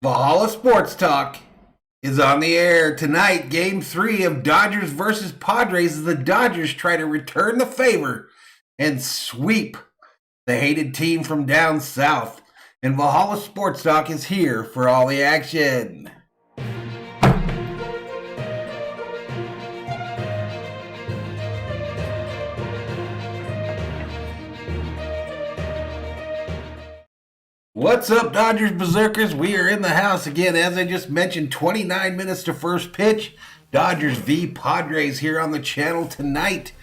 Valhalla Sports Talk is on the air tonight. Game 3 of Dodgers versus Padres as the Dodgers try to return the favor and sweep the hated team from down south. And Valhalla Sports Talk is here for all the action. What's up, Dodgers Berzerkers? We are in the house again. As I just mentioned, 29 minutes to first pitch. Dodgers v. Padres here on the channel tonight.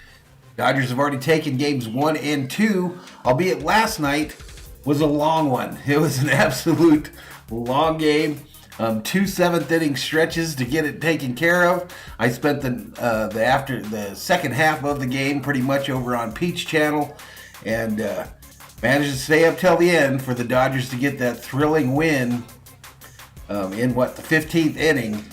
Dodgers have already taken games 1 and 2, albeit last night was a long one. It was an absolute long game. 2 7th-inning stretches to get it taken care of. I spent the second half of the game pretty much over on Peach Channel, and managed to stay up till the end for the Dodgers to get that thrilling win in the 15th inning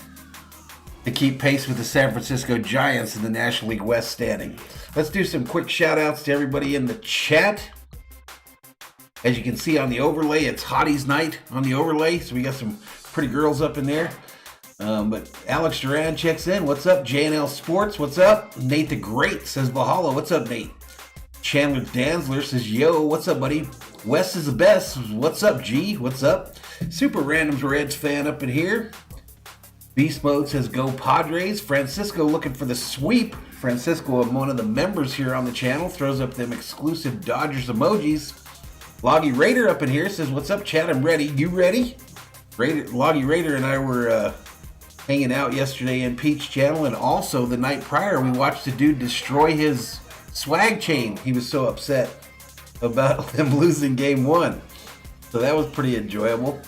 to keep pace with the San Francisco Giants in the National League West standing. Let's do some quick shout outs to everybody in the chat. As you can see on the overlay, it's Hottie's night on the overlay, so we got some pretty girls up in there. But Alex Duran checks in. What's up? JNL Sports, what's up? Nate the Great says Valhalla. What's up, Nate? Chandler Danzler says, yo, what's up, buddy? West is the best. What's up, G? What's up? Super Randoms Reds fan up in here. Beast Mode says, go Padres. Francisco looking for the sweep. Francisco, one of the members here on the channel, throws up them exclusive Dodgers emojis. Loggy Raider up in here says, what's up, Chad? I'm ready. You ready? Loggy Raider and I were hanging out yesterday in Peach Channel, and also the night prior, we watched a dude destroy his swag chain. He was so upset about them losing game 1. So that was pretty enjoyable.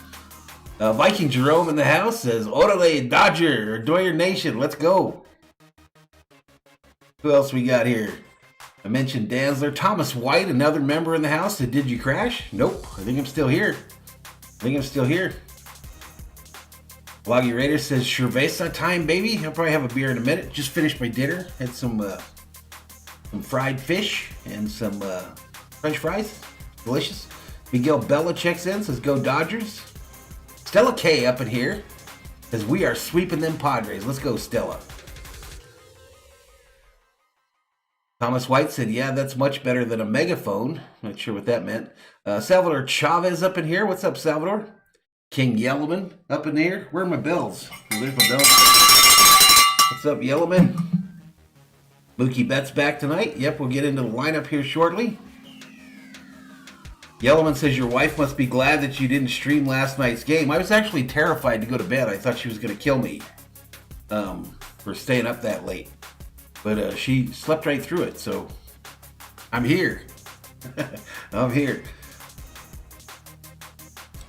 Viking Jerome in the house says, Orale, Dodger, Doyer Nation, let's go. Who else we got here? I mentioned Danzler. Thomas White, another member in the house, said, did you crash? Nope, I think I'm still here. Loggy Raider says, cerveza time, baby. I'll probably have a beer in a minute. Just finished my dinner. Had some fried fish and some French fries. Delicious. Miguel Bella checks in, says, go Dodgers. Stella K up in here says, we are sweeping them Padres. Let's go, Stella. Thomas White said, yeah, that's much better than a megaphone. Not sure what that meant. Salvador Chavez up in here. What's up, Salvador? King Yellowman up in here. Where are my bells? Oh, there's my bells. What's up, Yellowman? Mookie Betts back tonight. Yep, we'll get into the lineup here shortly. Yellowman says, your wife must be glad that you didn't stream last night's game. I was actually terrified to go to bed. I thought she was going to kill me for staying up that late. But she slept right through it, so I'm here. I'm here.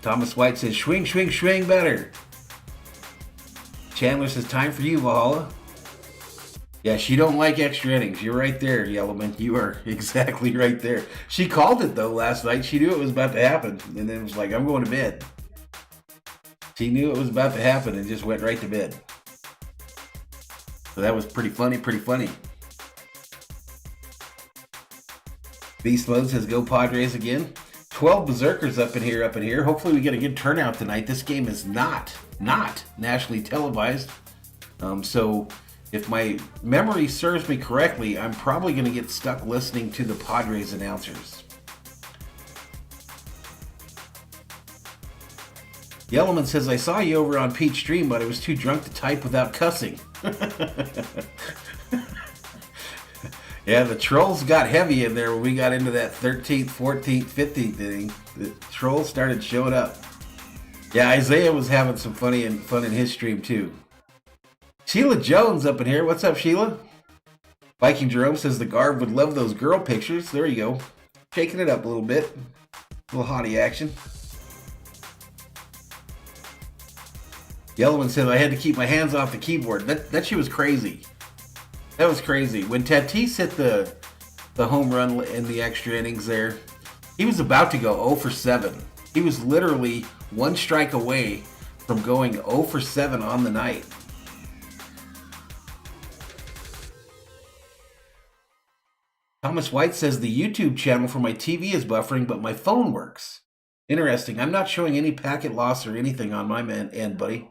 Thomas White says, swing, swing, swing better. Chandler says, time for you, Valhalla. Yeah, she don't like extra innings. You're right there, Yellowman. You are exactly right there. She called it, though, last night. She knew it was about to happen. And then it was like, I'm going to bed. She knew it was about to happen and just went right to bed. So that was pretty funny, Beast Mode says, go Padres again. 12 Berzerkers up in here. Hopefully we get a good turnout tonight. This game is not nationally televised. So if my memory serves me correctly, I'm probably going to get stuck listening to the Padres announcers. Yellowman says, I saw you over on Peach Stream, but I was too drunk to type without cussing. Yeah, the trolls got heavy in there when we got into that 13th, 14th, 15th inning. The trolls started showing up. Yeah, Isaiah was having some fun in his stream too. Sheila Jones up in here. What's up, Sheila? Viking Jerome says the Garb would love those girl pictures. There you go. Shaking it up a little bit. A little hottie action. Yellowman said I had to keep my hands off the keyboard. That shit was crazy. That was crazy. When Tatis hit the home run in the extra innings there, he was about to go 0 for 7. He was literally one strike away from going 0 for 7 on the night. Thomas White says the YouTube channel for my TV is buffering, but my phone works. Interesting. I'm not showing any packet loss or anything on my end, buddy.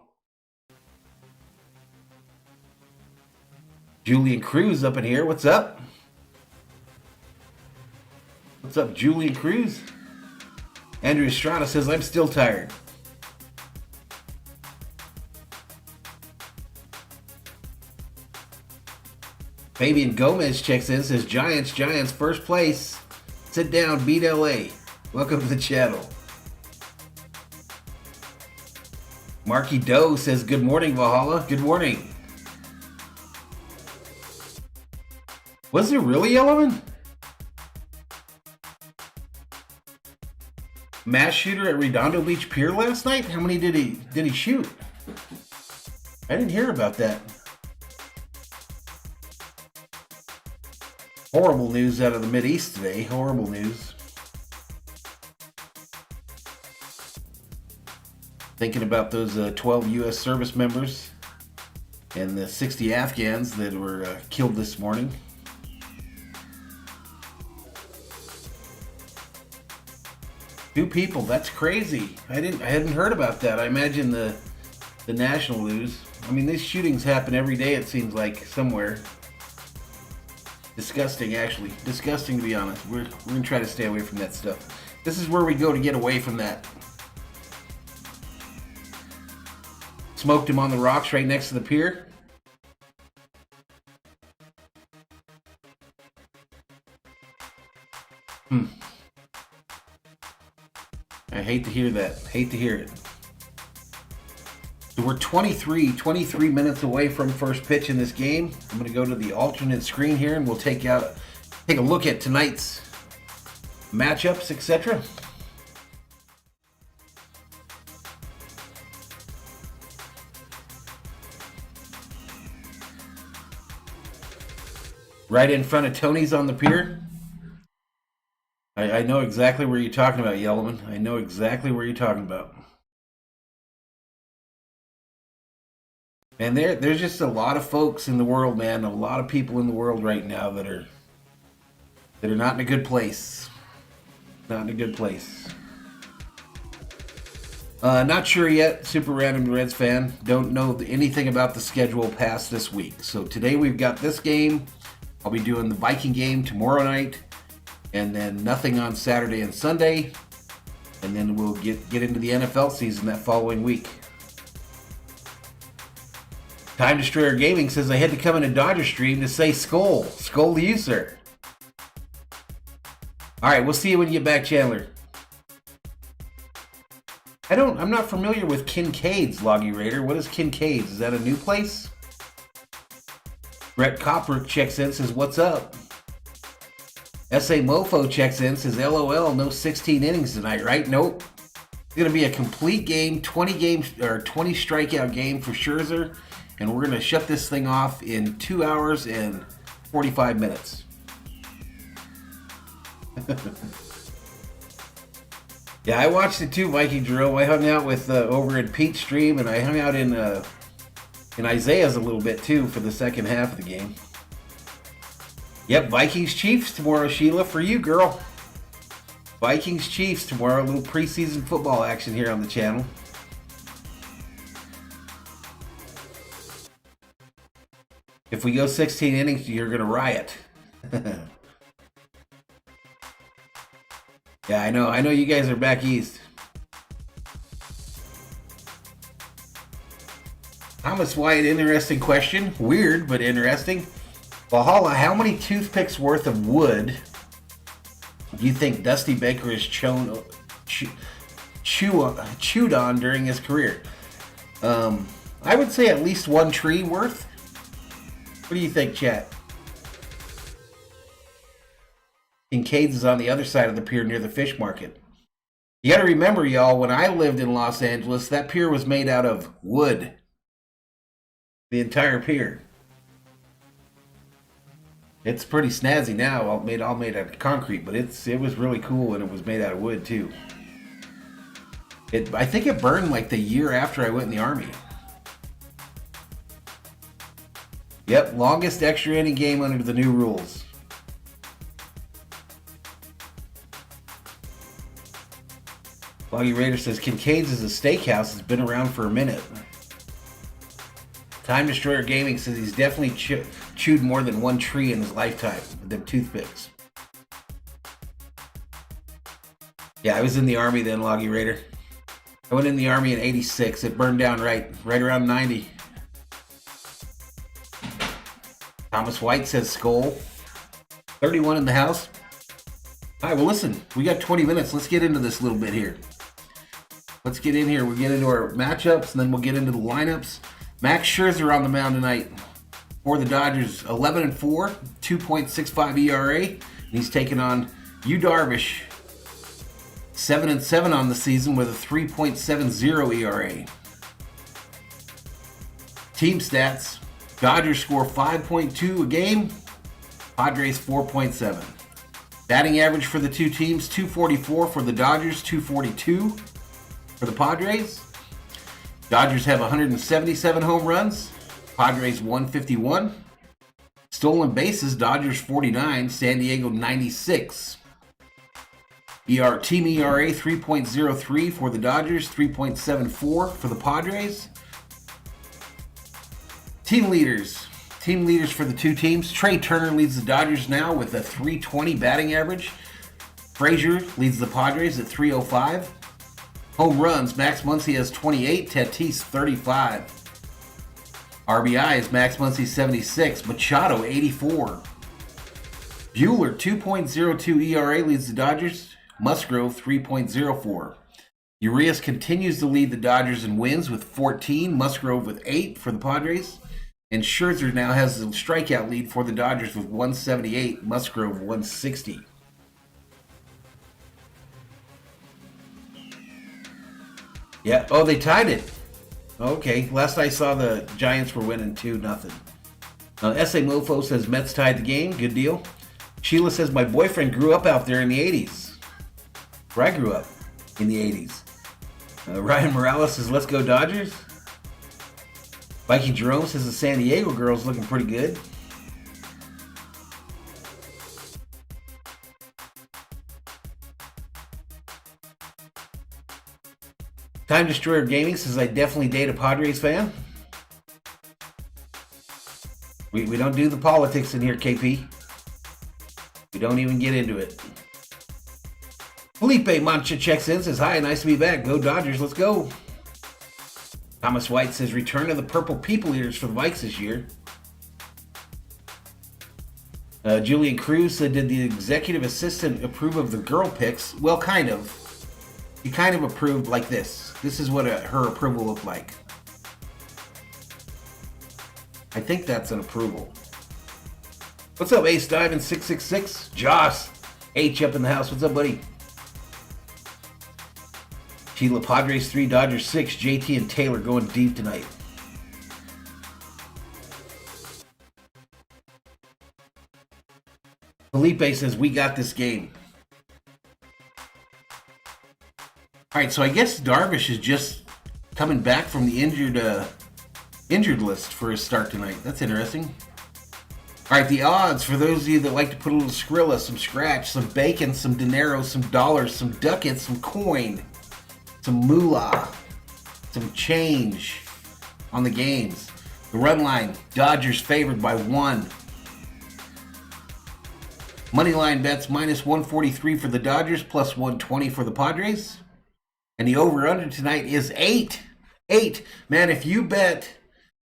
Julian Cruz up in here. What's up? What's up, Julian Cruz? Andrew Estrada says, I'm still tired. Fabian Gomez checks in, says, Giants, first place. Sit down, beat LA. Welcome to the channel. Marky Doe says, good morning, Valhalla. Good morning. Was there really, Yellowman? Mass shooter at Redondo Beach Pier last night? How many did he shoot? I didn't hear about that. Horrible news out of the Mideast today. Horrible news. Thinking about those 12 U.S. service members and the 60 Afghans that were killed this morning. Two people, that's crazy. I hadn't heard about that. I imagine the national news. I mean, these shootings happen every day, it seems like, somewhere. Disgusting, actually. Disgusting, to be honest. We're going to try to stay away from that stuff. This is where we go to get away from that. Smoked him on the rocks right next to the pier. I hate to hear that. Hate to hear it. So we're 23 minutes away from first pitch in this game. I'm going to go to the alternate screen here and we'll take a look at tonight's matchups, etc. Right in front of Tony's on the pier. I know exactly where you're talking about, Yellowman. I know exactly where you're talking about. And there's just a lot of folks in the world, man. A lot of people in the world right now that are not in a good place. Not in a good place. Not sure yet. Super Random Reds fan. Don't know anything about the schedule past this week. So today we've got this game. I'll be doing the Viking game tomorrow night. And then nothing on Saturday and Sunday. And then we'll get into the NFL season that following week. Time Destroyer Gaming says I had to come in a Dodger stream to say Skull. Skull to you, sir. Alright, we'll see you when you get back, Chandler. I'm not familiar with Kincaid's, Loggy Raider. What is Kincaid's? Is that a new place? Brett Koprick checks in, says, what's up? S.A. Mofo checks in, says, LOL, no 16 innings tonight, right? Nope. It's going to be a complete game, 20 strikeout game for Scherzer, and we're going to shut this thing off in 2 hours and 45 minutes. Yeah, I watched it too, Viking Jerome. I hung out with over in Pete's stream, and I hung out in Isaiah's a little bit too for the second half of the game. Yep, Vikings Chiefs tomorrow, Sheila, for you, girl. Vikings Chiefs tomorrow, a little preseason football action here on the channel. If we go 16 innings, you're going to riot. Yeah, I know you guys are back east. Thomas White, interesting question. Weird, but interesting. Valhalla, how many toothpicks worth of wood do you think Dusty Baker has chewed on during his career? I would say at least one tree worth. What do you think, chat? Kincaid's is on the other side of the pier near the fish market. You got to remember, y'all, when I lived in Los Angeles, that pier was made out of wood. The entire pier. It's pretty snazzy now, all made out of concrete, but it was really cool, and it was made out of wood too. I think it burned like the year after I went in the Army. Yep, longest extra inning game under the new rules. Loggy Raider says Kincaid's is a steakhouse. It's been around for a minute. Time Destroyer Gaming says he's definitely chewed more than one tree in his lifetime with them toothpicks. Yeah, I was in the Army then, Loggy Raider. I went in the Army in 86. It burned down right around 90. Thomas White says Skull. 31 in the house. All right, well, listen, we got 20 minutes. Let's get into this a little bit here. Let's get in here. We'll get into our matchups, and then we'll get into the lineups. Max Scherzer on the mound tonight for the Dodgers. 11-4, 2.65 ERA. And he's taking on Yu Darvish. 7-7 on the season with a 3.70 ERA. Team stats. Dodgers score 5.2 a game. Padres 4.7. Batting average for the two teams, 244 for the Dodgers, 242 for the Padres. Dodgers have 177 home runs. Padres 151. Stolen bases, Dodgers 49, San Diego 96. Team ERA 3.03 for the Dodgers, 3.74 for the Padres. Team leaders for the two teams. Trey Turner leads the Dodgers now with a 320 batting average. Frazier leads the Padres at 305. Home runs, Max Muncy has 28, Tatis 35. RBIs, Max Muncy 76, Machado 84. Buehler 2.02 ERA leads the Dodgers. Musgrove 3.04. Urias continues to lead the Dodgers in wins with 14, Musgrove with 8 for the Padres. And Scherzer now has the strikeout lead for the Dodgers with 178, Musgrove 160. Yeah, oh, they tied it. Okay, last I saw the Giants were winning 2-0. S.A. Mofo says Mets tied the game, good deal. Sheila says my boyfriend grew up out there in the 80s. Where I grew up in the 80s. Ryan Morales says let's go Dodgers. Viking Jerome says the San Diego girls looking pretty good. Time Destroyer Gaming says I definitely date a Padres fan. We don't do the politics in here, KP. We don't even get into it. Felipe Mancha checks in, says hi, nice to be back. Go Dodgers, let's go. Thomas White says return of the Purple People Eaters for the Vikes this year. Julian Cruz said, did the executive assistant approve of the girl picks? Well, kind of. He kind of approved like this. This is what her approval looked like. I think that's an approval. What's up, Ace Diamond 666? Joss H up in the house. What's up, buddy? Sheila Padres 3, Dodgers 6. JT and Taylor going deep tonight. Felipe says, we got this game. All right, so I guess Darvish is just coming back from the injured list for his start tonight. That's interesting. All right, the odds for those of you that like to put a little Skrilla, some scratch, some bacon, some dinero, some dollars, some ducats, some coin, some moolah, some change on the games. The run line, Dodgers favored by 1. Moneyline bets minus 143 for the Dodgers, plus 120 for the Padres. And the over-under tonight is 8. 8. Man, if you bet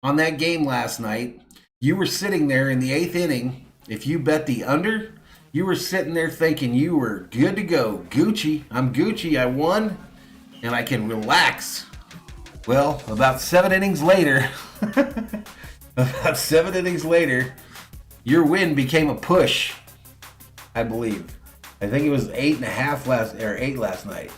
on that game last night, you were sitting there in the 8th inning. If you bet the under, you were sitting there thinking you were good to go. Gucci. I'm Gucci. I won, and I can relax. Well, about 7 innings later, your win became a push, I believe. I think it was 8.5 8 last night.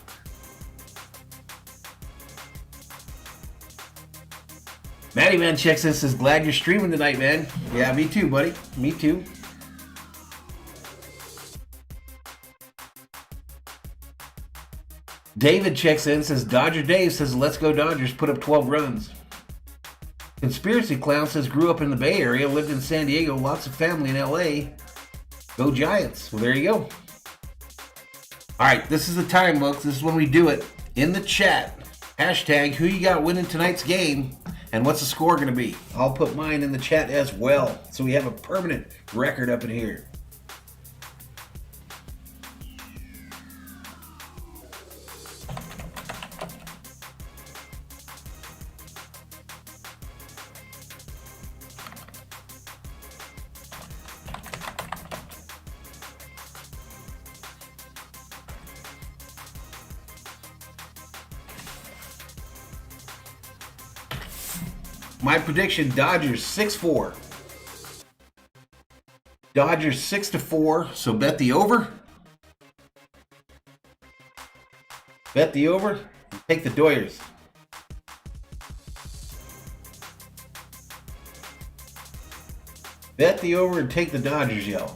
Matty Man checks in, says, glad you're streaming tonight, man. Yeah, me too, buddy. Me too. David checks in, says, Dodger Dave says, let's go Dodgers, put up 12 runs. Conspiracy Clown says, grew up in the Bay Area, lived in San Diego, lots of family in LA. Go Giants. Well, there you go. All right, this is the time, folks. This is when we do it. in the chat, hashtag who you got winning tonight's game and what's the score going to be. I'll put mine in the chat as well, so we have a permanent record up in here. My prediction, Dodgers 6-4. Dodgers 6-4, so bet the over. Bet the over. Take the Dodgers. Bet the over and take the Dodgers, yo. All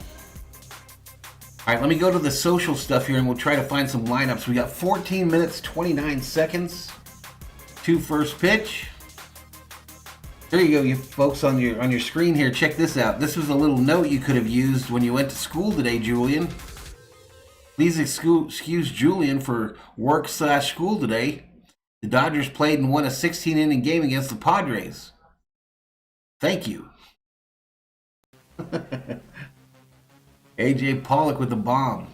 right, let me go to the social stuff here and we'll try to find some lineups. We got 14 minutes, 29 seconds to first pitch. There you go, you folks on your screen here. Check this out. This was a little note you could have used when you went to school today, Julian. Please excuse Julian for work/school today. The Dodgers played and won a 16-inning game against the Padres. Thank you. AJ Pollock with the bomb.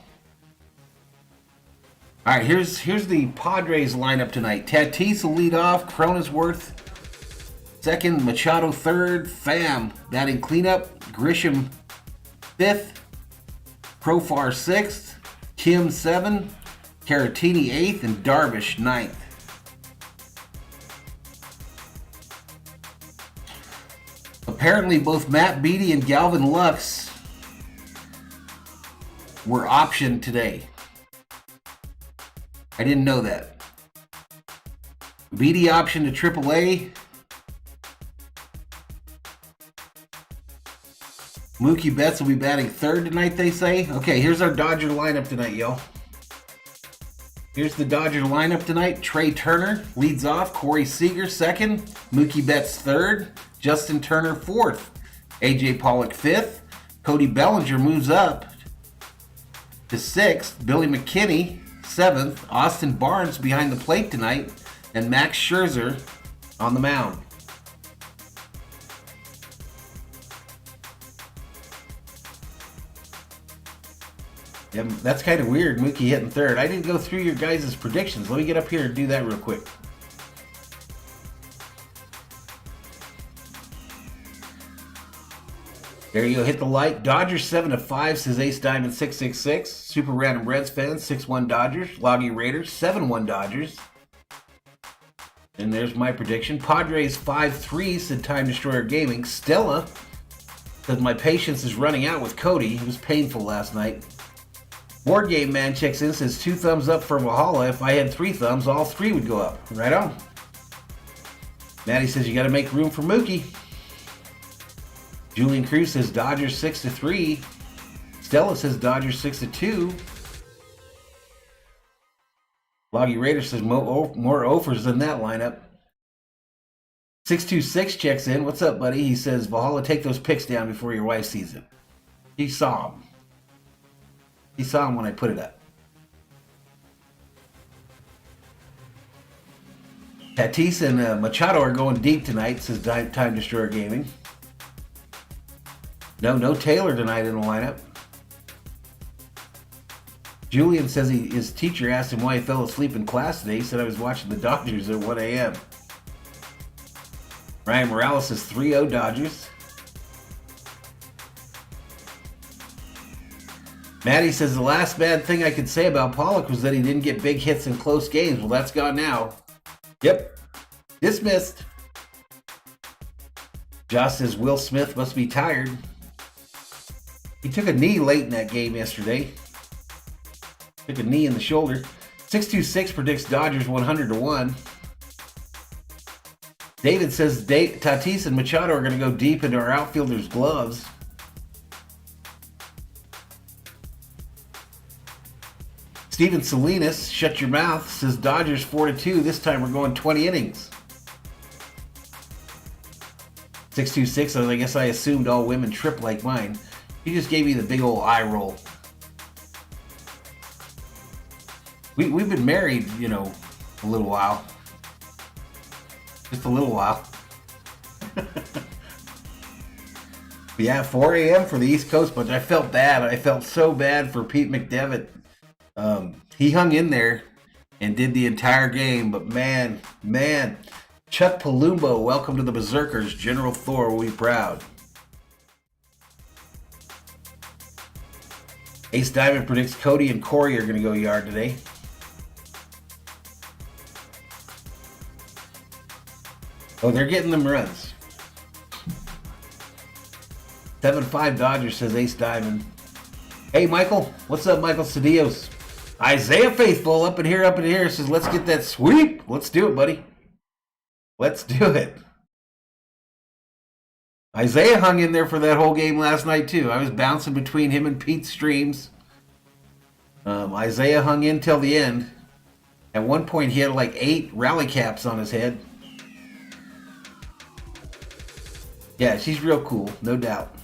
All right, here's the Padres lineup tonight. Tatis will lead off. Cronenworth second, Machado third, Pham batting cleanup, Grisham fifth, Profar sixth, Kim 7, Caratini 8th, and Darvish 9th. Apparently both Matt Beattie and Galvin Lux were optioned today. I didn't know that. Beattie optioned to AAA. Mookie Betts will be batting third tonight, they say. Okay, here's our Dodger lineup tonight, yo. Here's the Dodger lineup tonight. Trey Turner leads off. Corey Seager second. Mookie Betts third. Justin Turner fourth. AJ Pollock fifth. Cody Bellinger moves up to sixth. Billy McKinney seventh. Austin Barnes behind the plate tonight. And Max Scherzer on the mound. Yeah, that's kind of weird, Mookie hitting third. I didn't go through your guys' predictions. Let me get up here and do that real quick. There you go, hit the like. Dodgers 7-5, says Ace Diamond 666. Super Random Reds fans, 6-1 Dodgers. Loggy Raiders, 7-1 Dodgers. And there's my prediction. Padres 5-3, said Time Destroyer Gaming. Stella says my patience is running out with Cody. It was painful last night. Board Game Man checks in, says 2 thumbs up for Valhalla. If I had 3 thumbs, all 3 would go up. Right on. Maddie says you got to make room for Mookie. Julian Cruz says Dodgers 6-3. Stella says Dodgers 6-2. Loggy Raider says more offers than that lineup. 626 checks in. What's up, buddy? He says Valhalla, take those picks down before your wife sees it. He saw them. He saw him when I put it up. Tatis and Machado are going deep tonight, says Time Destroyer Gaming. No Taylor tonight in the lineup. Julian says his teacher asked him why he fell asleep in class today. He said I was watching the Dodgers at 1 a.m. Ryan Morales says 3-0 Dodgers. Maddie says the last bad thing I could say about Pollock was that he didn't get big hits in close games. Well, that's gone now. Yep. Dismissed. Josh says Will Smith must be tired. He took a knee late in that game yesterday. Took a knee in the shoulder. 626 predicts Dodgers 100-1. David says Tatis and Machado are going to go deep into our outfielders' gloves. Steven Salinas, shut your mouth, says Dodgers 4-2. This time we're going 20 innings. 626, I guess I assumed all women trip like mine. He just gave me the big old eye roll. We've been married, A little while. Just a little while. Yeah, 4 a.m. for the East Coast, but I felt bad. I felt so bad for Pete McDevitt. He hung in there and did the entire game, but man, Chuck Palumbo, welcome to the Berzerkers. General Thor will be proud. Ace Diamond predicts Cody and Corey are going to go yard today. Oh, they're getting them runs. 7-5 Dodgers, says Ace Diamond. Hey, Michael. What's up, Michael Cedillos? Isaiah Faithful up in here, says, let's get that sweep. Let's do it, buddy. Let's do it. Isaiah hung in there for that whole game last night, too. I was bouncing between him and Pete's streams. Isaiah hung in till the end. At one point, he had like 8 rally caps on his head. Yeah, she's real cool, no doubt.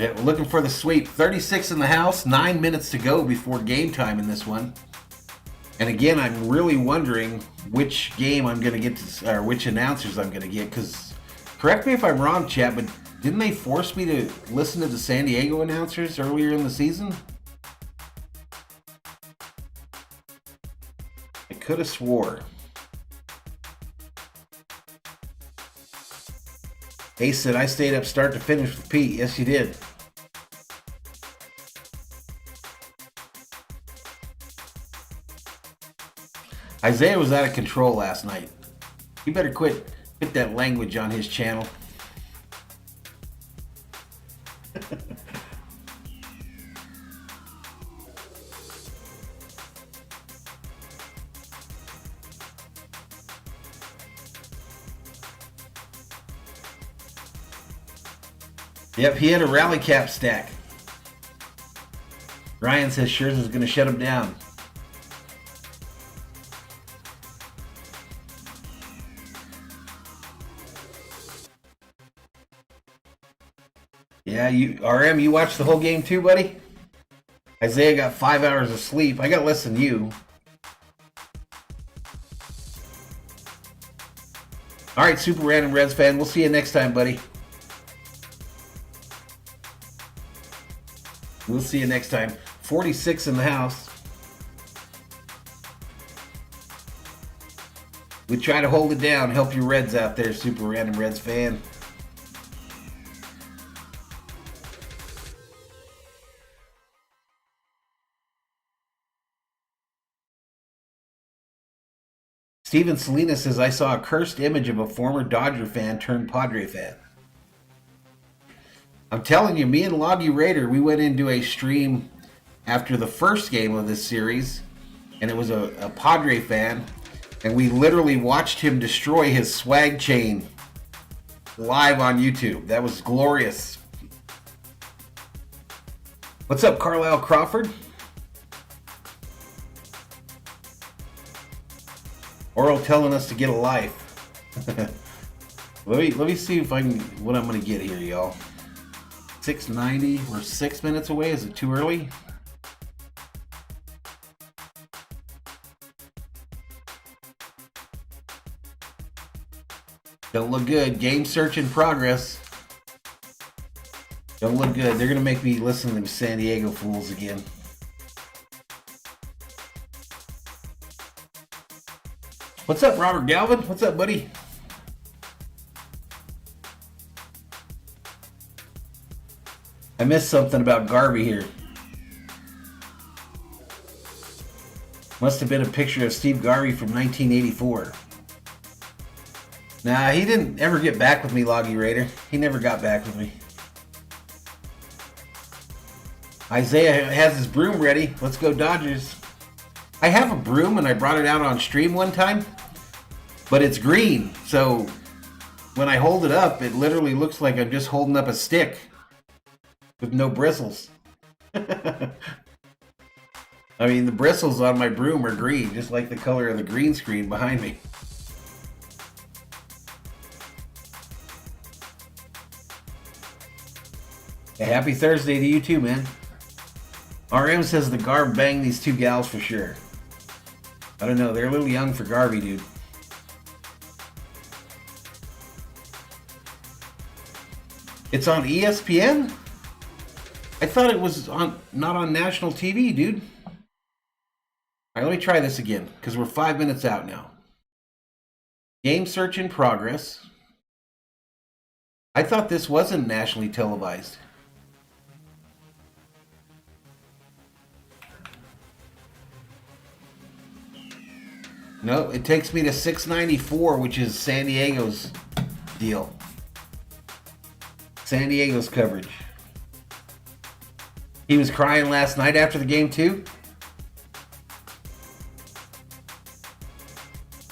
Yeah, we're looking for the sweep. 36 in the house, 9 minutes to go before game time in this one. And again, I'm really wondering which game I'm going to get to, or which announcers I'm going to get, because correct me if I'm wrong, chat, but didn't they force me to listen to the San Diego announcers earlier in the season? I could have swore. Ace said, I stayed up start to finish with Pete. Yes, you did. Isaiah was out of control last night. You better quit that language on his channel. Yep, he had a rally cap stack. Ryan says Scherzer's going to shut him down. Yeah, RM, you watched the whole game too, buddy? Isaiah got 5 hours of sleep. I got less than you. All right, Super Random Reds fan. We'll see you next time, buddy. We'll see you next time. 46 in the house. We try to hold it down. Help your Reds out there, Super Random Reds fan. Steven Salinas says, I saw a cursed image of a former Dodger fan turned Padre fan. I'm telling you, me and Loggy Raider, we went into a stream after the first game of this series, and it was a Padre fan, and we literally watched him destroy his swag chain live on YouTube. That was glorious. What's up, Carlisle Crawford? Oral telling us to get a life. let me see if I can what I'm gonna get here, y'all. 6:90. We're 6 minutes away. Is it too early? Don't look good. Game search in progress. Don't look good. They're gonna make me listen to them San Diego fools again. What's up, Robert Galvin? What's up, buddy? I missed something about Garvey here. Must have been a picture of Steve Garvey from 1984. Nah, he didn't ever get back with me, Loggy Raider. He never got back with me. Isaiah has his broom ready. Let's go Dodgers. I have a broom and I brought it out on stream one time, but it's green. So when I hold it up, it literally looks like I'm just holding up a stick with no bristles. I mean, the bristles on my broom are green, just like the color of the green screen behind me. Hey, happy Thursday to you too, man. RM says the Garb banged these two gals for sure. I don't know. They're a little young for Garvey, dude. It's on ESPN? I thought it was not on national TV, dude. All right, let me try this again because we're 5 minutes out now. Game search in progress. I thought this wasn't nationally televised. No, it takes me to 694, which is San Diego's deal. San Diego's coverage. He was crying last night after the game too.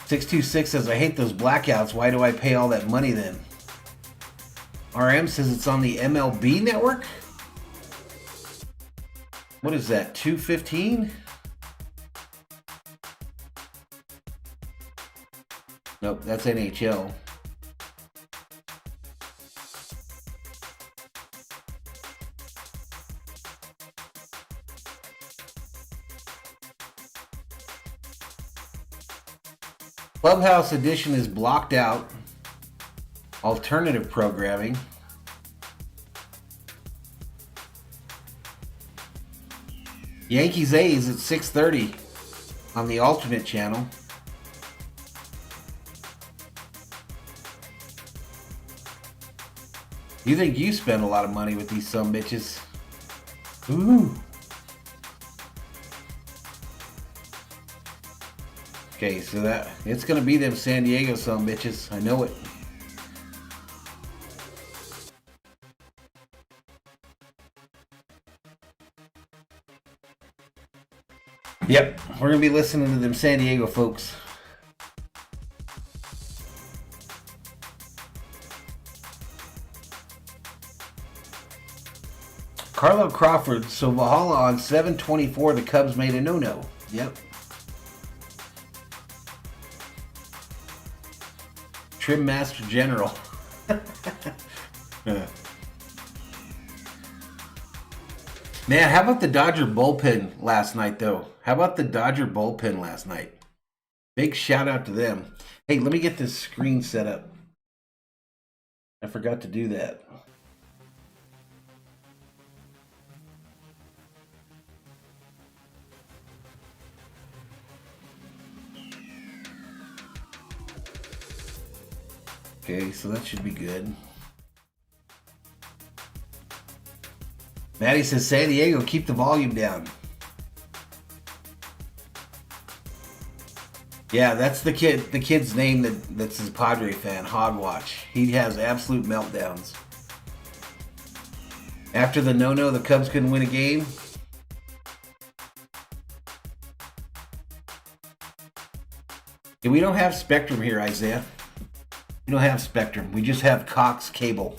626 says, I hate those blackouts. Why do I pay all that money then? RM says it's on the MLB network. What is that, 215? Nope, that's NHL. Clubhouse Edition is blocked out. Alternative programming. Yankees A's at 6:30 on the alternate channel. You think you spend a lot of money with these sumbitches? Ooh. Okay, so that it's gonna be them San Diego sumbitches. I know it. Yep, we're gonna be listening to them San Diego folks. Carlo Crawford, so Valhalla on 7/24, the Cubs made a no-no. Yep. Trim Master General. Man, how about the Dodger bullpen last night, though? How about the Dodger bullpen last night? Big shout out to them. Hey, let me get this screen set up. I forgot to do that. Okay, so that should be good. Maddie says, San Diego, keep the volume down. Yeah, that's the kid's name that's his Padre fan, Hogwatch. He has absolute meltdowns. After the no-no, the Cubs couldn't win a game. Yeah, we don't have Spectrum here, Isaiah. We don't have Spectrum. We just have Cox Cable.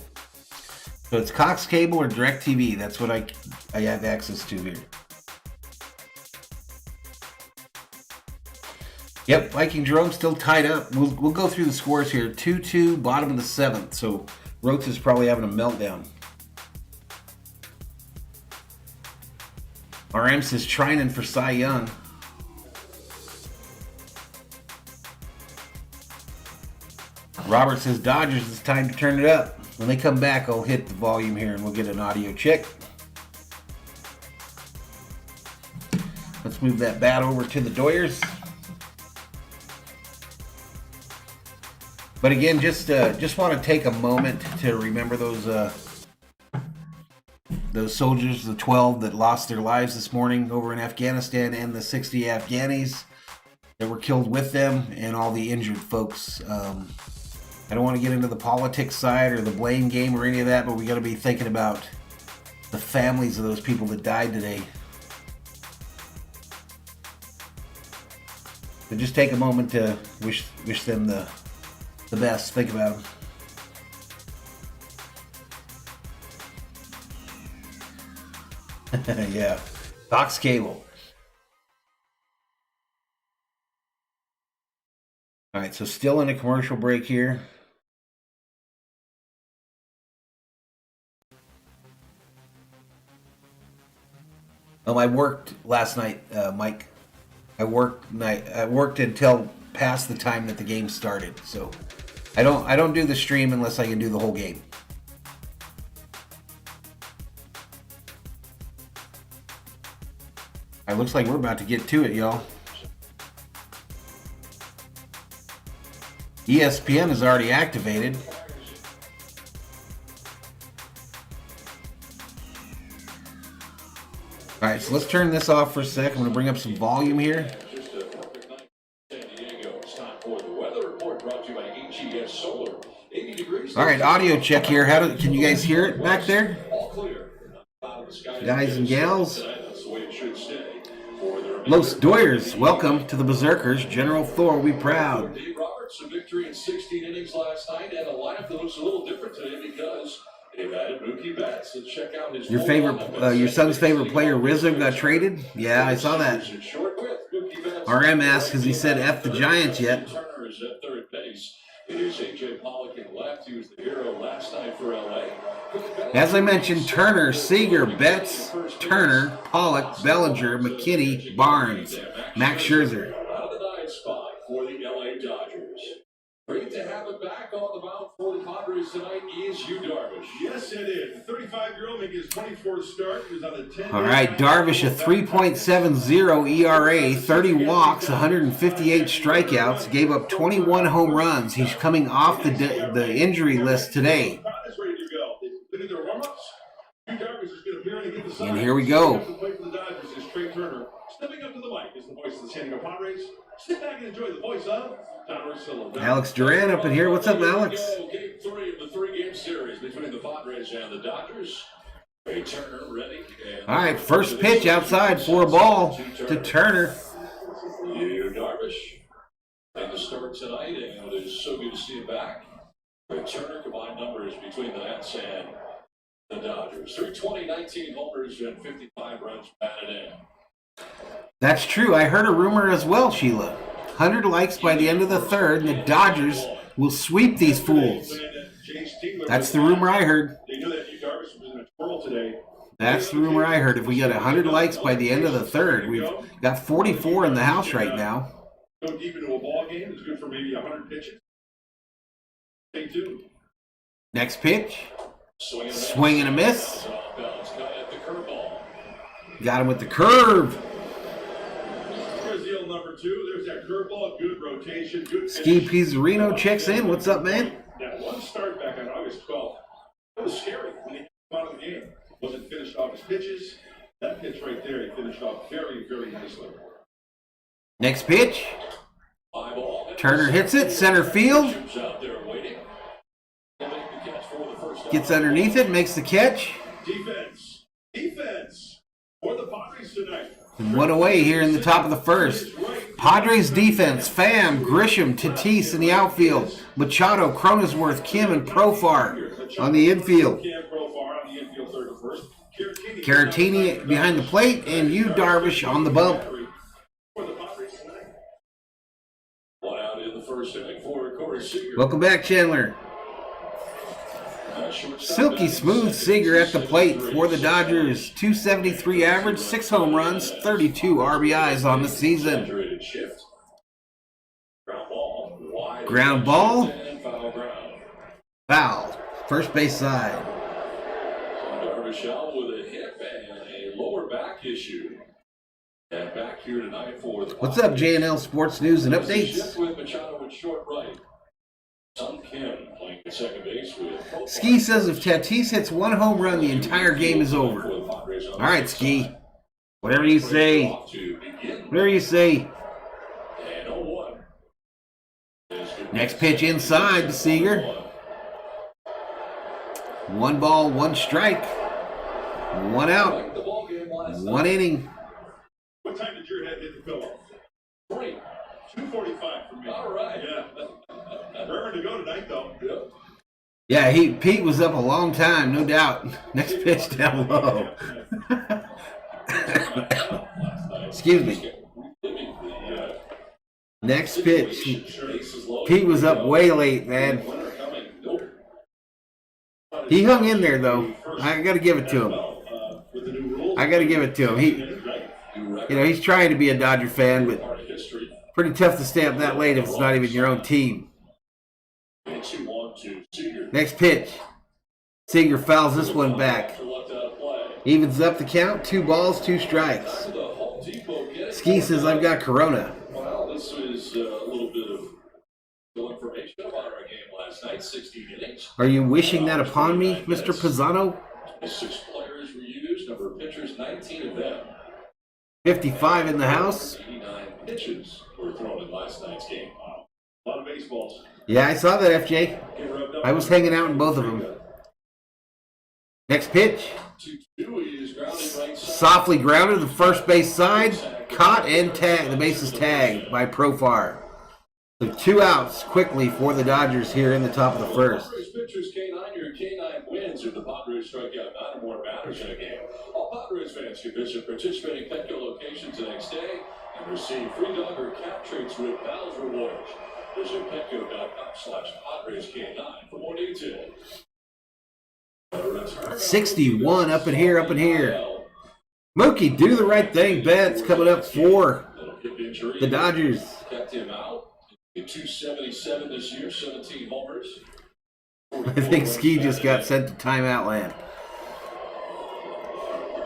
So it's Cox Cable or DirecTV. That's what I have access to here. Yep, Viking Jerome still tied up. We'll go through the scores here. 2-2, bottom of the 7th. So Rotes is probably having a meltdown. RM says Trinan for Cy Young. Robert says Dodgers, it's time to turn it up. When they come back, I'll hit the volume here and we'll get an audio check. Let's move that bat over to the Doyers. But again, just want to take a moment to remember those soldiers, the 12 that lost their lives this morning over in Afghanistan, and the 60 Afghanis that were killed with them, and all the injured folks. I don't want to get into the politics side or the blame game or any of that, but we got to be thinking about the families of those people that died today. So just take a moment to wish them the best. Think about them. Yeah. Cox Cable. All right, so still in a commercial break here. I worked last night, Mike. I worked until past the time that the game started. So I don't do the stream unless I can do the whole game. It looks like we're about to get to it, y'all. ESPN is already activated. All right, so let's turn this off for a sec. I'm going to bring up some volume here. All right, audio check here. Can you guys hear it back there? Guys and gals. Los Doyers, welcome to the Berserkers. General Thor, we proud. Dave Roberts, a victory in 16 innings last night, and a lineup that looks a little different today because they've added Mookie Betts. So check out his your son's favorite player, Rizzo, got traded? Yeah, I saw that. RM asked because he said F the Giants yet. Turner is at third base. It is A.J. Pollock in left. He was the hero last night for L.A. As I mentioned, Turner, Seager, Betts, Turner, Pollock, Bellinger, McKinney, Barnes, Max Scherzer. Out of the 9th spot for the L.A. Dodgers. Great to have it back on the mound for the Padres tonight is Yu Darvish. Yes, it is. The 35-year-old making his 24th start. He was on the 10. All right, Darvish, a 3.70 ERA, 30 walks, 158 strikeouts, gave up 21 home runs. He's coming off the injury list today. Ready to go. They did their warm-ups. Yu Darvish is going to appear and get the sign. And here we go. The play for the Dodgers is Trey Turner. Stepping up to the mic is the voice of the San Diego Padres. Sit back and enjoy the voice of Alex Duran up in here. What's up, Alex? Game 3 of the 3-game series between the Padres and the Dodgers. Trey Turner ready. All right, first pitch outside for a ball to Turner. Yu Darvish made the start tonight, and it is so good to see him back. Trey Turner combined numbers between the Nats and the Dodgers. 320, 19 homers, and 55 runs batted in. That's true. I heard a rumor as well, Sheila. 100 likes by the end of the third, and the Dodgers will sweep these fools. That's the rumor I heard. That's the rumor I heard. If we get 100 likes by the end of the third, we've got 44 in the house right now. Go deep into a ball game is good for maybe 100 pitches. Stay tuned. Next pitch. Swing and a miss. Got him with the curve. Brazil number 2. There's that curveball. Good rotation. Good Ski Pizzerino checks in. What's up, man? That one start back on August 12th. That was scary when he came out of the game. Wasn't finished off his pitches. That pitch right there, he finished off very, very nicely. Next pitch. Turner hits it. Center field. Gets underneath it. Makes the catch. Defense for the Padres tonight. And one away here in the top of the first. Padres defense. Pham, Grisham, Tatis in the outfield. Machado, Cronenworth, Kim, and Profar on the infield. Caratini behind the plate, and Yu Darvish on the bump. Welcome back, Chandler. Silky smooth Seager at the plate for the Dodgers. 273 average, 6 home runs, 32 RBIs on the season. Ground ball. Foul. First base side. Darvish out with a hip and a lower back issue. And back here tonight for the What's up, J&L Sports News and Updates? With Machado at short right. Sun Kim playing at second base with Ski says if Tatis hits 1 home run, the entire game is over. All right, Ski. Whatever you say. Whatever you say. Next pitch inside to Seager. 1 ball, 1 strike. 1 out. 1 inning. What time did your head hit the pillow? 2:45 for me. All right. Yeah. Raring to go tonight, though. Yeah, Pete was up a long time, no doubt. Next pitch down low. Excuse me. Next pitch. Pete was up way late, man. He hung in there, though. I got to give it to him. I got to give it to him. You know, he's trying to be a Dodger fan, but pretty tough to stay up that late if it's not even your own team. Next pitch. Seager fouls this one back. Evens up the count. 2 balls, 2 strikes. Ski says, I've got Corona. Well, this is a little bit of information about our game last night. 16 innings. Are you wishing that upon me, Mr. Pisano? 6 players were used. Number of pitchers, 19 of them. 55 in the house. 89 pitches were thrown in last night's game. Wow. A lot of baseballs. Yeah, I saw that, FJ. I was hanging out in both of them. Next pitch. Softly grounded to the first base side. Caught and tagged. The base is tagged by Profar. So 2 outs quickly for the Dodgers here in the top of the first. Pitchers K9, your K9 wins if the Padres strike out 9 or more batters in a game. All Padres fans can visit participating Petco locations the next day and receive free Dodger cap treats with Pals Rewards. Visit petco.com/PadresK9 for more details. 61 up in here, up in here. Mookie, do the right thing. Betts coming up for the Dodgers. Kept him out. 277 this year, 17 homers. I think Ski just got sent to timeout land.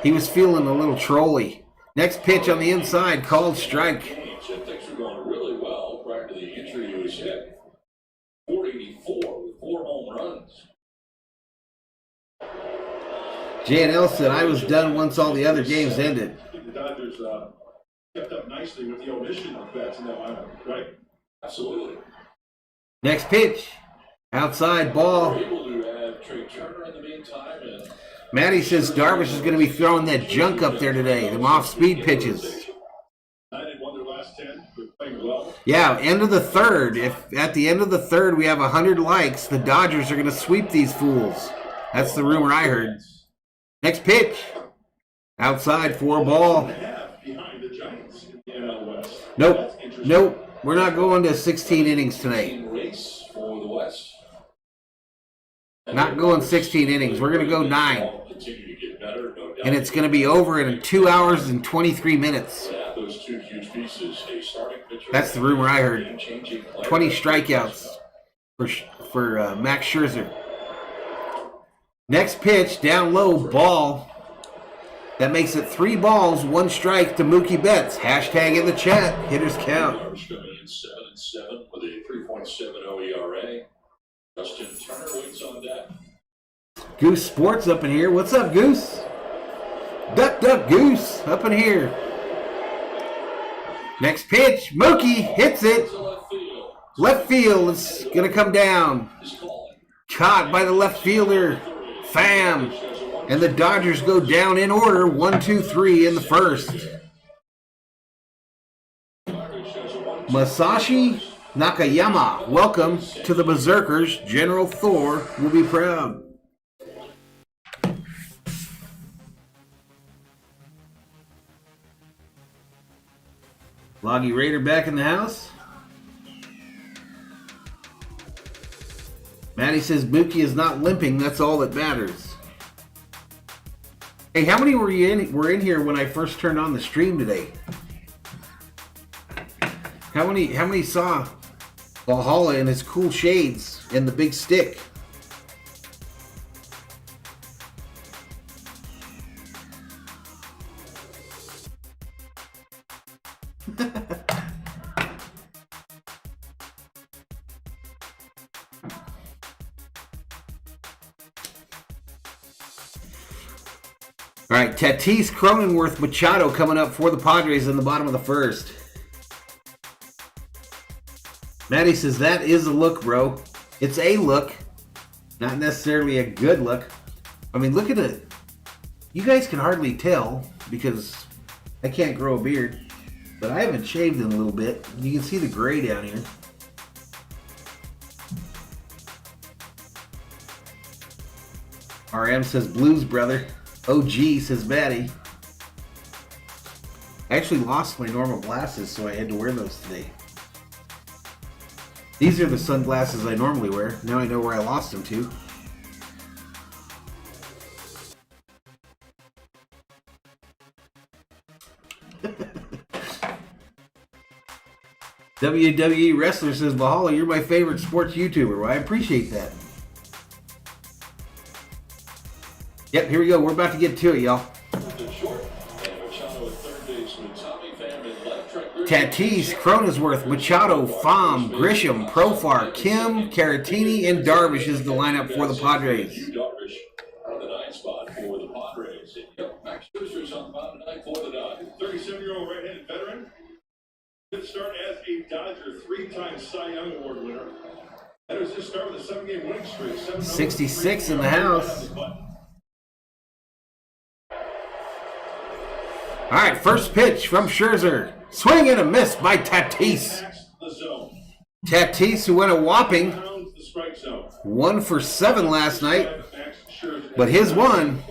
He was feeling a little trolly. Next pitch on the inside, called strike. Things were going really well prior to the injury to his hip. 484 with 4 home runs. J&L said, I was done once all the other games ended. I think the Dodgers kept up nicely with the omission of bats in that lineup, right? Absolutely. Next pitch. Outside ball. Able to add Trey Turner in the meantime. And Matty says Darvish is going to be throwing that junk up there today. Them off-speed pitches. 9 and 1 their last 10. They're playing well. Yeah, end of the third. If at the end of the third we have 100 likes, the Dodgers are going to sweep these fools. That's the rumor I heard. Next pitch. Outside for a ball. Behind the Giants in the NL West. Nope. Nope. We're not going to 16 innings tonight. race for the West. Not going 16 innings. We're going to go 9. Continue to get better, no doubt. And it's going to be over in 2 hours and 23 minutes. Yeah, those 2 huge pieces. A starting pitcher. That's the rumor I heard. 20 strikeouts for Max Scherzer. Next pitch, down low, ball. That makes it 3 balls, 1 strike to Mookie Betts. Hashtag in the chat. Hitters count. Coming in 7-7 with a 3.70 ERA. Justin Turner waits on deck. Goose Sports up in here. What's up, Goose? Duck, duck, Goose up in here. Next pitch, Mookie hits it. Left field is going to come down. Caught by the left fielder, Pham. And the Dodgers go down in order, 1, 2, 3 in the first. Masashi Nakayama, welcome to the Berzerkers. General Thor will be proud. Loggy Raider back in the house. Matty says Mookie is not limping. That's all that matters. Hey, how many were in here when I first turned on the stream today? How many saw Valhalla in his cool shades and the big stick? All right, Tatis, Cronenworth, Machado coming up for the Padres in the bottom of the first. Matty says, that is a look, bro. It's a look. Not necessarily a good look. I mean, look at it. You guys can hardly tell because I can't grow a beard. But I haven't shaved in a little bit. You can see the gray down here. RM says, Blues, brother. OG says Matty. I actually lost my normal glasses, so I had to wear those today. These are the sunglasses I normally wear. Now I know where I lost them to. WWE Wrestler says, Valhalla, you're my favorite sports YouTuber. Well, I appreciate that. Yep, here we go. We're about to get to it, y'all. Tatis, Cronenworth, Machado, Pham, Grisham, Profar, Kim, Caratini, and Darvish is the lineup for the Padres. Darvish on the 9th spot for the Padres. Max Scherzer's on the mound tonight for the Dodgers. 37-year-old right-handed veteran. Did start as a Dodger, 3-time Cy Young Award winner. That was his start with a 7-game winning streak. 66 in the house. All right, first pitch from Scherzer. Swing and a miss by Tatis. Tatis, who went a whopping 1 for 7 last night, but his one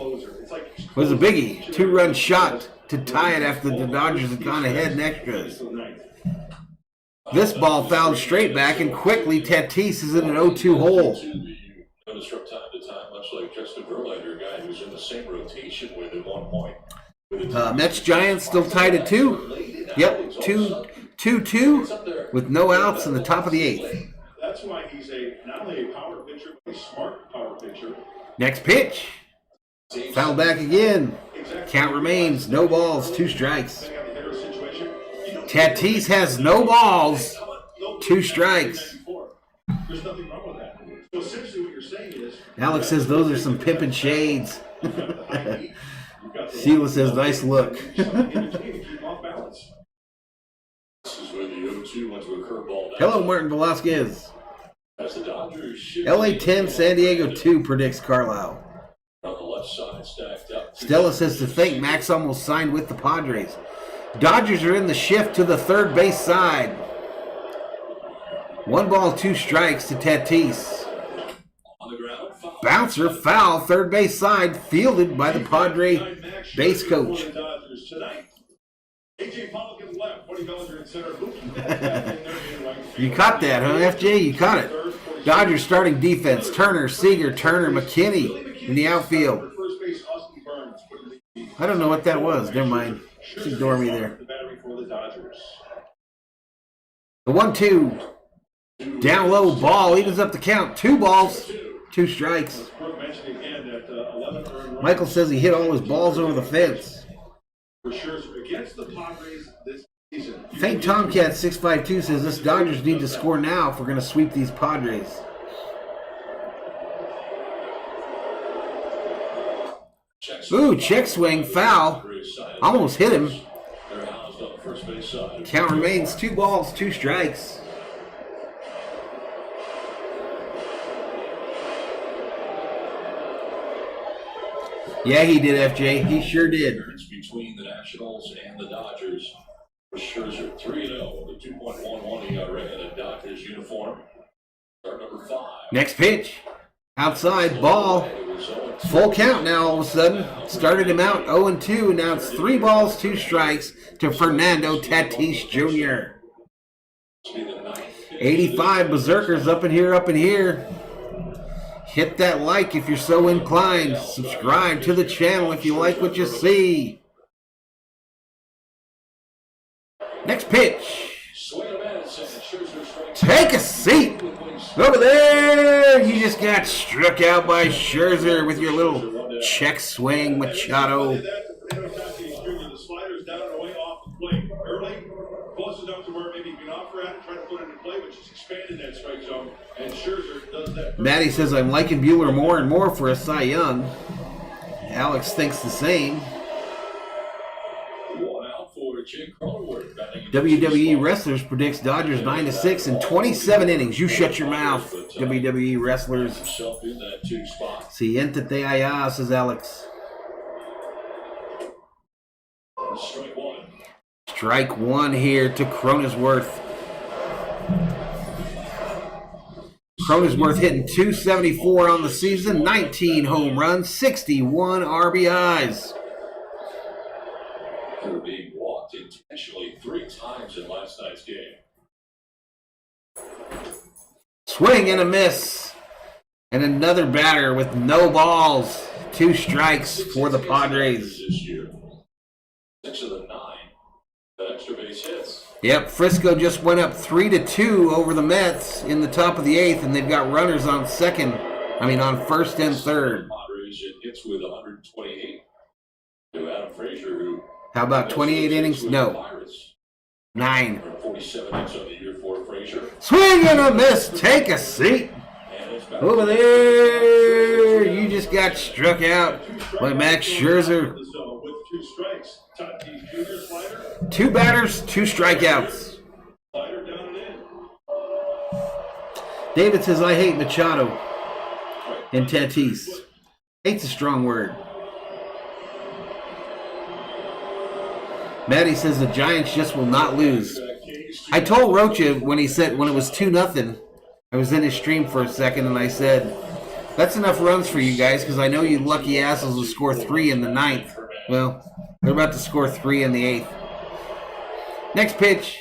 was a biggie. 2-run shot to tie it after the Dodgers had gone ahead in extras. This ball fouled straight back, and quickly Tatis is in an 0-2 hole. Notice from time to time, much like Justin Verlander, a guy who's in the same rotation with at one point. Mets Giants still tied at 2. Yep, 2-2 with no outs in the top of the 8th. That's why he's not only a power pitcher, but a smart power pitcher. Next pitch. Foul back again. Count remains. No balls, 2 strikes. Tatis has no balls, 2 strikes. There's nothing wrong with that. So essentially what you're saying is... Alex says those are some pimpin' shades. Sheila says, nice look. Hello, Martin Velasquez. LA 10, San Diego 2, predicts Carlisle. Stella says to think Max almost signed with the Padres. Dodgers are in the shift to the third base side. 1 ball, 2 strikes to Tatis. Bouncer, foul, third base side, fielded by the Padre base coach. You caught that, huh, FJ? You caught it. Dodgers starting defense, Turner, Seager, Turner, McKinney in the outfield. I don't know what that was. Never mind. Just ignore me there. The 1-2. Down low ball evens up the count. 2 balls, 2 strikes. Michael says he hit all his balls over the fence. Faint Tomcat 652 says this Dodgers need to score now if we're going to sweep these Padres. Ooh, check swing, foul. Almost hit him. Count remains 2 balls, 2 strikes. Yeah, he did, FJ. He sure did. Between the Nationals and the Dodgers. Scherzer 3-0 with a 2.11 ERA in a Dodgers uniform. Start number 5. Next pitch. Outside, ball. Full count now all of a sudden. Started him out 0-2, and now it's 3 balls, 2 strikes to Fernando Tatis Jr. 85 Berzerkers up in here, up in here. Hit that like if you're so inclined. Subscribe to the channel if you like what you see. Next pitch. Take a seat. Over there. You just got struck out by Scherzer with your little check swing, Machado. The slider's down and away off the plate. Early, close enough to where maybe you can offer at it, try to put it in play, but just expanded that strike zone. And Scherzer does that. Maddie says, I'm liking Buehler more and more for a Cy Young. Alex thinks the same. WWE Wrestlers predicts Dodgers 9-6 in 27 innings. You shut your mouth, WWE Wrestlers. Siente te allá, says Alex. Strike 1 here to Cronenworth. Cronenworth hitting .274 on the season, 19 home runs, 61 RBIs. They were being walked intentionally 3 times in last night's game. Swing and a miss. And another batter with no balls. 2 strikes for the Padres. This year. 6 of the 9 extra base hits. Yep, Frisco just went up 3-2 over the Mets in the top of the 8th, and they've got runners on on first and third. Padres in hits with 128. To Adam Frazier, who How about 28 innings? No. 9. 47 innings of the year for Frazier. Swing and a miss. Take a seat. Over there. You just got struck out by Max Scherzer. 2 batters, 2 strikeouts. David says, I hate Machado and Tatis. Hate's a strong word. Maddie says the Giants just will not lose. I told Rocha when it was 2-0, I was in his stream for a second and I said, that's enough runs for you guys because I know you lucky assholes will score 3 in the 9th. Well, they're about to score 3 in the 8th. Next pitch,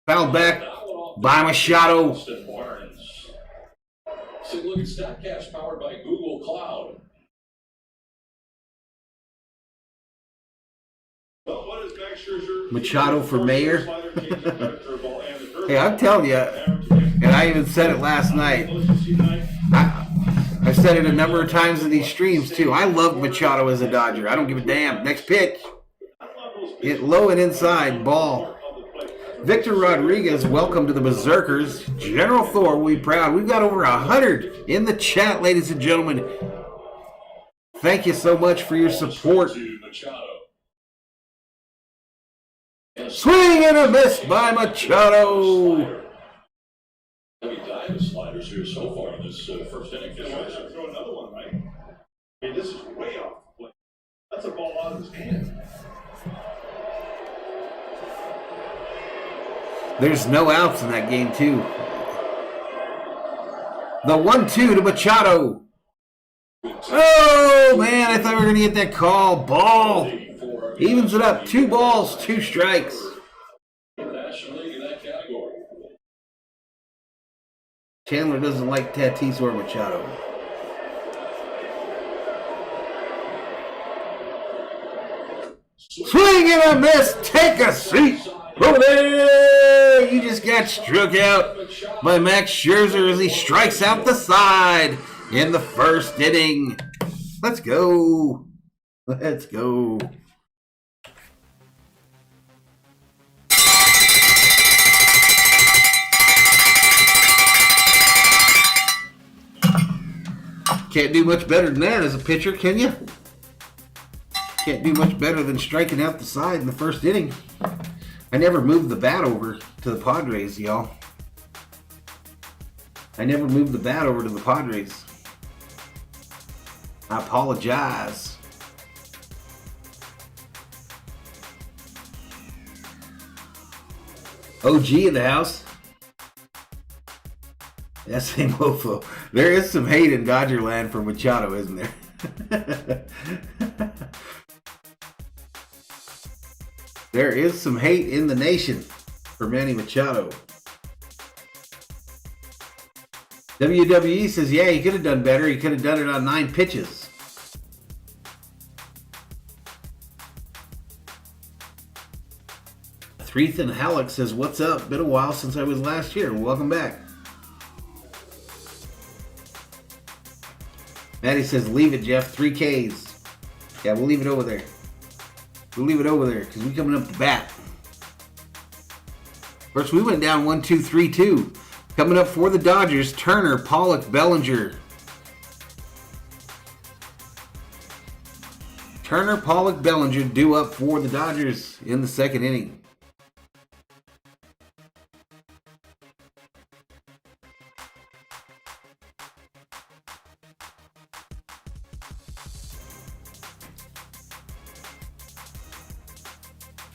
fouled back by Machado. Take a look at StatCast powered by Google Cloud. Machado for mayor. Hey, I'm telling you, and I even said it last night. I've said it a number of times in these streams too. I love Machado as a Dodger. I don't give a damn. Next pitch. Hit low and inside. Ball. Victor Rodriguez, welcome to the Berzerkers. General Thor will be proud. We've got over 100 in the chat, ladies and gentlemen. Thank you so much for your support. Swing and a miss by Machado. Heavy dive sliders here so far in this first inning. Throw another one, right? I mean, this is way off the plate. That's a ball out of his hand. There's no outs in that game, too. The 1-2 to Machado. Oh, man, I thought we were going to get that call. Ball. Evens it up. 2 balls, 2 strikes. National League in that category. Chandler doesn't like Tatis or Machado. Swing and a miss. Take a seat. Over there. You just got struck out by Max Scherzer as he strikes out the side in the first inning. Let's go. Let's go. Can't do much better than that as a pitcher, can you? Can't do much better than striking out the side in the first inning. I never moved the bat over to the Padres, y'all. I never moved the bat over to the Padres. I apologize. OG in the house. That's a mofo. There is some hate in Dodger land for Machado, isn't there? There is some hate in the nation for Manny Machado. WWE says, yeah, he could have done better. He could have done it on 9 pitches. Threethan Halleck says, what's up? Been a while since I was last here. Welcome back. Maddie says, leave it, Jeff. 3 Ks. Yeah, we'll leave it over there. We'll leave it over there because we're coming up to bat. First, we went down 1-2, 3-2. Coming up for the Dodgers, Turner, Pollock, Bellinger. Turner, Pollock, Bellinger due up for the Dodgers in the second inning.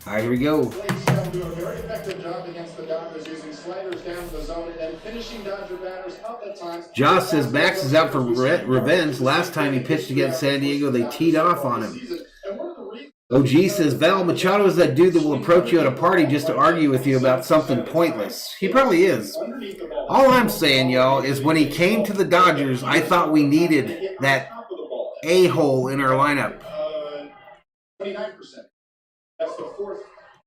All right, here we go. Do a very effective job against the Dodgers using sliders down the zone and finishing Dodger batters up at times. Josh says Max is out for revenge. Last time he pitched against San Diego, they teed off on him. OG says Val Machado is that dude that will approach you at a party just to argue with you about something pointless. He probably is. All I'm saying, y'all, is when he came to the Dodgers, I thought we needed that a-hole in our lineup. 29%. That's the 4th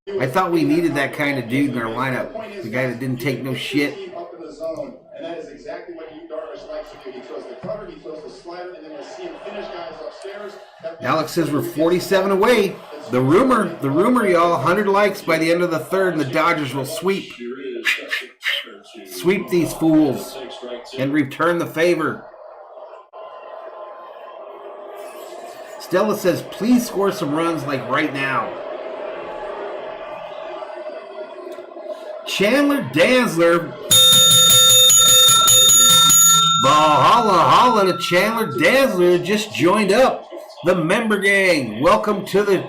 I thought we needed that kind of dude in our lineup. The guy that didn't take no shit. Up in the zone, and that is exactly what Darvish likes to do. He throws the cutter, he throws the slider, and then we'll see him finish guys upstairs. Alex says we're 47 away. The rumor, y'all, 100 likes by the end of the third, and the Dodgers will sweep these fools and return the favor. Stella says, please score some runs like right now. Chandler Dazzler. Valhalla to Chandler Dazzler just joined up the member gang. Welcome to the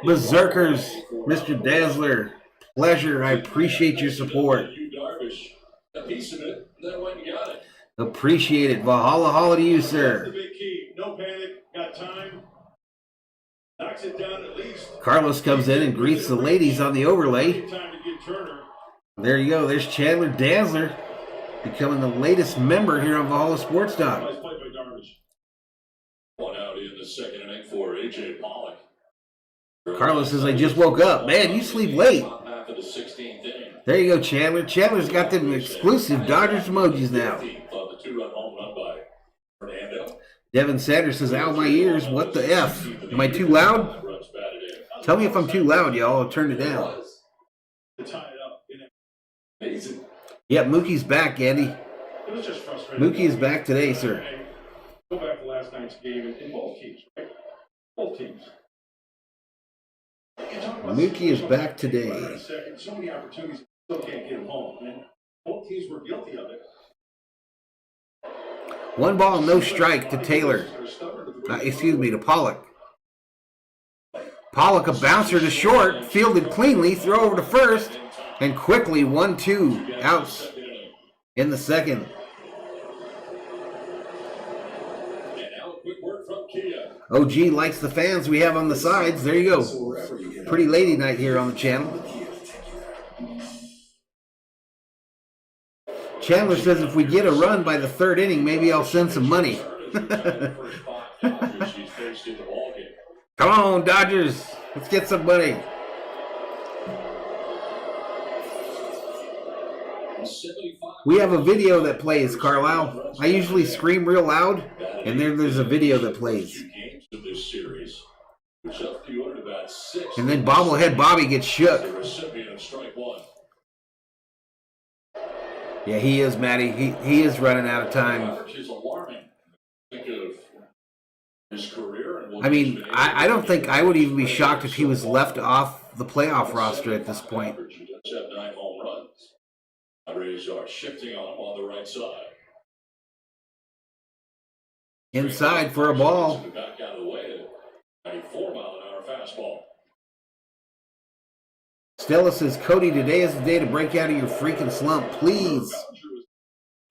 Berzerkers, Mr. Dazzler. Pleasure. I appreciate your support. Appreciate it. Valhalla to you, sir. The big key. No panic. Got time. Knocks it down at least. Carlos comes in and greets the ladies on the overlay. Time to get Turner. There you go. There's Chandler Dazzler, becoming the latest member here on Valhalla Sports Talk. Nice play by Darvish. One out in the second inning for A.J. Pollock. Carlos says, I just woke up. Man, you sleep late. There you go, Chandler. Chandler's got them exclusive Dodgers emojis now. Devin Sanders says, ow, my ears. What the F? Am I too loud? Tell me if I'm too loud, y'all. I'll turn it down. Yeah, Mookie's back, Andy. It was just frustrating. Mookie is back today, sir. Go back to last night's game in both teams, right? Both teams. Mookie is back today. So many opportunities, still can't get him home. And both teams were guilty of it. 1 ball, no strike to Taylor. To Pollock. Pollock, a bouncer to short, fielded cleanly, throw over to first, and quickly 1-2 outs in the second. OG likes the fans we have on the sides. There you go. Pretty lady night here on the channel. Chandler says if we get a run by the third inning, maybe I'll send some money. Come on, Dodgers. Let's get some money. We have a video that plays, Carlisle. I usually scream real loud, and there's a video that plays. And then bobblehead Bobby gets shook. Yeah, he is, Matty. He is running out of time. I mean, I don't think I would even be shocked if he was left off the playoff roster at this point. Padres are shifting on the right side. Inside for a ball. Back out of the way. 94-mile-an-hour fastball. Stella says, Cody, today is the day to break out of your freaking slump, please.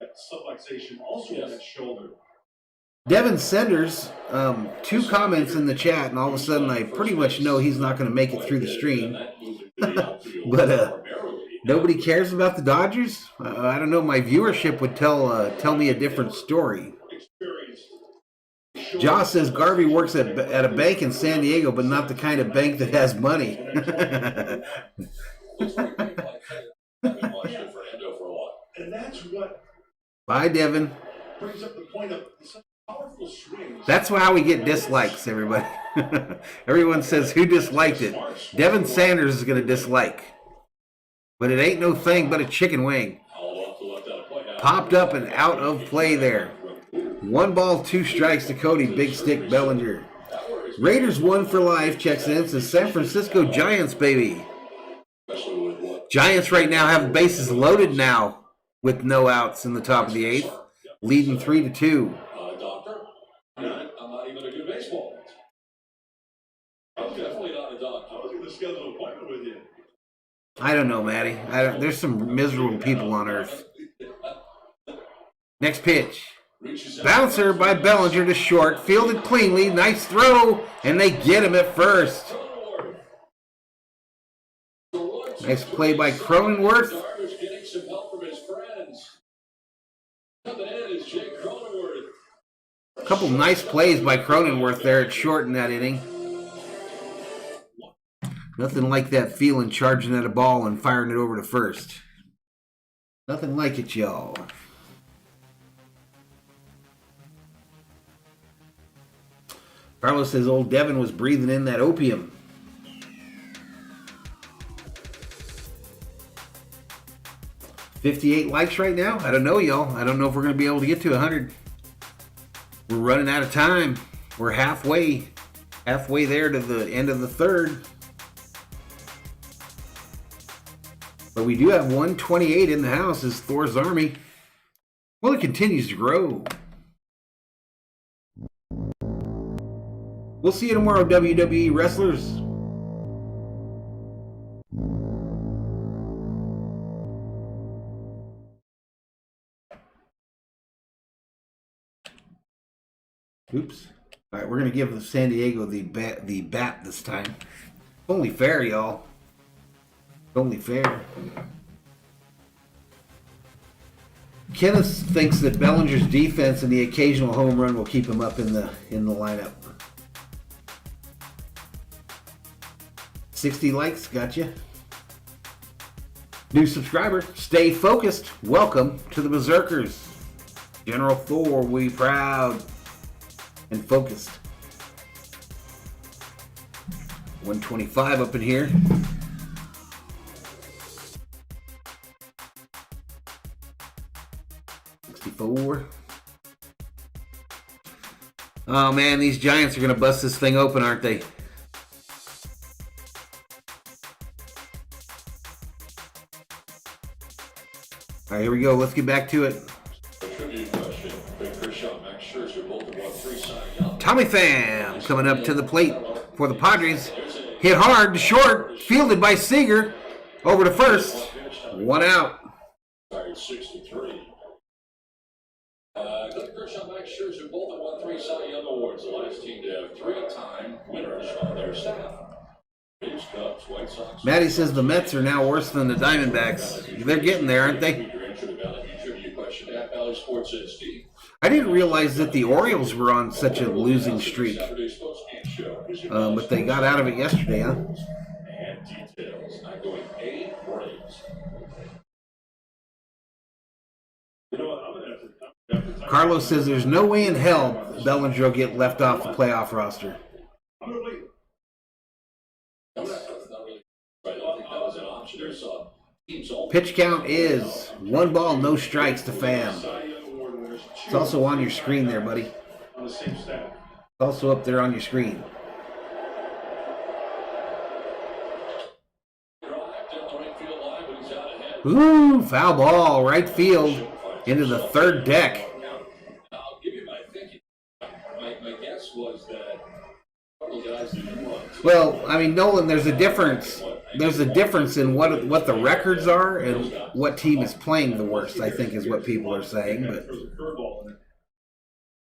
Subluxation also on his shoulder. Devin Sanders, 2 comments in the chat, and all of a sudden I pretty much know he's not going to make it through the stream. But nobody cares about the Dodgers? I don't know. My viewership would tell me a different story. Josh says Garvey works at a bank in San Diego, but not the kind of bank that has money. And that's what Bye, Devin. brings up the point of such powerful swings. That's how we get dislikes, everybody. Everyone says, who disliked it? Devin Sanders is going to dislike. But it ain't no thing but a chicken wing. Popped up and out of play there. 1 ball, 2 strikes to Cody. Big stick Bellinger. Raiders 1 for life checks in. Says San Francisco Giants, baby. Giants right now have bases loaded now with no outs in the top of the 8th. Leading 3-2. Doctor, I'm not even a good baseball. I'm definitely not a doctor. I was going to schedule an appointment with you. I don't know, Matty. There's some miserable people on earth. Next pitch. Bouncer by Bellinger to short. Fielded cleanly. Nice throw. And they get him at first. Nice play by Cronenworth. Getting some help from his friends. Coming in is Jake Cronenworth. A couple nice plays by Cronenworth there at short in that inning. Nothing like that feeling charging at a ball and firing it over to first. Nothing like it, y'all. Carlos says old Devin was breathing in that opium. $58 likes right now? I don't know, y'all. I don't know if we're going to be able to get to 100. We're running out of time. We're halfway there to the end of the third. But we do have 128 in the house as Thor's Army. Well, it continues to grow. We'll see you tomorrow, WWE wrestlers. Oops. All right, we're going to give San Diego the bat this time. Only fair, y'all. Only fair. Kenneth thinks that Bellinger's defense and the occasional home run will keep him up in the lineup. 60 likes, gotcha. New subscriber, stay focused. Welcome to the Berzerkers. General Thor, we proud and focused. 125 up in here. Oh man, these Giants are going to bust this thing open, aren't they? All right, here we go. Let's get back to it. Tommy Pham coming up to the plate for the Padres. Hit hard to short, fielded by Seager. Over to first. One out. 63. Clayton Kershaw, Max Scherzer both have won 3 Cy Young Awards. The last team to have 3-time winners on their staff. Braves, Cubs, White Sox. Maddie says the Mets are now worse than the Diamondbacks. They're getting there, aren't they? I didn't realize that the Orioles were on such a losing streak. But they got out of it yesterday, huh? And details. I'm going A Braves. Carlos says there's no way in hell Bellinger will get left off the playoff roster. Pitch count is 1 ball, no strikes to Pham. It's also on your screen there, buddy. It's also up there on your screen. Ooh, foul ball, right field, into the third deck. I'll give you my thinking. My guess was that the guys didn't run. Well, I mean, Nolan, there's a difference. There's a difference in what the records are and what team is playing the worst, I think is what people are saying. But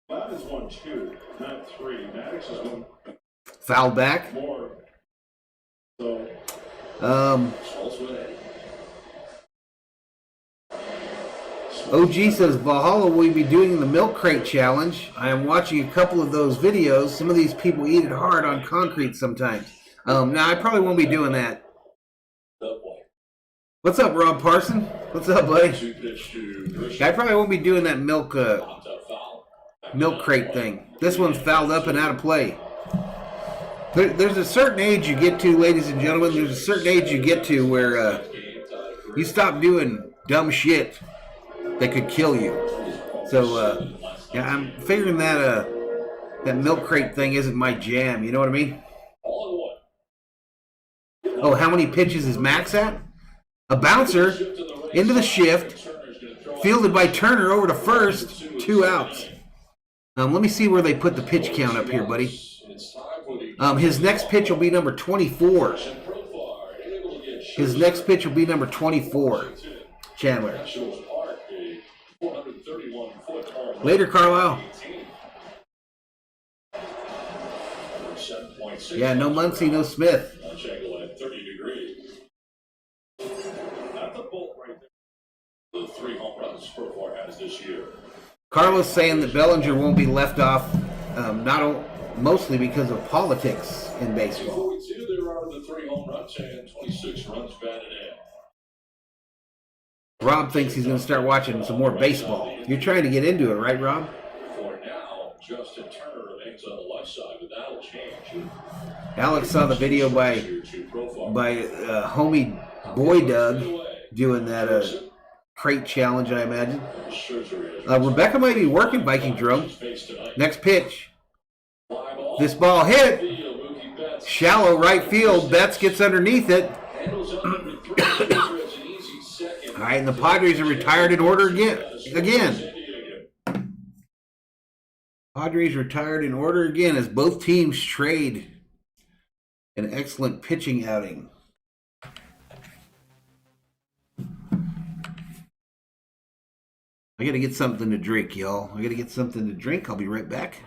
Bob is 1-2, not 3. Maddox is 1. Foul back. More. So. OG says Valhalla will be doing the milk crate challenge. I am watching a couple of those videos. Some of these people eat it hard on concrete sometimes. Now I probably won't be doing that. What's up, Rob Parson? What's up, buddy? I probably won't be doing that milk crate thing. This one's fouled up and out of play. There's a certain age you get to, ladies and gentlemen. There's a certain age you get to where you stop doing dumb shit that could kill you. So, yeah, I'm figuring that that milk crate thing isn't my jam. You know what I mean? Oh, how many pitches is Max at? A bouncer into the shift, fielded by Turner over to first, 2 outs. Let me see where they put the pitch count up here, buddy. His next pitch will be number 24. His next pitch will be number 24. Chandler. Later, Carlisle. Yeah, no Muncy, no Smith. The 3 home runs Profar has this year. Carlos saying that Bellinger won't be left off, mostly because of politics in baseball. There are the 3 home runs. outs and 26 runs batted in. Rob thinks he's going to start watching some more baseball. You're trying to get into it, right, Rob? For now, Justin Turner remains on the left side, but that'll change. Alex saw the video by homie Boy Doug doing that crate challenge, I imagine. Rebecca might be working Viking Drone. Next pitch. This ball hit. Shallow right field. Betts gets underneath it. All right, and the Padres are retired in order again. Padres retired in order again as both teams trade an excellent pitching outing. I got to get something to drink, y'all. I got to get something to drink. I'll be right back.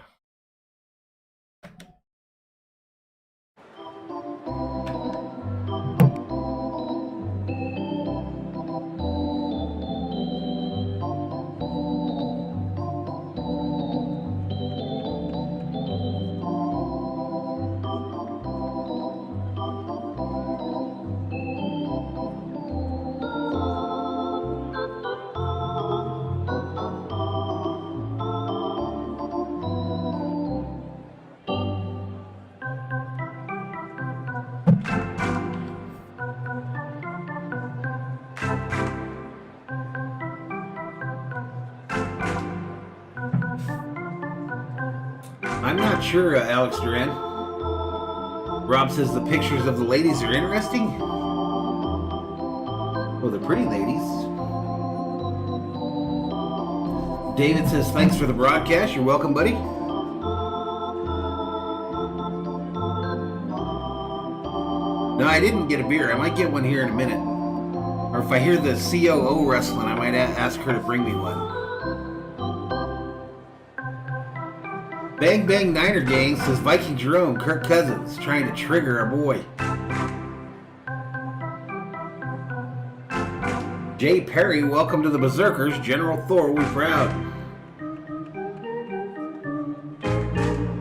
I'm not sure, Alex Duran. Rob says the pictures of the ladies are interesting. Oh, the pretty ladies. David says, thanks for the broadcast. You're welcome, buddy. No, I didn't get a beer. I might get one here in a minute. Or if I hear the COO wrestling, I might ask her to bring me one. Bang Bang Niner Gang says Viking Jerome, Kirk Cousins, trying to trigger our boy. Jay Perry, welcome to the Berserkers. General Thor, we proud.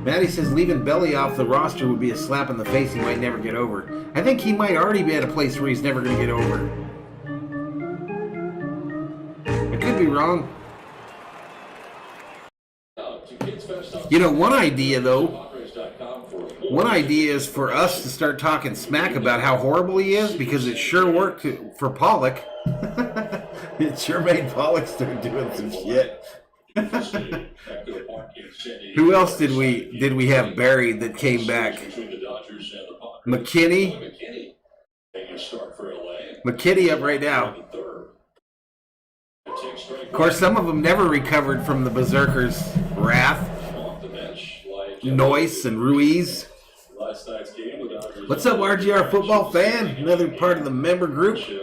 Maddie says leaving Belly off the roster would be a slap in the face he might never get over. I think he might already be at a place where he's never going to get over. I could be wrong. You know, one idea is for us to start talking smack about how horrible he is, because it sure worked for Pollock. It sure made Pollock start doing some shit. Who else did we have buried that came back? McKinney. McKinney up right now. Of course, some of them never recovered from the Berserkers' wrath. Noyce and Ruiz. What's up, RGR football fan? Another part of the member group. Ended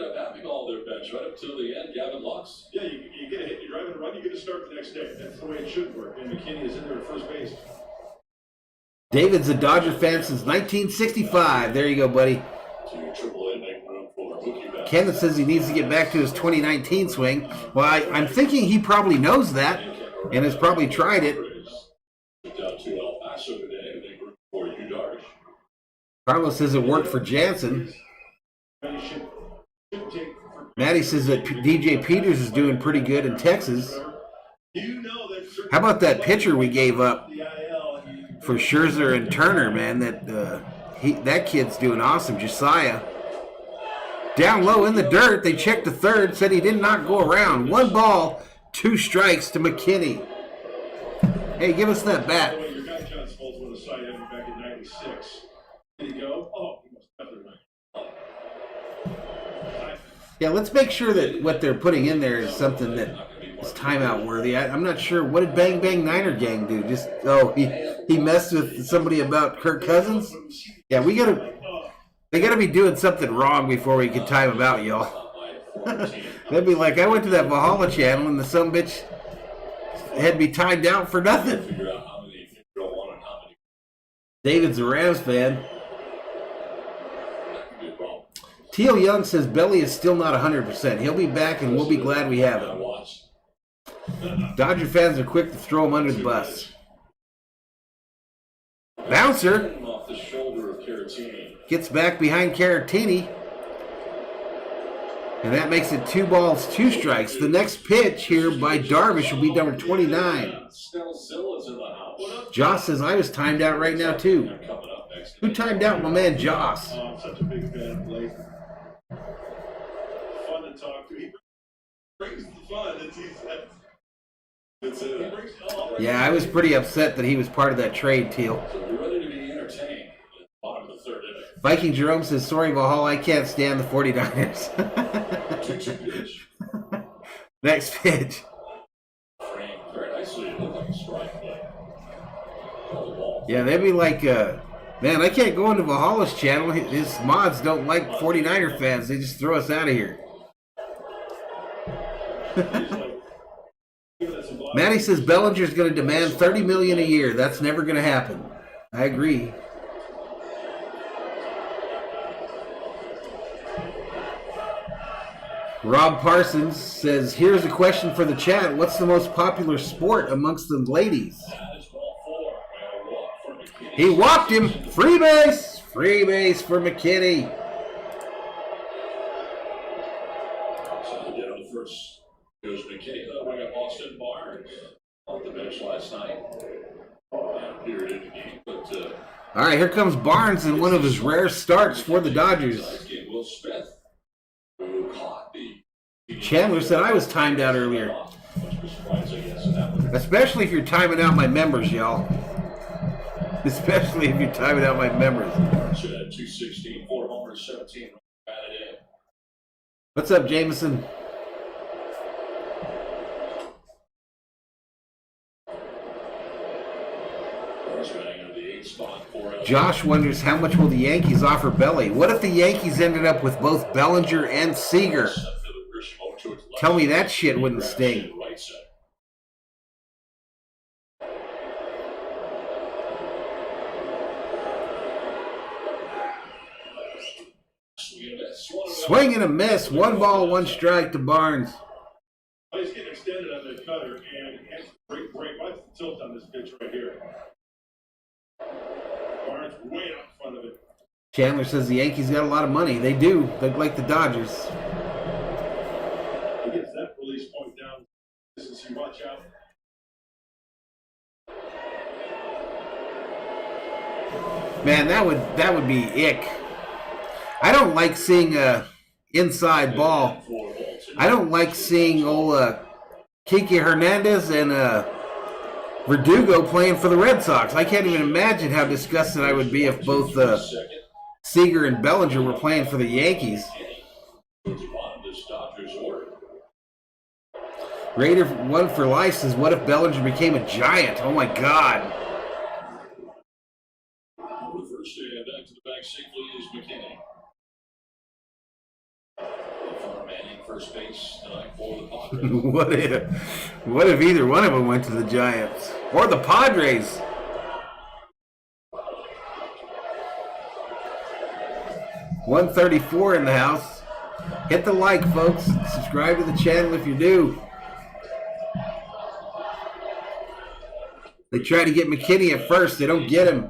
up having all their bench right up till the end. Gavin Lux. Yeah, you get a hit, you drive and run, you get to start the next day. That's the way it should work. And McKinney is in there at first base. David's a Dodger fan since 1965. There you go, buddy. Kenneth says he needs to get back to his 2019 swing. Well, I'm thinking he probably knows that and has probably tried it. Carlos says it worked for Jansen. Maddie says that DJ Peters is doing pretty good in Texas. How about that pitcher we gave up for Scherzer and Turner, man? That kid's doing awesome. Josiah. Down low in the dirt, they checked the third, said he did not go around. 1 ball, 2 strikes to McKinney. Hey, give us that bat. Your guy John Smoltz won a Cy Young back in '96. Did he go? Oh, he must definitely win. Yeah, let's make sure that what they're putting in there is something that is timeout worthy. I'm not sure. What did Bang Bang Niner Gang do? He messed with somebody about Kirk Cousins? Yeah, they gotta be doing something wrong before we can time them out, y'all. They'd be like, I went to that Valhalla channel and the sumbitch had me timed out for nothing. David's a Rams fan. Teal Young says Belly is still not 100%. He'll be back and we'll be glad we have him. Dodger fans are quick to throw him under the bus. Bouncer. gets back behind Caratini. And that makes it 2 balls, 2 strikes. The next pitch here by Darvish will be number 29. Joss says, I was timed out right now, too. Who timed out my man Joss? I'm such a big fan of Blake. Fun to talk to. He brings the fun. Yeah, I was pretty upset that he was part of that trade, Teal. So we're ready to be entertained. Bottom of the third inning. Viking Jerome says, sorry, Valhalla, I can't stand the 49ers. 2-2 pitch. Next pitch. Framed very nicely. It looked like a strike, but called the ball. Yeah, they'd be like, man, I can't go into Valhalla's channel. His mods don't like 49er fans. They just throw us out of here. Matty says Bellinger's going to demand $30 million a year. That's never going to happen. I agree. Rob Parsons says, here's a question for the chat. What's the most popular sport amongst the ladies? He walked him. Free base. Free base for McKinney. So again on the first goes McKinney. We got Austin Barnes off the bench last night. And appeared in the game, but all right, here comes Barnes in one of his rare starts for the Dodgers. Will Smith, who caught the Chandler said I was timed out earlier. Especially if you're timing out my members, y'all. Especially if you're timing out my members. Should have 216, 4 homers, 17 batted in. What's up, Jameson? Josh wonders how much will the Yankees offer Belly. What if the Yankees ended up with both Bellinger and Seager? Tell me that shit wouldn't sting. Swing and a miss. 1 ball, 1 strike to Barnes. He's getting extended on the cutter and has great break. Watch the tilt on this pitch right here. Barnes way out in front of it. Chandler says the Yankees got a lot of money. They do. They're like the Dodgers. He gets that release point down. This is you watch out. Man, that would be ick. I don't like seeing inside ball. I don't like seeing old Kike Hernandez and Verdugo playing for the Red Sox. I can't even imagine how disgusted I would be if both Seager and Bellinger were playing for the Yankees. Raider 1 for life says, what if Bellinger became a Giant? Oh my God. First back to the back safely is McKinney. First base tonight for the Padres. what if either one of them went to the Giants or the Padres? $134 in the house. Hit the like, folks. Subscribe to the channel if you're new. They try to get McKinney at first. They don't get him.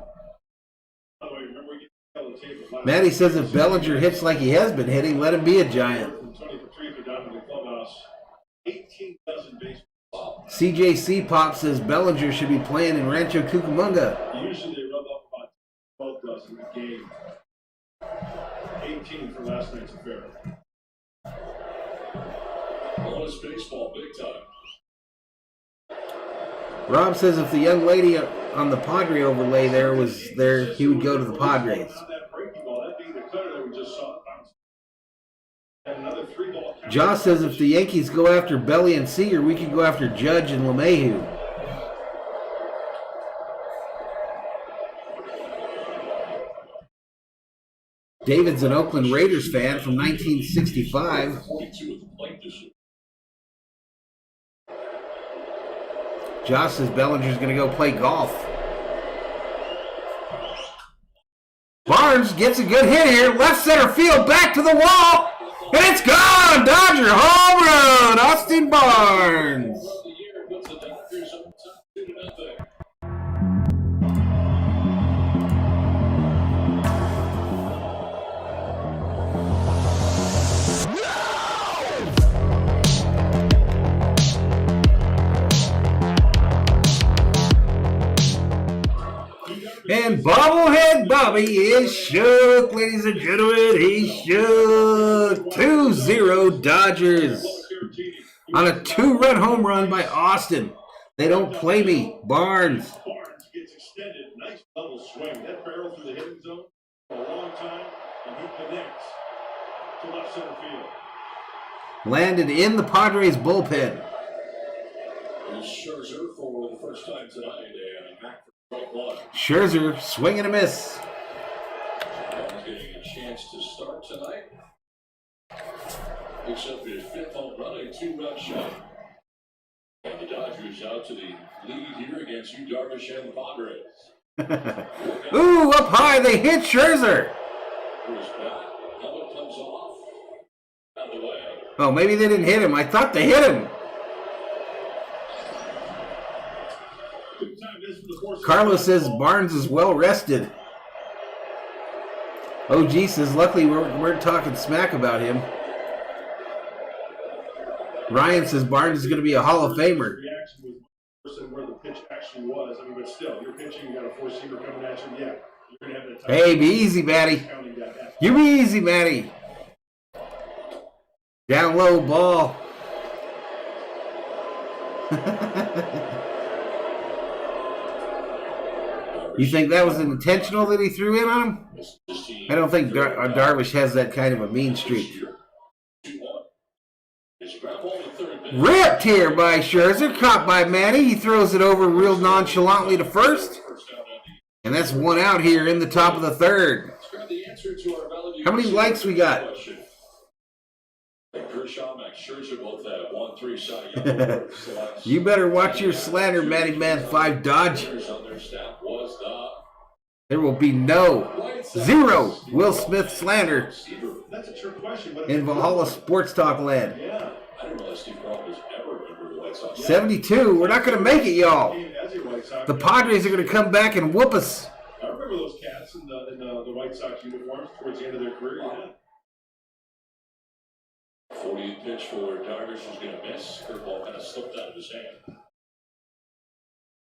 Matty says if Bellinger hits like he has been hitting, let him be a Giant. CJC Pop says Bellinger should be playing in Rancho Cucamonga. Usually they rub up about 12 dozen a game. 18 for last night's affair. Bonus baseball, big time. Rob says if the young lady on the Padre overlay there was there, he would go to the Padres. Josh says if the Yankees go after Belly and Seager, we could go after Judge and LeMahieu. David's an Oakland Raiders fan from 1965. Josh says Bellinger's going to go play golf. Barnes gets a good hit here. Left center field, back to the wall. And it's gone! Dodger home run! Austin Barnes! And bobblehead Bobby is shook, ladies and gentlemen. He's shook. 2-0 Dodgers on a 2-run home run by Austin. They don't play me. Barnes. Barnes gets extended. Nice double swing. That barrel through the hitting zone for a long time, and he connects to left center field. Landed in the Padres bullpen. Scherzer for the first time tonight, and back for strike one. Scherzer, swing and a miss. He's getting a chance to start tonight. Picks up his 5th home run, a 2-run shot. And the Dodgers out to the lead here against you, Darvish and the Padres. Ooh, up high, they hit Scherzer. Here's back. Helmet comes off. Out of the way. Oh, maybe they didn't hit him. I thought they hit him. Carlos says Barnes is well rested. OG says luckily we weren't talking smack about him. Ryan says Barnes is going to be a Hall of Famer. Reaction was where the pitch actually was. I mean, but still, you're pitching, you got a 4-seamer coming at you. Yeah, you're going to have that. Hey, be easy, Matty. You be easy, Matty. Down low ball. You think that was intentional that he threw in on him? I don't think Darvish has that kind of a mean streak. Ripped here by Scherzer, caught by Matty. He throws it over real nonchalantly to first. And that's one out here in the top of the third. How many likes we got? You better watch your slander, Matty Man 5 Dodge. There will be zero Will Smith slander in Valhalla Sports Talk land. 72. We're not going to make it, y'all. The Padres are going to come back and whoop us. I remember those cats in the White Sox uniforms towards the end of their career. Yeah. 40th pitch for Darvish is going to miss. Curveball kind of slipped out of his hand.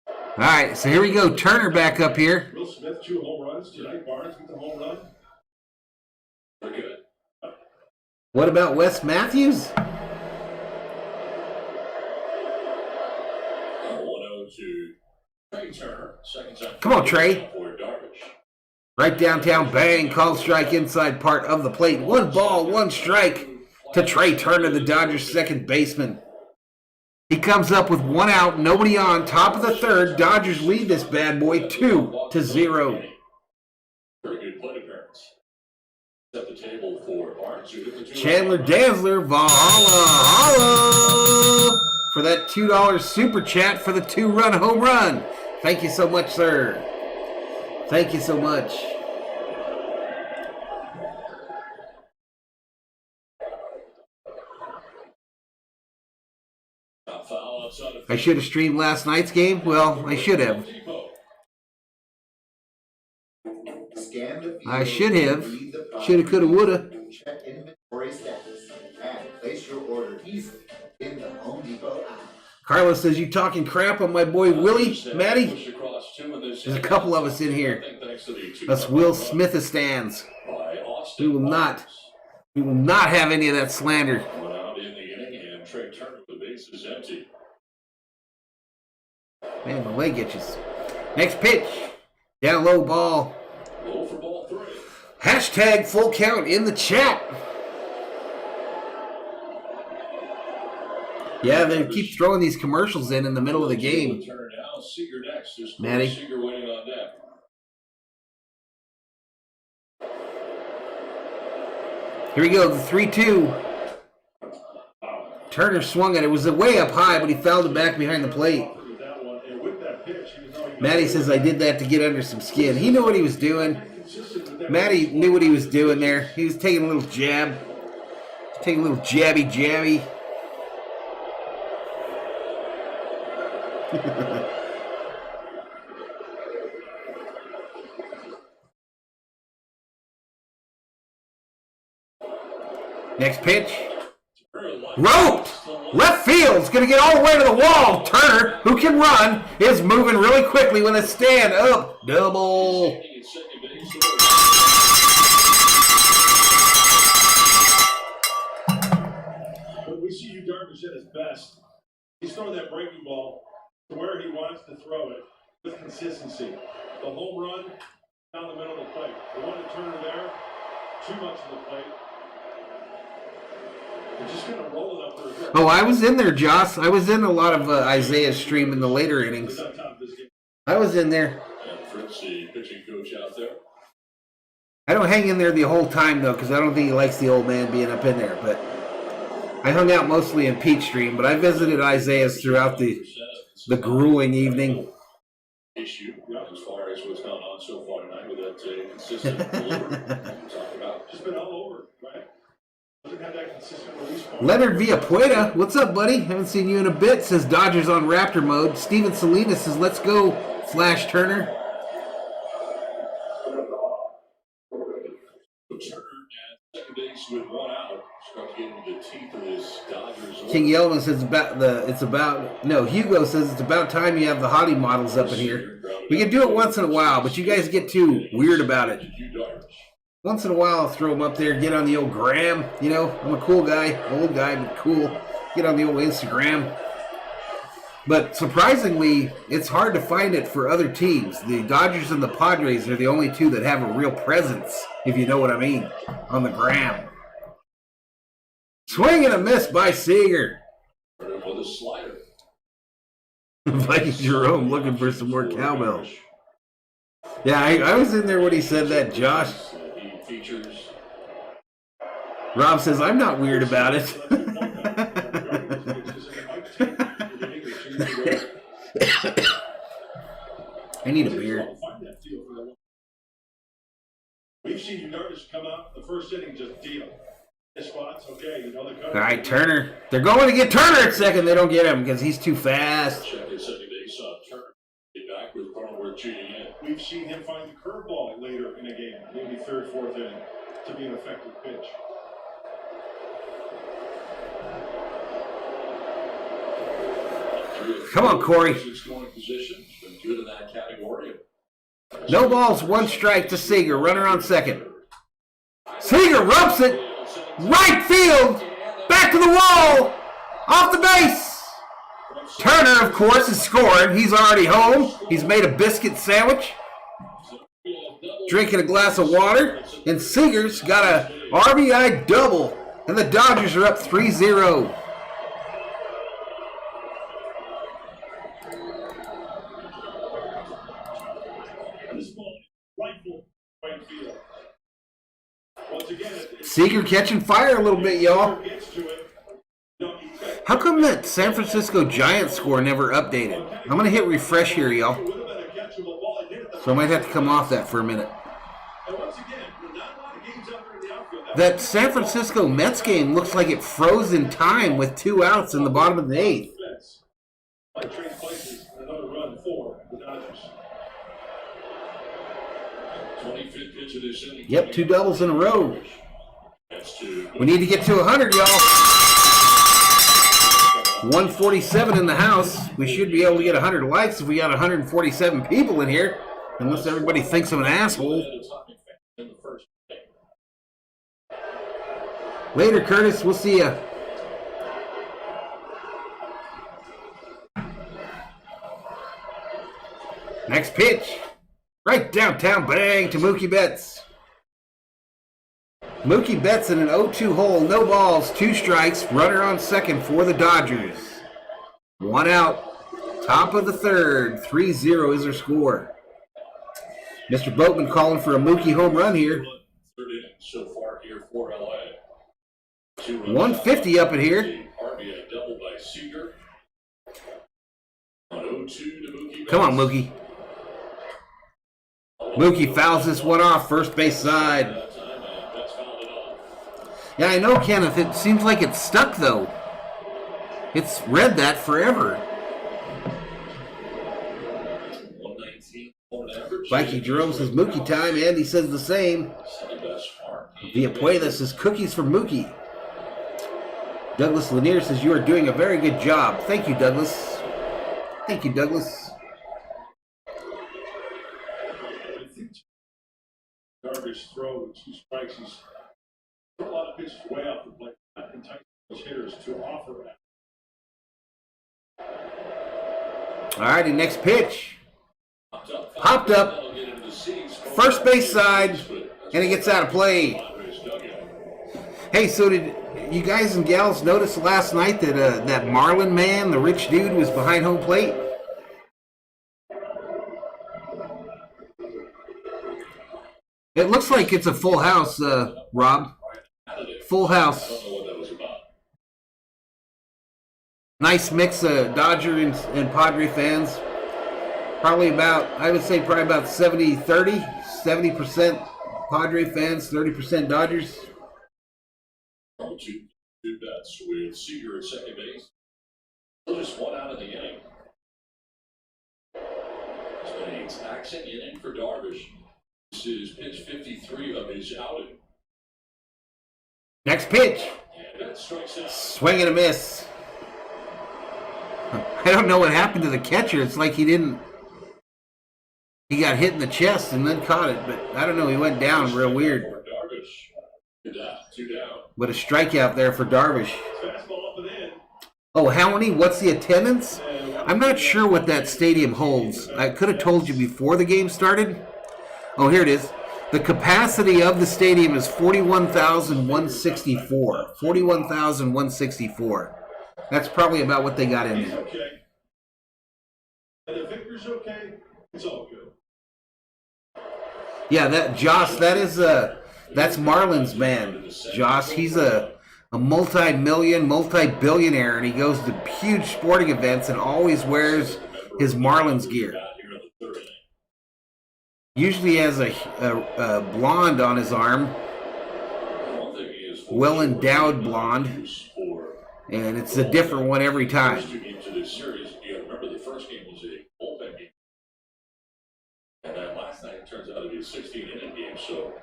All right, so here we go. Turner back up here. Will Smith, 2 home runs tonight. Barnes with the home run. Very good. What about Wes Matthews? 1-0 to Trey Turner. Second time. Come on, Trey. For Darvish. Right downtown, bang, called strike inside part of the plate. 1 ball, 1 strike to Trey Turner, the Dodgers' second baseman. He comes up with 1 out, nobody on, top of the third. Dodgers lead this bad boy 2-0. Very good plate appearance. Set the table for Barnes. Chandler Dazzler, Valhalla, holla, for that $2 super chat for the 2-run home run. Thank you so much, sir. Thank you so much. I should have streamed last night's game. Well, I should have. I should have. Shoulda, coulda, woulda. Check inventory status and place your order easily in the Home Depot app. Carlos says, you talking crap on my boy Willie, Matty? There's a couple of us in here. Us Will Smithistands. We will not have any of that slander. Man, the leg itches. Next pitch. Down low ball. Low for ball 3. Hashtag full count in the chat. Yeah, they keep throwing these commercials in the middle of the game. Matty. Here we go, the 3-2. Turner swung it. It was way up high, but he fouled it back behind the plate. Matty says, I did that to get under some skin. He knew what he was doing. Matty knew what he was doing there. He was taking a little jab. Taking a little jabby. Next pitch. Roped! Left field's going to get all the way to the wall. Turner, who can run, is moving really quickly with a stand up. Double. When we see you Darvish at his best, he's throwing that breaking ball to where he wants to throw it with consistency. The home run down the middle of the plate. The one to Turner there, too much of the plate. They're just going to roll it up there. Oh, I was in there, Joss. I was in a lot of Isaiah's stream in the later innings. I was in there. And Fritz, the pitching coach out there. I don't hang in there the whole time, though, because I don't think he likes the old man being up in there. But I hung out mostly in Pete's stream, but I visited Isaiah's throughout the grueling evening. Issue as far as what's gone on so far tonight with that consistent delivery. Talk about Just been all over, right? Doesn't have that consistent release point. Leonard Villapueta, what's up, buddy? Haven't seen you in a bit. Says Dodgers on Raptor mode. Steven Salinas says, let's go, Flash Turner. Turner at second base with one out. Start getting the teeth of this Dodgers. King Yeldon says Hugo says it's about time you have the hottie models up in here. We can do it once in a while, but you guys get too weird about it. Once in a while, I'll throw them up there, get on the old gram. You know, I'm a cool guy, old guy, but cool. Get on the old Instagram. But surprisingly, it's hard to find it for other teams. The Dodgers and the Padres are the only two that have a real presence, if you know what I mean, on the gram. Swing and a miss by Seager. With a slider. Viking Jerome looking for some more cowbell. Yeah, I was in there when he said that, Josh. He features. Rob says, I'm not weird about it. I need a beer. We've seen you Darvish come out the first inning, just deal. His spots, okay, you know the All right, Turner. They're going to get Turner at second. They don't get him because he's too fast. Check his second base on Turner. Get back with Cronenworth cheating in. We've seen him find the curveball later in a game, maybe third, fourth inning, to be an effective pitch. Come on, Corey. Scoring position. Been good in that category. No balls, one strike to Seager. Runner on second. Seager rumps it. Right field. Back to the wall. Off the base. Turner, of course, is scoring. He's already home. He's made a biscuit sandwich. Drinking a glass of water. And Seager's got a RBI double. And the Dodgers are up 3-0. Seager catching fire a little bit, y'all. How come that San Francisco Giants score never updated? I'm going to hit refresh here, y'all. So I might have to come off that for a minute. That San Francisco Mets game looks like it froze in time with 2 outs in the bottom of the 8th. Yep, 2 doubles in a row. We need to get to 100, y'all. 147 in the house. We should be able to get 100 likes if we got 147 people in here. Unless everybody thinks I'm an asshole. Later, Curtis. We'll see ya. Next pitch. Right downtown, bang to Mookie Betts. Mookie Betts in an 0-2 hole, no balls, 2 strikes, runner on second for the Dodgers. 1 out, top of the third, 3-0 is their score. Mr. Boatman calling for a Mookie home run here. Third inning so far here for LA. 150 up in here. RBI double by Seager. On 0-2 to Mookie. Come on, Mookie. Mookie fouls this one off, first base side. Yeah, I know, Kenneth. It seems like it's stuck, though. It's read that forever. Viking Jerome says Mookie time. Andy says the same. Villapueta says cookies for Mookie. Douglas Lanier says you are doing a very good job. Thank you, Douglas. Thank you, Douglas. I think Darvish throw 2 strikes. He's thrown a lot of pitches way off the plate. Not enticing those hitters to offer that. All righty, next pitch. Popped up. First base side, and it gets out of play. Hey, so did you guys and gals notice last night that that Marlin man, the rich dude, was behind home plate? It looks like it's a full house, Rob. Full house. Nice mix of Dodger and Padre fans. Probably about, I would say probably about 70-30. 70% Padre fans, 30% Dodgers. Two bets with Seager at second base. Just 1 out of the inning. It's been a taxing inning for Darvish. This is pitch 53 of his outing. Next pitch. And that strikes out. Swing and a miss. I don't know what happened to the catcher. It's like he got hit in the chest and then caught it, but I don't know. He went down real weird. Darvish. 2 down. But a strikeout there for Darvish. Fastball up and in. Oh, how many? What's the attendance? I'm not sure what that stadium holds. I could have told you before the game started. Oh, here it is. The capacity of the stadium is 41,164. 41,164. That's probably about what they got in He's there. okay. And if Victor's okay, it's all good. Yeah, that Josh, that's Marlin's man. Josh, he's a multi-million, multi-billionaire, and he goes to huge sporting events and always wears his Marlins gear. Usually he has a blonde on his arm, well-endowed blonde, and it's a different one every time. Remember the first game was a bullpen game, and then last night it turns out to be a 16-inning game, so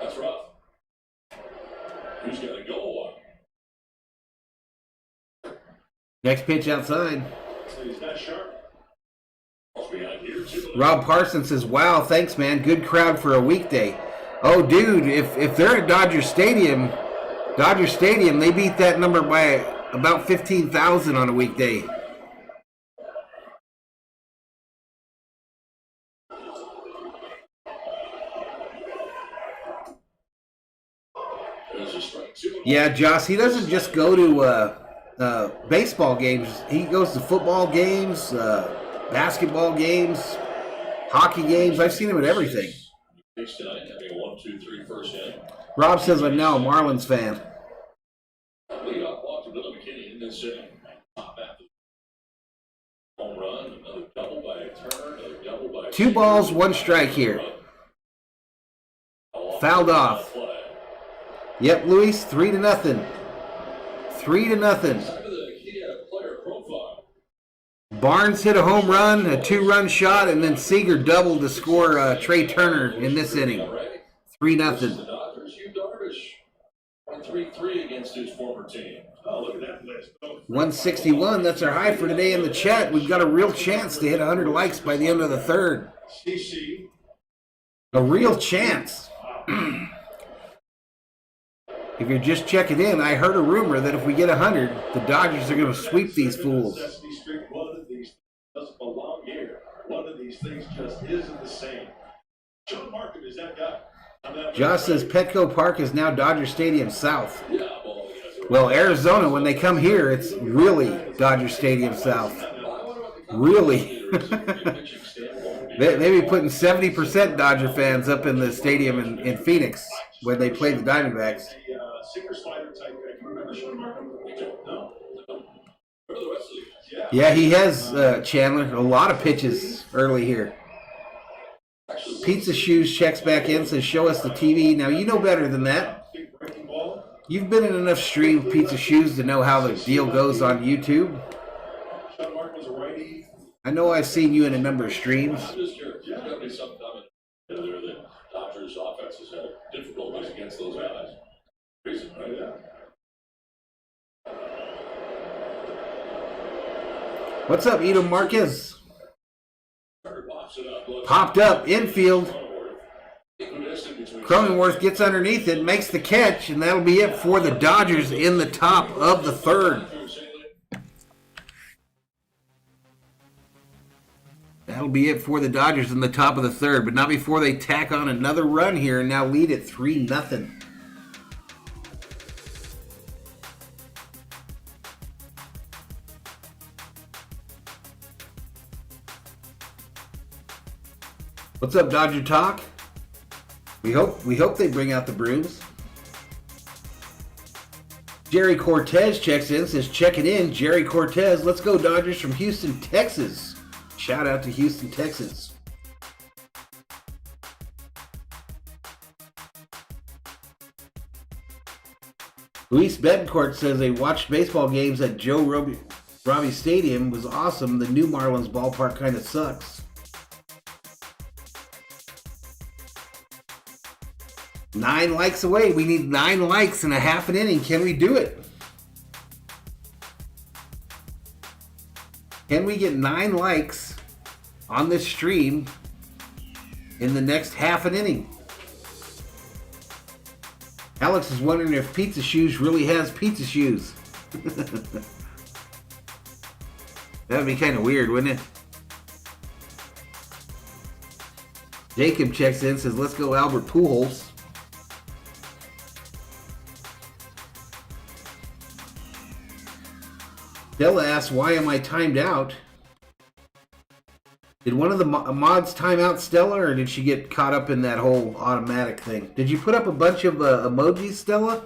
that's rough. Who's got to go on? Next pitch outside. So he's not sharp. Rob Parsons says, wow, thanks, man. Good crowd for a weekday. Oh, dude, if they're at Dodger Stadium, they beat that number by about 15,000 on a weekday. Yeah, Josh, he doesn't just go to baseball games. He goes to football games, basketball games, hockey games. I've seen him at everything. Rob says I'm now a Marlins fan. Two balls, 1 strike here. Fouled off. Yep, Luis, 3-0. 3-0. Barnes hit a home run, a 2-run shot, and then Seager doubled to score Trey Turner in this inning. 3-0. 3-3 against his former team. Oh, look at that list. 161, that's our high for today in the chat. We've got a real chance to hit 100 likes by the end of the third. CC. A real chance. If you're just checking in, I heard a rumor that if we get 100, the Dodgers are going to sweep these fools. One of these doesn't belong here. One of these things just isn't the same. John Markham is that guy. Josh says Petco Park is now Dodger Stadium South. Well, Arizona, when they come here, it's really Dodger Stadium South. Really. They be putting 70% Dodger fans up in the stadium in Phoenix where they play the Diamondbacks. Yeah, he has, Chandler, a lot of pitches early here. Pizza Shoes checks back in, says, show us the TV. Now, you know better than that. You've been in enough stream Pizza Shoes to know how the deal goes on YouTube. I know I've seen you in a number of streams. I'm just curious. There's got to be some comment there that Dodgers offense has had difficulties against those guys. Reason, right? Yeah. What's up, Edo Marquez? Popped up, infield. Cronenworth gets underneath it, makes the catch, and that'll be it for the Dodgers in the top of the third. That'll be it for the Dodgers in the top of the third, but not before they tack on another run here and now lead it 3-0. What's up, Dodger Talk? We hope they bring out the brooms. Jerry Cortez checks in, says checking in. Jerry Cortez, let's go Dodgers from Houston, Texas. Shout out to Houston, Texas. Luis Betancourt says they watched baseball games at Joe Robbie Stadium. Was awesome. The new Marlins ballpark kind of sucks. 9 likes away. We need 9 likes in a half an inning. Can we do it? Can we get 9 likes on this stream in the next half an inning? Alex is wondering if Pizza Shoes really has pizza shoes. That'd be kind of weird, wouldn't it? Jacob checks in, says, let's go Albert Pujols. Della asks, why am I timed out? Did one of the mods time out Stella, or did she get caught up in that whole automatic thing? Did you put up a bunch of emojis, Stella?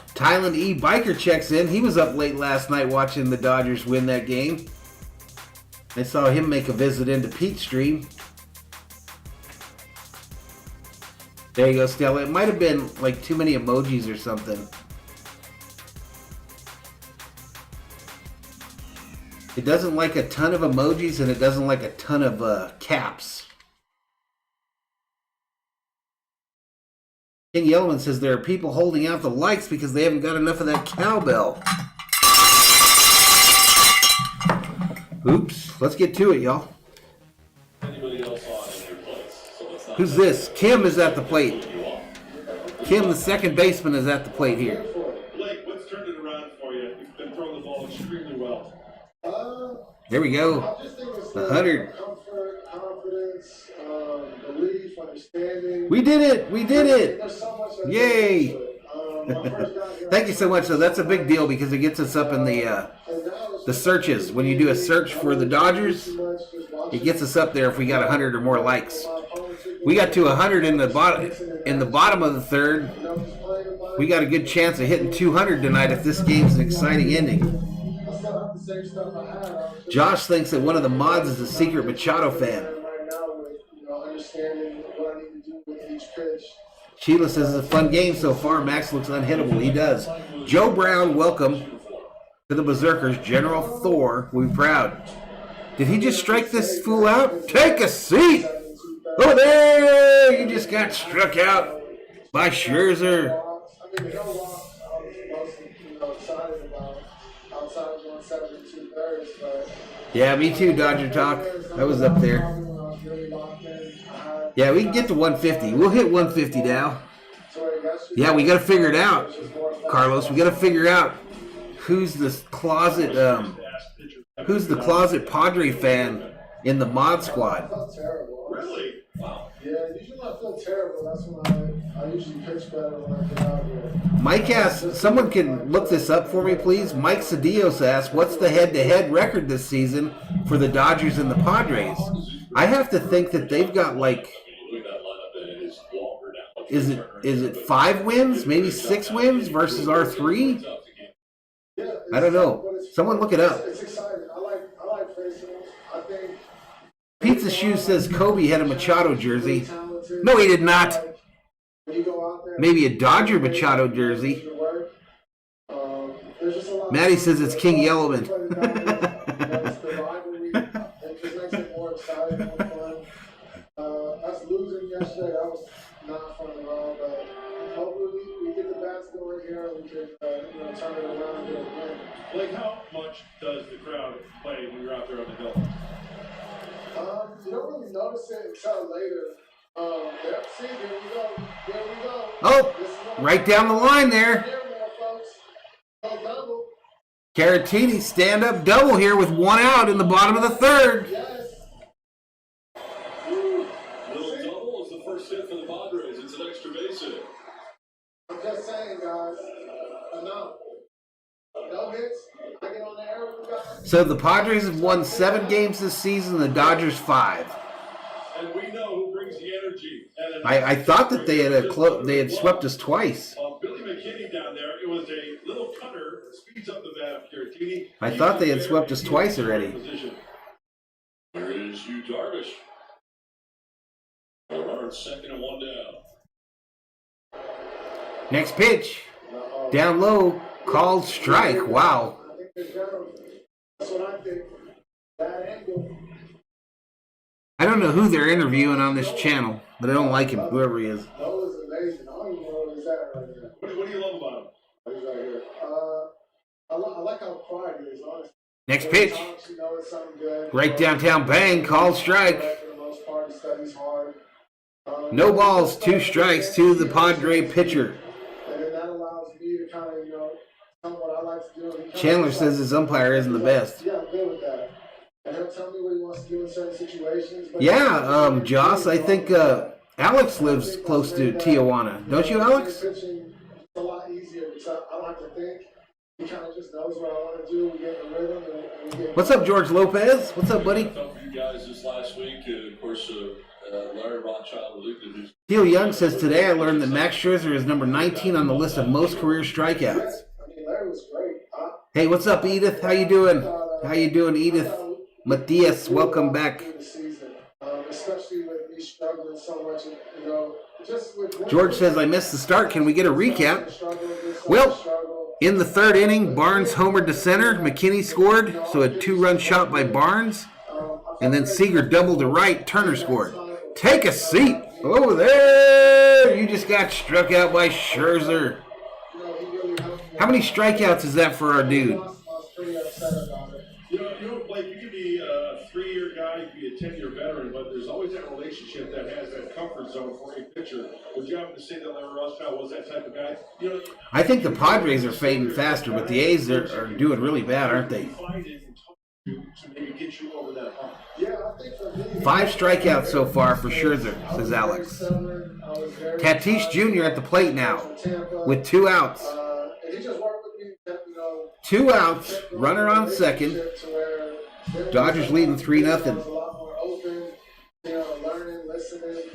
Thailand E. Biker checks in. He was up late last night watching the Dodgers win that game. I saw him make a visit into Pete's stream. There you go, Stella. It might have been like too many emojis or something. It doesn't like a ton of emojis, and it doesn't like a ton of caps. King Yellowman says there are people holding out the likes because they haven't got enough of that cowbell. Oops. Let's get to it, y'all. Who's this? Kim is at the plate. Kim, the second baseman, is at the plate here. Blake, what's turned it around for you? You've been throwing the ball extremely well. There we go. The 100. Comfort, confidence, belief, understanding. We did it. We did it. There's so much that Yay. goes into it. Thank you so much, though. That's a big deal because it gets us up in the searches. When you do a search for the Dodgers, it gets us up there if we got 100 or more likes. We got to 100 in the bottom of the third. We got a good chance of hitting 200 tonight if this game's an exciting ending. Josh thinks that one of the mods is a secret Machado fan. Sheila says it's a fun game so far. Max looks unhittable. He does. Joe Brown, welcome to the Berserkers. General Thor, we're proud. Did he just strike this fool out? Take a seat. Oh, there! You just got struck out by Scherzer. Yeah, me too, Dodger Talk. I was up there. Yeah, we can get to 150. We'll hit 150 now. Yeah, we got to figure it out, Carlos. We got to figure out who's the closet Padre fan in the mod squad. Really? Wow. Yeah, usually I feel terrible. That's when I usually pitch better when I get out here. Mike asks, someone can look this up for me, please. Mike Cedillos asks, what's the head-to-head record this season for the Dodgers and the Padres? I have to think that they've got like, is it 5 wins, maybe 6 wins versus our 3? I don't know. Someone look it up. It's exciting. I like facing them. I think Pizza Shoe says Kobe had a Machado jersey. No, he did not. Maybe a Dodger Machado jersey. Maddie says it's King Yellowman. Us losing yesterday, that was not fun at all. But hopefully we get the bats going here and we can to turn it around and get a win. Blake, how much does the crowd play when you're out there on the hill? You don't really notice it until later. Yep, see, here we go. Here we go. Oh, right down the line there. Here, more folks. Go double. Caratini stand-up double here with one out in the bottom of the third. Yes. Little double is the first hit for the Padres. It's an extra base hit. I'm just saying, guys. Enough. No hits. I get on the air with you guys. So the Padres have won 7 games this season, the Dodgers 5. And we know who brings the energy. I thought that they had swept us twice. Billy McKinney down there, it was a little cutter that speeds up the bat of Caratini. I thought they had swept us twice already. There is Yu Darvish. A runner at second and one down. Next pitch, down low, called strike. Wow. I think they're down. That's what I think. Bad angle. I don't know who they're interviewing on this channel, but I don't like him, whoever he is. That was amazing. I don't even know where he's at right now. What do you love about him? He's right here. I like how quiet he is, honestly. Next pitch, You know it's something good. right downtown, bang, called strike. For the most part, he studies hard. No balls, 2 strikes to the Padre pitcher. And then that allows me to kind of, tell him what I like to do. Chandler says his umpire isn't the best. Yeah, I'm good with that. And he'll tell me what he wants to do in certain situations. But Yeah, Joss, I think Alex lives close to Tijuana. Don't you, Alex? Pitching a lot easier because I don't have to think. He kind of just knows what I want to do. We get in the rhythm. And we get What's up, George Lopez? What's up, buddy? Tough for you guys this last week. Of course, Larry Rothschild alluded to. Teal Young says, today I learned that Max Scherzer is number 19 on the list of most career strikeouts. I mean, Larry was great. Hey, what's up, Edith? How you doing? How you doing, Edith? Matthias, welcome back. Especially with me struggling so much, just with George says, I missed the start. Can we get a recap? Well, in the 3rd inning, Barnes homered to center. McKinney scored, so a 2-run shot by Barnes. And then Seager doubled to right. Turner scored. Take a seat. Over there. You just got struck out by Scherzer. How many strikeouts is that for our dude? Blake, you could be a 3-year guy, you could be a 10-year veteran, but there's always that relationship that has that comfort zone for a pitcher. Would you happen to say that Larry Rothschild was that type of guy? I think the Padres are fading faster, but the A's are doing really bad, aren't they? To maybe get you over that hump. Yeah, I think for me, 5 strikeouts so far for Scherzer, says Alex. Tatis Jr. at the plate now with 2 outs. And he just worked with me, 2 outs, runner on second. Dodgers leading 3-0. A lot more open, learning, listening.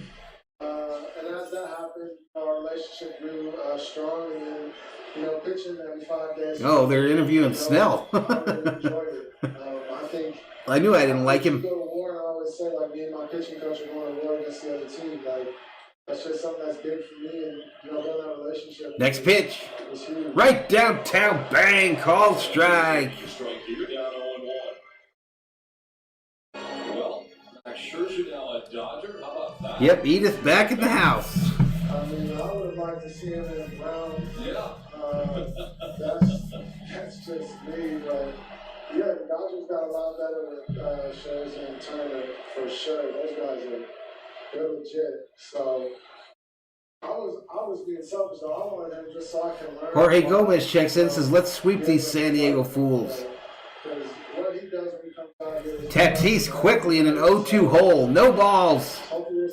And as that happened, our relationship grew strong. And then, pitching every 5 days. Oh, they're interviewing Snell. I really enjoyed it. I think. I knew I didn't like him. Go to war, and I always say, like, me and my pitching coach are going to war against the other team. Like, that's just something that's big for me, and building that relationship. Next pitch, was huge. right downtown, bang, called strike. Strike here, down 0-1. Well, Max Scherzer now a Dodger. How about that? Yep, Edith back in the house. I mean, I would have liked to see him in Brown. Yeah. That's just me, but yeah, the Dodgers got a lot better with Scherzer and Turner for sure. Those guys they're legit. So I was being selfish though. I wanted him just so I can learn. Jorge Gomez checks in and says, let's sweep these San Diego Fools. Because what he does when he comes out here is Tatis quickly in an 0-2 hole. No balls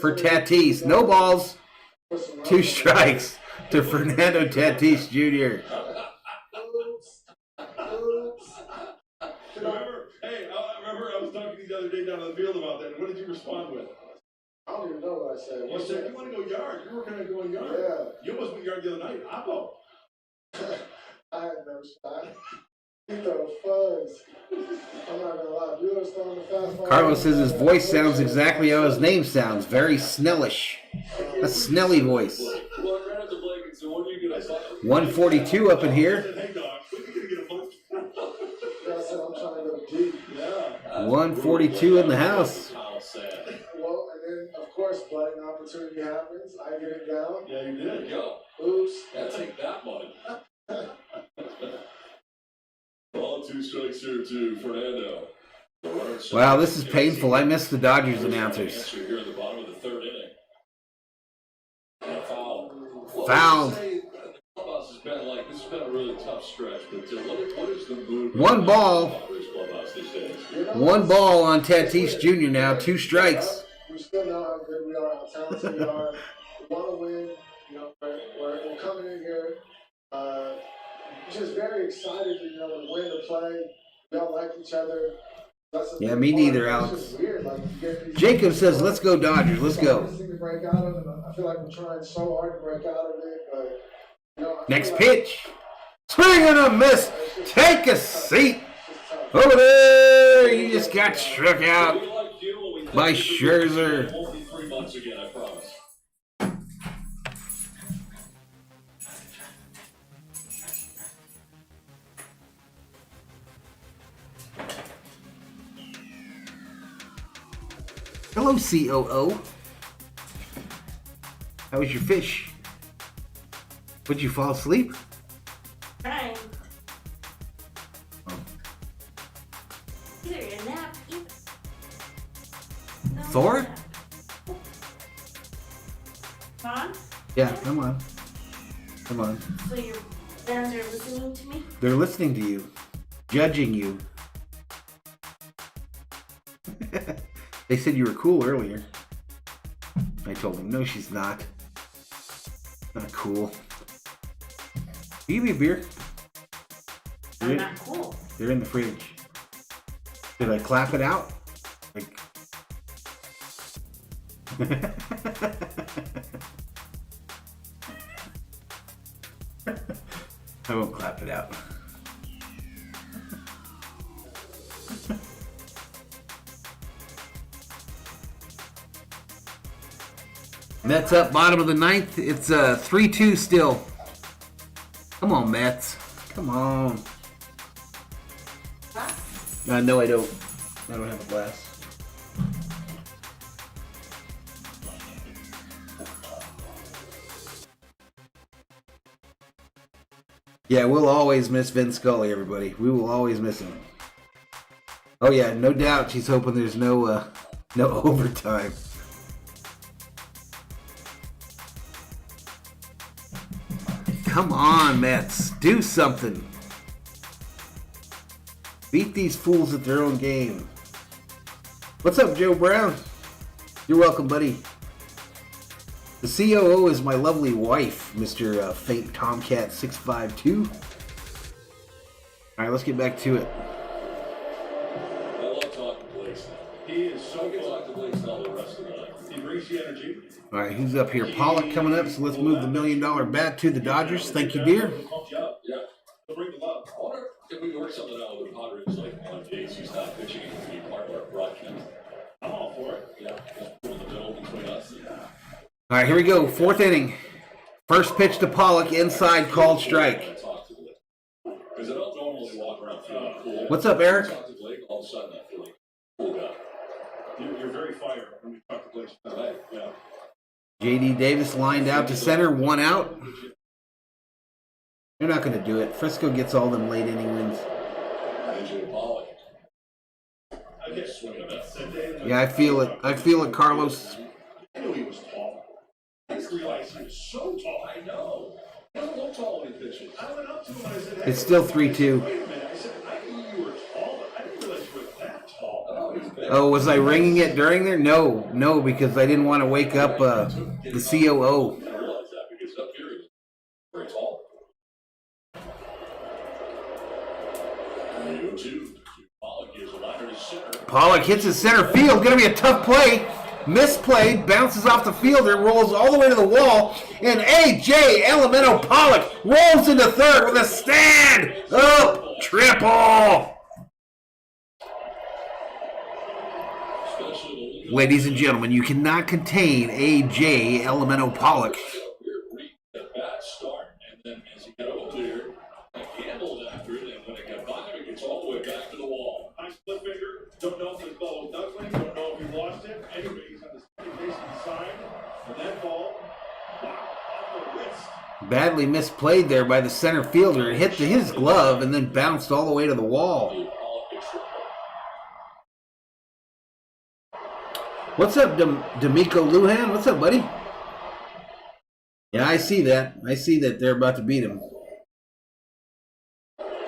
for Tatis. No balls. 2 strikes to Fernando Tatis Jr. Oops. Remember, I was talking to you the other day down on the field about that. What did you respond with? I don't even know what I said. You said you want to go yard. You were going to go yard. Yeah. You almost went yard the other night. Oppo. I had no shot. He throw fuzz. I'm not gonna lie. You was throwing the fastball. Carlos says his voice sounds exactly how his name sounds. Very snellish. A snelly voice. Well, I ran up to Blake and said, what are you going to say? 142 up in I here. said, hey, dog, when are you going to get a punch? I said I'm trying to go deep. Yeah. 142 in the house. Kyle said. Well, and then of course, blooding opportunity happens. I get it down. Yeah, you There did. you go. Oops. Gotta take that money. pitcher to Fernando. Wow, this is painful. I missed the Dodgers announcers. Here at the bottom of the third inning. And a foul. Fouled. The clubhouse has been like, this has been a really tough stretch, but what is the mood? One ball. Clubhouse these days? One ball on Tatis Jr. now. 2 strikes. We still know how good we are, how talented we are. We want to win. You know, we're coming in here just very excited to, to win the play. We all like each other. Yeah, me neither, Alex. Weird. Like, Jacob says, let's go Dodgers. Let's go. To break out of it. I feel like we're trying so hard to break out of it, but Next pitch. Swing and a miss. Take a seat. Over there. You just got struck out by Scherzer. Won't be 3 months again, I promise. Hello, COO. How was your fish? Would you fall asleep? Trying. Oh. Either a nap, either. No Thor? nap. Huh? Yeah, come on. Come on. So your fans are listening to me? They're listening to you. Judging you. They said you were cool earlier. I told them, no, she's not. Not cool. Give me a beer. I'm not cool. They're in the fridge. Did I clap it out? Like... I won't clap it out. Mets up, bottom of the ninth. It's 3-2 still. Come on, Mets. Come on. No, I don't. I don't have a glass. Yeah, we'll always miss Vin Scully, everybody. We will always miss him. Oh yeah, no doubt she's hoping there's no overtime. Come on, Mets. Do something. Beat these fools at their own game. What's up, Joe Brown? You're welcome, buddy. The COO is my lovely wife, Mr. Faint Tomcat 652. All right, let's get back to it. I love talking to Blaze. He is so I can good. talk to Blaze all the rest of the night. He brings the energy. All right, who's up here? Pollock coming up, so let's move the $1 million bat to the Dodgers. Thank you, dear. Yeah, yeah. He'll bring the love. I wonder if we can work something out with the Padres, like on days he's not pitching, it could be part of our broadcast. I'm all for it. Yeah, just put in the middle between us. All right, here we go. 4th inning. First pitch to Pollock, inside, called strike. Because I don't normally walk around feeling cool. What's up, Eric? Talk to Blake, all of a sudden I feel like a cool guy. You're very fire when you talk to Blake. Right. Yeah. J.D. Davis lined out to center, 1 out. They're not going to do it. Frisco gets all them late inning wins. AJ Pollock. I guess swing it up. Yeah, I feel it. I feel it, Carlos. I knew he was tall. I didn't realize he was so tall. I know. He doesn't look tall when he pitches. I went up to him and I said, hey, It's still 3-2. wait a minute. I said, I knew you were tall, but I didn't realize you were that tall. Oh, he's big. Oh, was I ringing it during there? No, because I didn't want to wake up the COO. I didn't realize that because up here he's very tall. 3-2. Pollock gives a liner to center. Pollock hits his center field. Going to be a tough play. Misplayed, bounces off the fielder, rolls all the way to the wall, and A.J. Elemento Pollock rolls into third with a stand up triple. Ladies and gentlemen, you cannot contain A.J. Elemento Pollock. Bad start, and then as he got over there, he gambled after it, and when it got by him, it gets all the way back to the wall. High split finger. Don't know if his ball was knuckling. Don't know if he lost it. Anyway, he's on the second base side. And that ball, wow, off the wrist. Badly misplayed there by the center fielder. It hit his glove and then bounced all the way to the wall. Pollock What's up, D'Amico Lujan? What's up, buddy? Yeah, I see that. I see that they're about to beat him.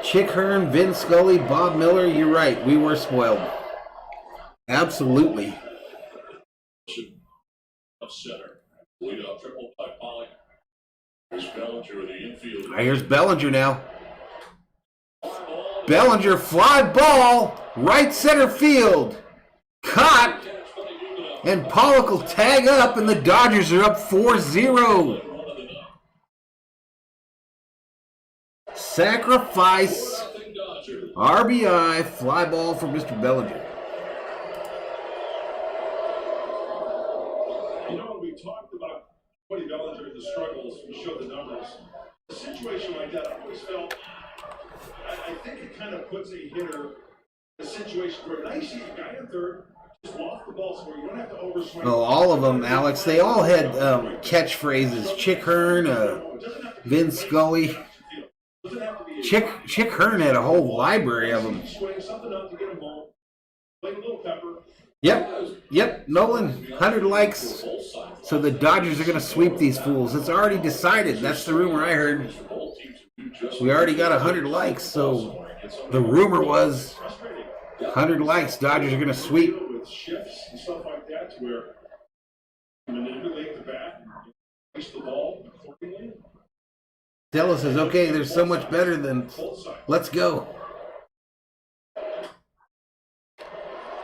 Chick Hearn, Vin Scully, Bob Miller. You're right. We were spoiled. Absolutely. Center. Lead up triple by Pollock. Here's Bellinger, the infield. Here's Bellinger now. Bellinger, fly ball, right center field. Caught. And Pollock will tag up, and the Dodgers are up 4-0. Sacrifice. RBI, fly ball for Mr. Bellinger. You know, when we talked about Cody Bellinger and the struggles, we showed the numbers. A situation like that, I always felt, I think it kind of puts a hitter in a situation where now you see a guy in third, just walk the ball somewhere. You don't have to overswing. Oh, all of them, Alex. They all had catchphrases. Chick Hearn, Vin Scully. Chick Hearn had a whole library of them. Yep. Nolan, 100 likes. So the Dodgers are going to sweep these fools. It's already decided. That's the rumor I heard. We already got 100 likes. So the rumor was 100 likes. Dodgers are going to sweep. With shifts and stuff like that, to where you manipulate the bat and place the ball accordingly. Della says, okay, they're so much better than let's go.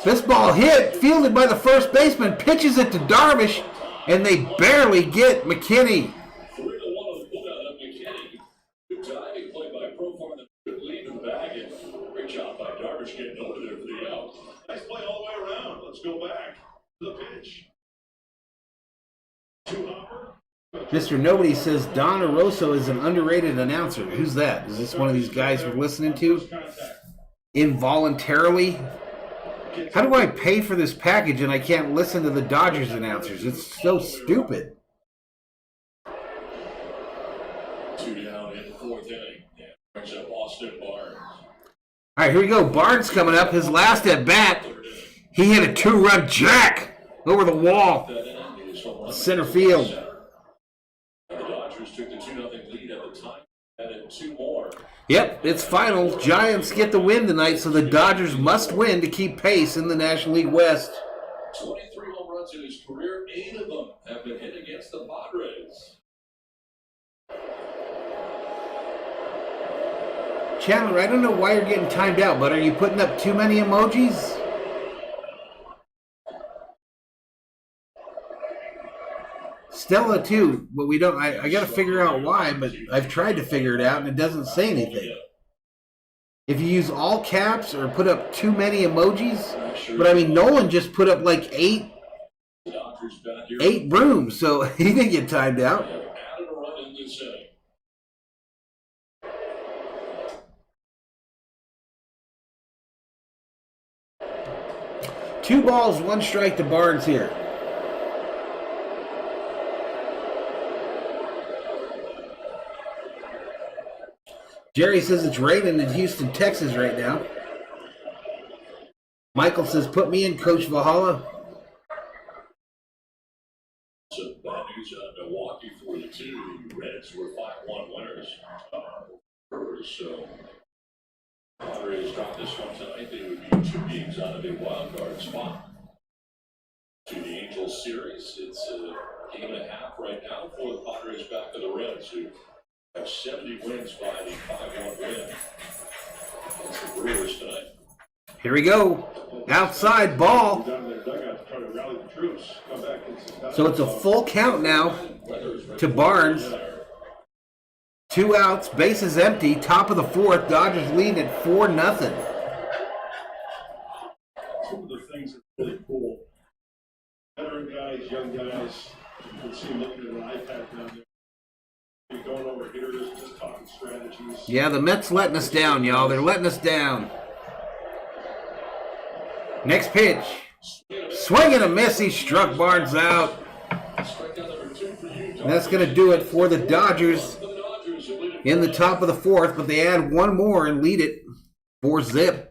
This ball hit, fielded by the first baseman, pitches it to Darvish, and they barely get McKinney. 3-1 on the putout of McKinney. Good timing play by Profar that could lead to the bag, and great job by Darvish getting over there for the out. Nice play all the way around. Let's go back to the pitch. Two-hopper. Mr. Nobody says Don Oroso is an underrated announcer. Who's that? Is this one of these guys we're listening to? Involuntarily? How do I pay for this package and I can't listen to the Dodgers announcers? It's so stupid. 2 down in the 4th inning. Brings up Austin Barnes. All right, here we go. Barnes coming up. His last at bat. He hit a 2-run jack over the wall. Center field. The Dodgers took the 2-0 lead at the time. Added 2 more. Yep, it's final. Giants get the win tonight, so the Dodgers must win to keep pace in the National League West. 23 home runs in his career. 8 of them have been hit against the Padres. Chandler, I don't know why you're getting timed out, but are you putting up too many emojis? Stella too, but we don't. I got to figure out why, but I've tried to figure it out and it doesn't say anything. If you use all caps or put up too many emojis, but I mean Nolan just put up like eight brooms, so he didn't get timed out. Added a run in this inning. Two balls, 1 strike to Barnes here. Jerry says it's raining in Houston, Texas right now. Michael says, put me in, Coach Valhalla. Some bad news out of Milwaukee for the 2. The Reds were 5-1 winners. So Padres dropped this one tonight. They would be 2 games out of a wild card spot. To the Angels series, it's a game and a half right now for the Padres back to the Reds, who have 70 wins by the 5-1 win against the Brewers tonight. Here we go. Outside ball. So it's a full count now to Barnes. 2 outs, bases empty, top of the 4th. Dodgers lead at 4-0. Some of the things that are really cool. Veteran guys, young guys, you can see them looking at an iPad down there. You're going over hitters, just talking strategies. Yeah, the Mets letting us down, y'all. They're letting us down. Next pitch. Swing and a miss. He struck Barnes out. And that's going to do it for the Dodgers in the top of the 4th, but they add 1 more and lead it 4-0.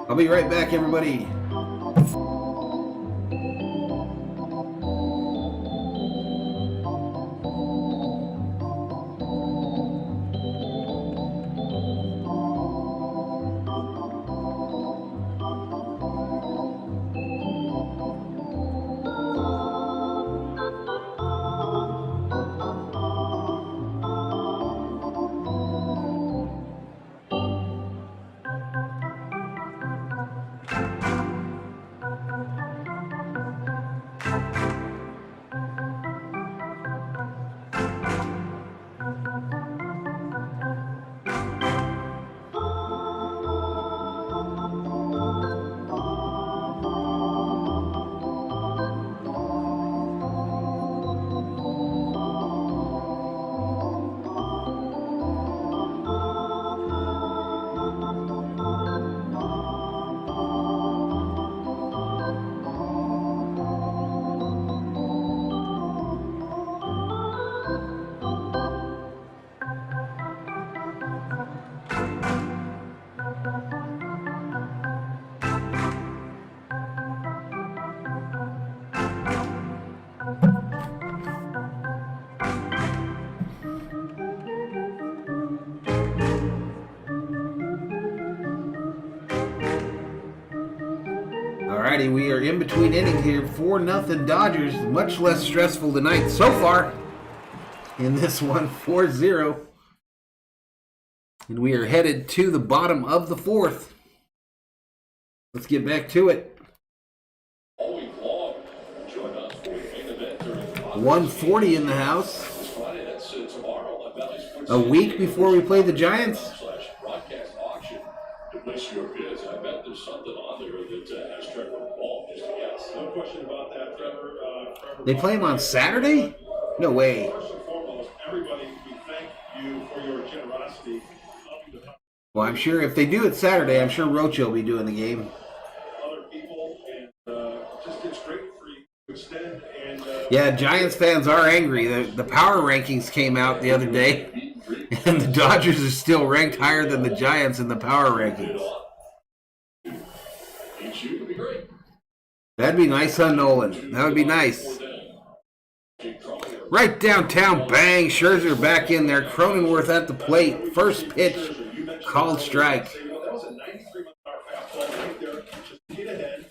I'll be right back, everybody. Alrighty, we are in between innings here. 4-0 Dodgers. Much less stressful tonight so far in this one, 4-0. And we are headed to the bottom of the fourth. Let's get back to it. 140 in the house. A week before we play the Giants. I bet there's something on there that has Trevor involved, just a guess. No question about that, Trevor. They play him on Saturday? No way. First and foremost, everybody, we thank you for your generosity. Well, I'm sure if they do it Saturday, I'm sure Rocha will be doing the game. Other people, and just it's great for you to extend. And yeah, Giants fans are angry. The power rankings came out the other day, and the Dodgers are still ranked higher than the Giants in the power rankings. That'd be nice, huh, Nolan? That would be nice. Right downtown, bang. Scherzer back in there. Cronenworth at the plate. First pitch, called strike. That was a 93-mile-an-hour fastball right there. Just get ahead.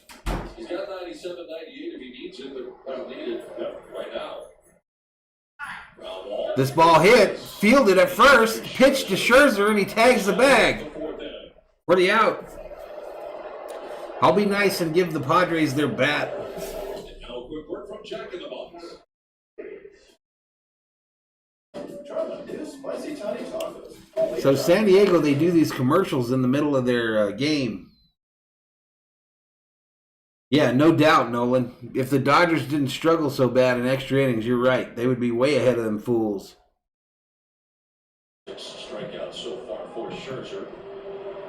He's got 97, 98 if he needs it, but I don't need it right now. This ball hit, fielded at first, pitched to Scherzer, and he tags the bag for the out. I'll be nice and give the Padres their bat. Now a quick word from Jack in the Box. So San Diego, they do these commercials in the middle of their game. Yeah, no doubt, Nolan. If the Dodgers didn't struggle so bad in extra innings, you're right. They would be way ahead of them fools. 6 strikeouts so far for Scherzer.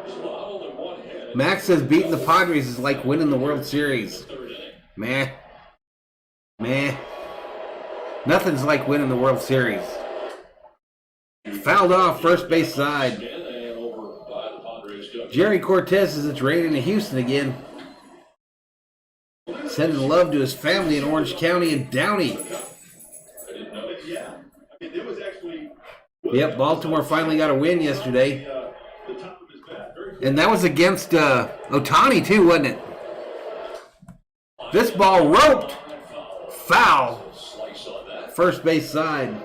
Slobbled in one head. Max says beating the Padres is like winning the World Series. Meh. Nothing's like winning the World Series. Fouled off first base side. Jerry Cortez says it's raining in Houston again. Sending love to his family in Orange County and Downey. Yep, Baltimore finally got a win yesterday. And that was against Ohtani too, wasn't it? This ball roped. Foul. First base side.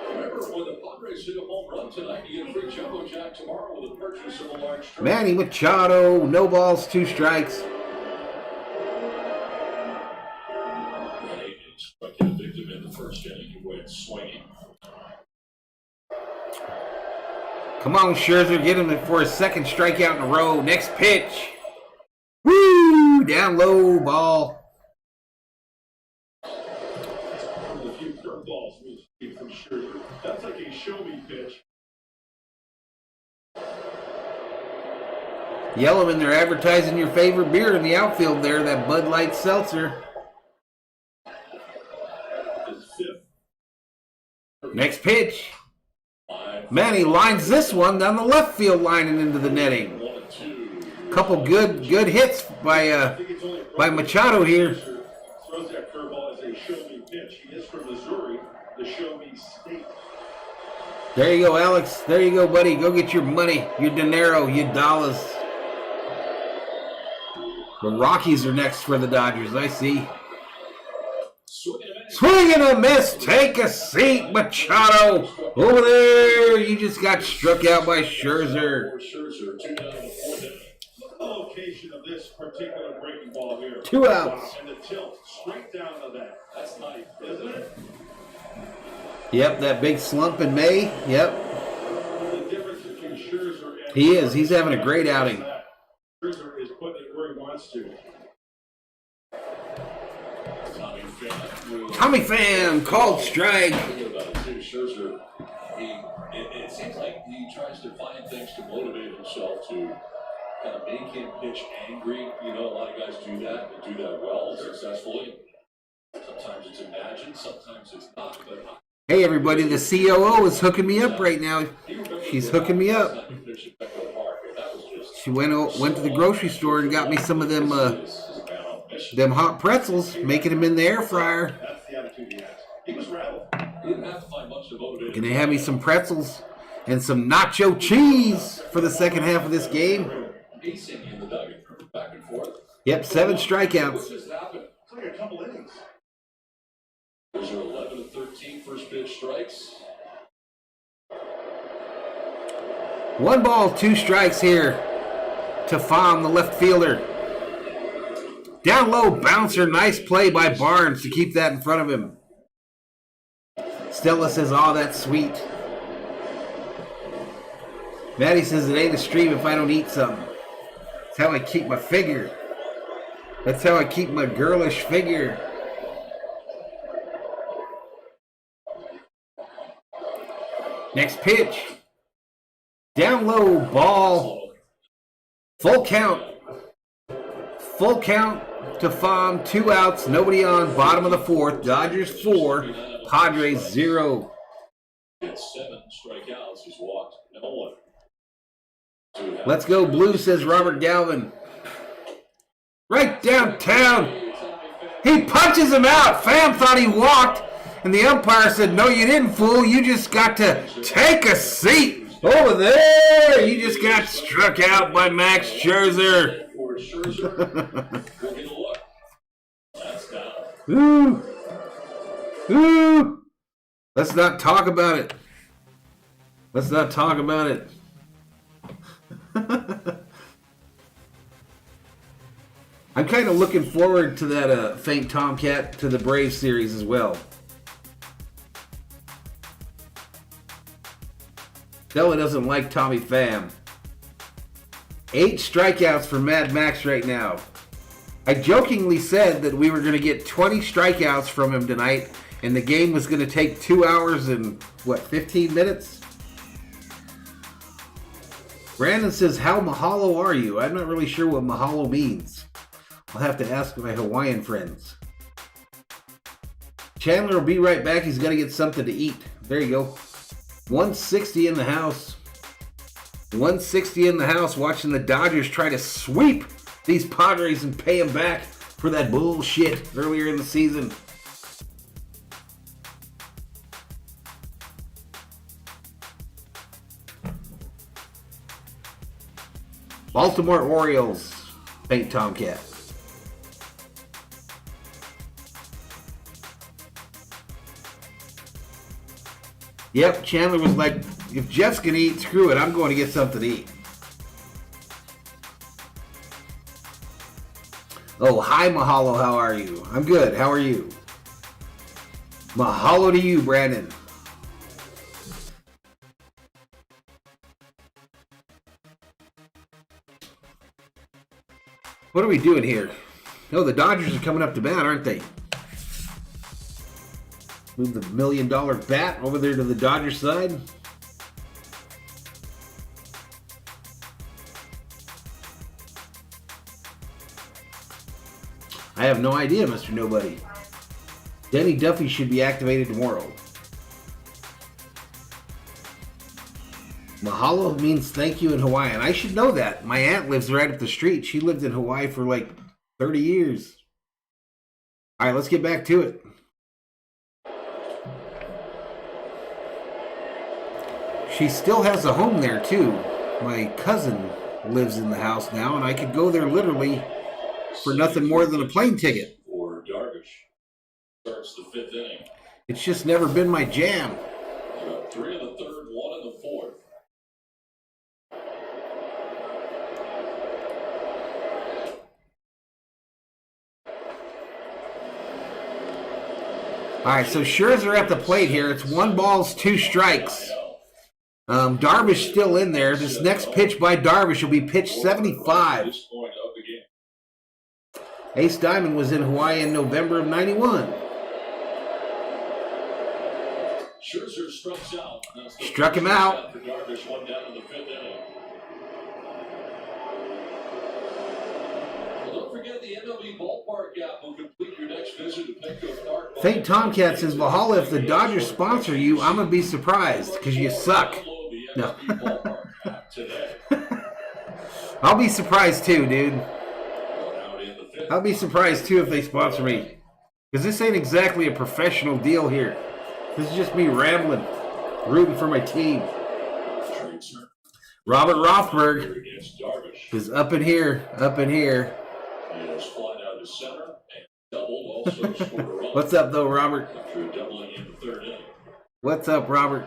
Remember, when the Padres hit a home run tonight, you get a free jumbo jack tomorrow with a purchase of a large truck. Manny Machado, no balls, 2 strikes. Struck a victim in the first inning. He went swinging. Come on, Scherzer, get him for his second strikeout in a row. Next pitch. Woo! Down low, ball. One of the few curveballs we've seen from Scherzer. That's like a show-me pitch. Yellowman, they're advertising your favorite beer in the outfield there, that Bud Light Seltzer. Next pitch. Manny lines this one down the left field line and into the netting. couple good hits by Machado here. Throws that curveball as a show-me pitch. He is from Missouri, the show-me state. There you go, Alex. There you go, buddy. Go get your money, your dinero, your dollars. The Rockies are next for the Dodgers, I see. Swing and a miss. Take a seat, Machado. Over there. You just got struck out by Scherzer. The location of this particular breaking ball here. 2 outs. And the tilt straight down to that. That's nice, isn't it? Yep, that big slump in May. Yep. The difference between Scherzer and He is. He's having a great outing. Scherzer is putting it where he wants to. Tommy Pham called strike. Scherzer, it seems like he tries to find things to motivate himself to kind of make him pitch angry. You know, a lot of guys do that and do that well successfully. Sometimes it's imagined, sometimes it's not. But Hey, everybody, the COO is hooking me up right now. She's hooking me up. She went to the grocery store and got me some of them hot pretzels, making them in the air fryer. That's the attitude he has. He was rattled. He didn't have to find much to motivate. And they have me some pretzels and some nacho cheese for the second half of this game. Pacing in the dugout, back and forth. Yep, 7 strikeouts. What just happened? It's like a couple innings. Those are 11 of 13 first pitch strikes. 1 ball, 2 strikes here to Pham, the left fielder. Down low bouncer, nice play by Barnes to keep that in front of him. Stella says, oh, that's sweet. Maddie says, it ain't a stream if I don't eat something. That's how I keep my figure. That's how I keep my girlish figure. Next pitch. Down low, ball. Full count. Full count to Pham. 2 outs, nobody on. Bottom of the 4th. Dodgers 4, Padres 0. Gets 7 strikeouts. He's walked no one. Let's go blue, says Robert Galvin. Right downtown. He punches him out. Pham thought he walked, and the umpire said, no, you didn't, fool. You just got to take a seat. Over there, you just got struck out by Max Scherzer. We'll get a look. That's down. Ooh. Ooh. Let's not talk about it. Let's not talk about it. I'm kind of looking forward to that faint Tomcat to the Braves series as well. Stella doesn't like Tommy Pham. 8 strikeouts for Mad Max right now. I jokingly said that we were going to get 20 strikeouts from him tonight, and the game was going to take 2 hours and, 15 minutes? Brandon says, how mahalo are you? I'm not really sure what mahalo means. I'll have to ask my Hawaiian friends. Chandler will be right back. He's got to get something to eat. There you go. 160 in the house. 160 in the house, watching the Dodgers try to sweep these Padres and pay them back for that bullshit earlier in the season. Baltimore Orioles, faint Tomcat. Yep, Chandler was like, if Jeff's going to eat, screw it, I'm going to get something to eat. Oh, hi, Mahalo, how are you? I'm good, how are you? Mahalo to you, Brandon. What are we doing here? Oh, the Dodgers are coming up to bat, aren't they? Move the $1 million bat over there to the Dodgers side. I have no idea, Mr. Nobody. Denny Duffy should be activated tomorrow. Mahalo means thank you in Hawaiian. I should know that. My aunt lives right up the street. She lived in Hawaii for like 30 years. All right, let's get back to it. She still has a home there, too. My cousin lives in the house now, and I could go there literally for nothing more than a plane ticket. For Darvish. Starts the 5th inning. It's just never been my jam. 3 in the 3rd, 1 in the 4th. All right, so Scherzer at the plate here. It's 1 ball, 2 strikes. Darvish still in there. This next pitch by Darvish will be pitch 75. Ace Diamond was in Hawaii in November of '91. Scherzer strikes out. Struck him out. For Darvish, 1 down in the 5th inning. Well, don't forget the MLB ballpark app will complete your next visit to Petco Park. Fake Tomcat says, Valhalla, if the Dodgers sponsor you, I'm going to be surprised because you suck. No. I'll be surprised too, dude. I'll be surprised too if they sponsor me. Because this ain't exactly a professional deal here. This is just me rambling, rooting for my team. Robert Rothberg is up in here, What's up, though, Robert? What's up, Robert?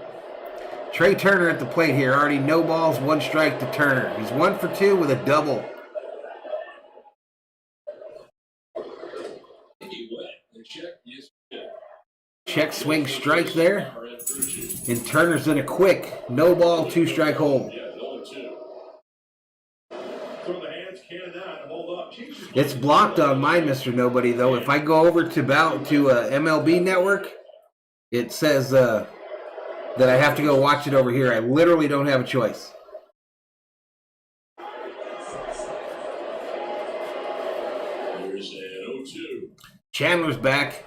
Trey Turner at the plate here. Already no balls, 1 strike to Turner. He's 1 for 2 with a double. Check swing strike there. And Turner's in a quick no ball, 2 strike hold. It's blocked on my Mr. Nobody, though. If I go over to MLB Network, it says that I have to go watch it over here. I literally don't have a choice. Chandler's back.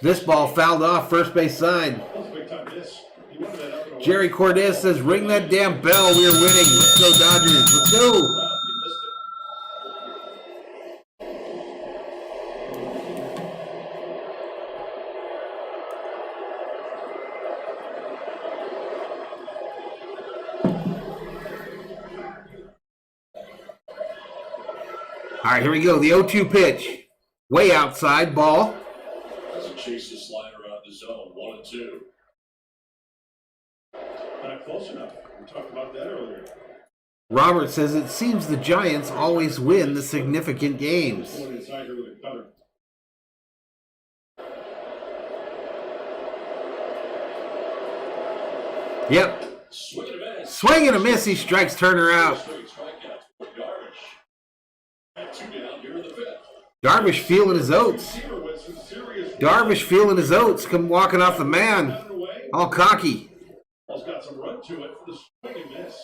This ball fouled off first base side. Jerry Cordes says, ring that damn bell. We're winning. Let's go, Dodgers. Let's go. All right, here we go. The 0-2 pitch. Way outside. Ball. As it chases slider out the zone. 1-2. Not close enough. We talked about that earlier. Robert says, it seems the Giants always win the significant games. Inside here with a cutter. Yep. Swing and a miss. He strikes Turner out. Darvish feeling his oats. Darvish feeling his oats. Come walking off the mound. All cocky. Got some run to it for the swing and miss.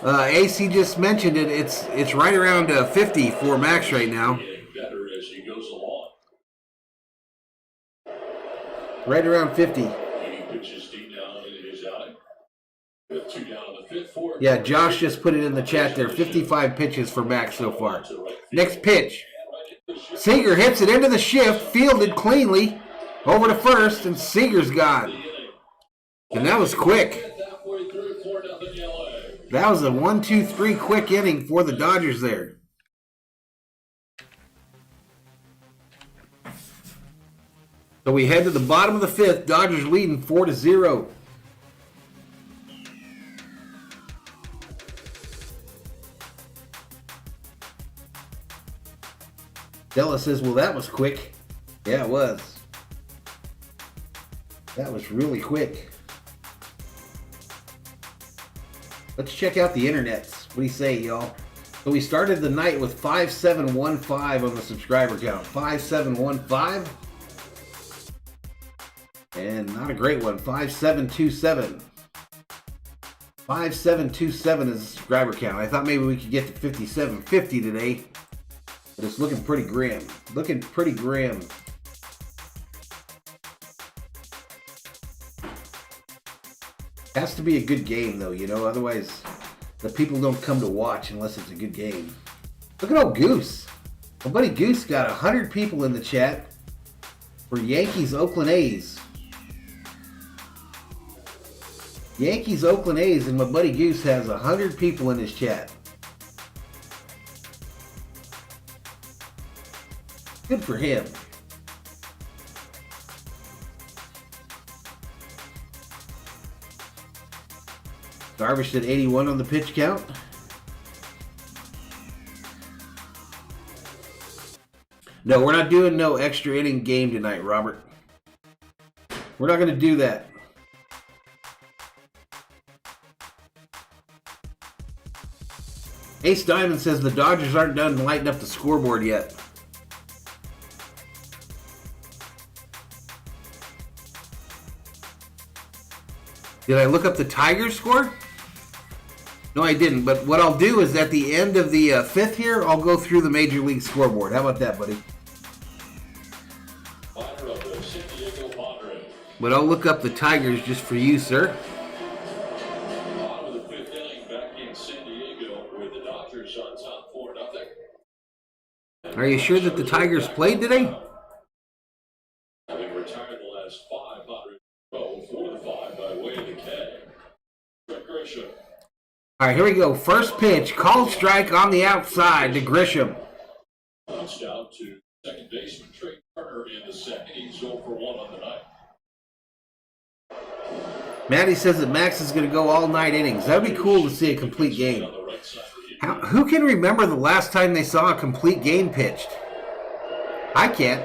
AC just mentioned it. It's right around 50 for Max right now. Better as he goes along. Right around 50. He pitches deep down in his outing. With 2 down in the 5th, 4. Yeah, Josh just put it in the chat there. 55 pitches for Max so far. Next pitch. Seager hits it into the shift, fielded cleanly over to first, and Seager's gone. And that was quick. That was a 1-2-3 quick inning for the Dodgers there. So we head to the bottom of the 5th. Dodgers leading 4-0. Della says, well, that was quick. Yeah, it was. That was really quick. Let's check out the internets. What do you say, y'all? So we started the night with 5715 on the subscriber count. 5715. And not a great one. 5727. 5727 is the subscriber count. I thought maybe we could get to 5750 today. But it's looking pretty grim. Looking pretty grim. Has to be a good game, though, you know. Otherwise, the people don't come to watch unless it's a good game. Look at old Goose. My buddy Goose got 100 people in the chat for Yankees Oakland A's. Yankees Oakland A's, and my buddy Goose has 100 people in his chat. Good for him. Darvish did 81 on the pitch count. No, we're not doing no extra inning game tonight, Robert. We're not going to do that. Ace Diamond says the Dodgers aren't done lighting up the scoreboard yet. Did I look up the Tigers score? No, I didn't. But what I'll do is at the end of the fifth here, I'll go through the Major League scoreboard. How about that, buddy? But I'll look up the Tigers just for you, sir. Bottom of the fifth inning back in San Diego with the Dodgers on top 4-0. Are you sure that the Tigers played today? Having retired the last 5 Padres, 4-5 by way of the K. Grisham. All right, here we go. First pitch, called strike on the outside to Grisham. Bounced out to second baseman Trey Turner in the second. He's 0 for 1 on the night. Maddie says that Max is going to go all 9 innings. That would be cool to see a complete game. Who can remember the last time they saw a complete game pitched? I can't.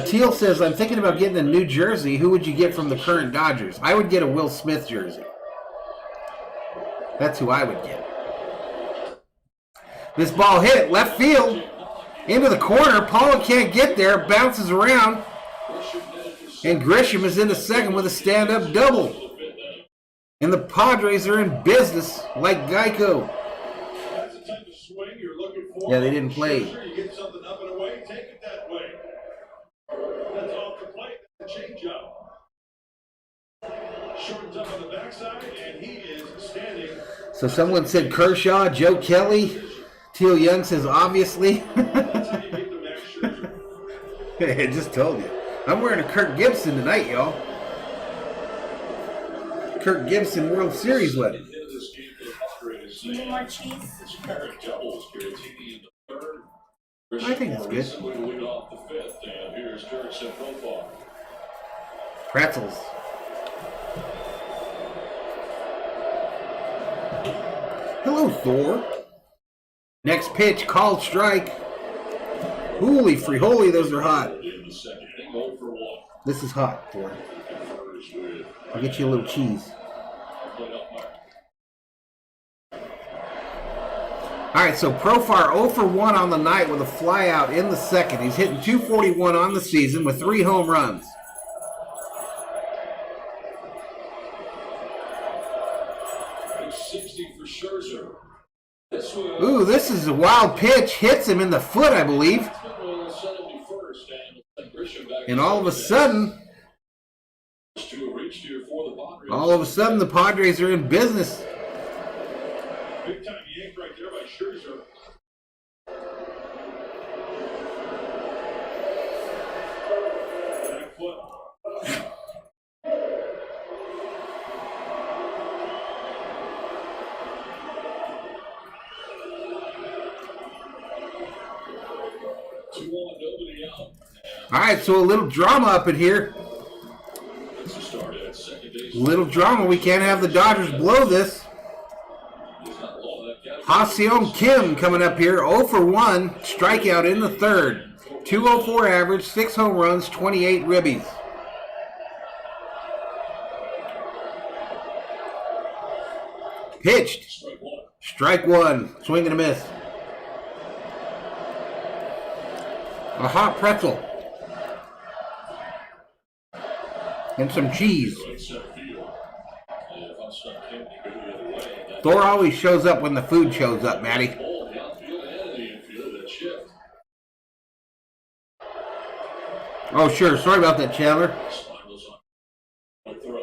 Teal says, I'm thinking about getting a new jersey. Who would you get from the current Dodgers? I would get a Will Smith jersey. That's who I would get. This ball hit left field. Into the corner. Paula can't get there. Bounces around. And Grisham is in the second with a stand-up double. And the Padres are in business like Geico. That's the type of swing you're looking for. Yeah, they didn't play. Sure, you get something up and away, take it that way. That's off the plate. That's a changeup. Shortens up on the backside, and he is standing. So someone said Kershaw, Joe Kelly. Teal Young says obviously. That's how you get the Max Scherzer. I just told you. I'm wearing a Kirk Gibson tonight, y'all. Kirk Gibson World Series wedding. Need more cheese? I think it's good. Pretzels. Hello, Thor. Next pitch, called strike. Holy frijoles, those are hot. This is hot, Thor. I'll get you a little cheese. All right, so Profar 0 for 1 on the night with a flyout in the second. He's hitting .241 on the season with 3 home runs. Ooh, this is a wild pitch. Hits him in the foot, I believe. And all of a sudden, the Padres are in business. Big time yank right there by Scherzer. Back foot. All right, so a little drama up in here. Little drama. We can't have the Dodgers blow this. Ha-Seong Kim coming up here, 0 for 1, strikeout in the third. 204 average, 6 home runs, 28 ribbies. Pitched. Strike one, swing and a miss. A hot pretzel. And some cheese. Thor always shows up when the food shows up, Matty. Oh, sure. Sorry about that, Chandler. Spirals on a throw.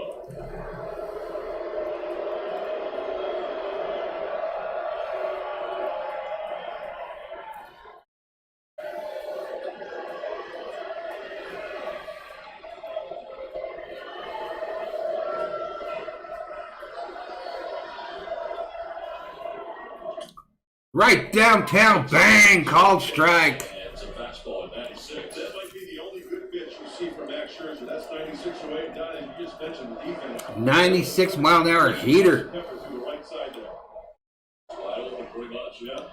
Right downtown. Bang. Called strike. And it's a fastball at 96. That might be the only good pitch you see from Max Scherzer. That's 96 away. Don, as you just mentioned, the defense. 96 mile an hour heater. Pepper to the right side there. Wide open pretty much. Yeah.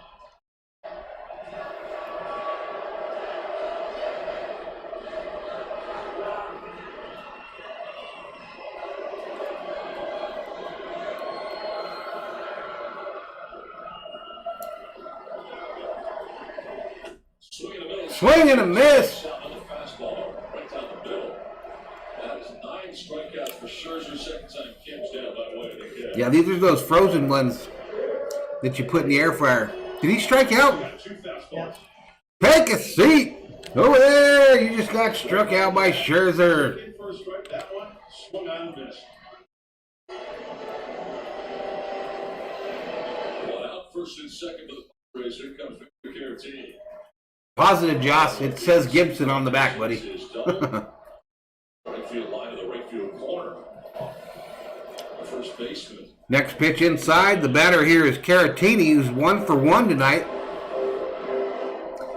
Swing and a middle. Swing and a miss. Shot on the fastball right down the middle. That is 9 strikeouts for Scherzer. Second time Kim's down by way of the catch. Yeah, these are those frozen ones that you put in the air fryer. Did he strike out? Got 2 fastballs. Take a seat. Over there. You just got struck out by Scherzer. In for a strike. That one swung on and missed. One out, first and second for the Padres. Here comes Victor Caratini. Positive, Joss. It says Gibson on the back, buddy. His double. Right field line to the right field corner. The first baseman. Next pitch inside. The batter here is Caratini, who's 1 for 1 tonight.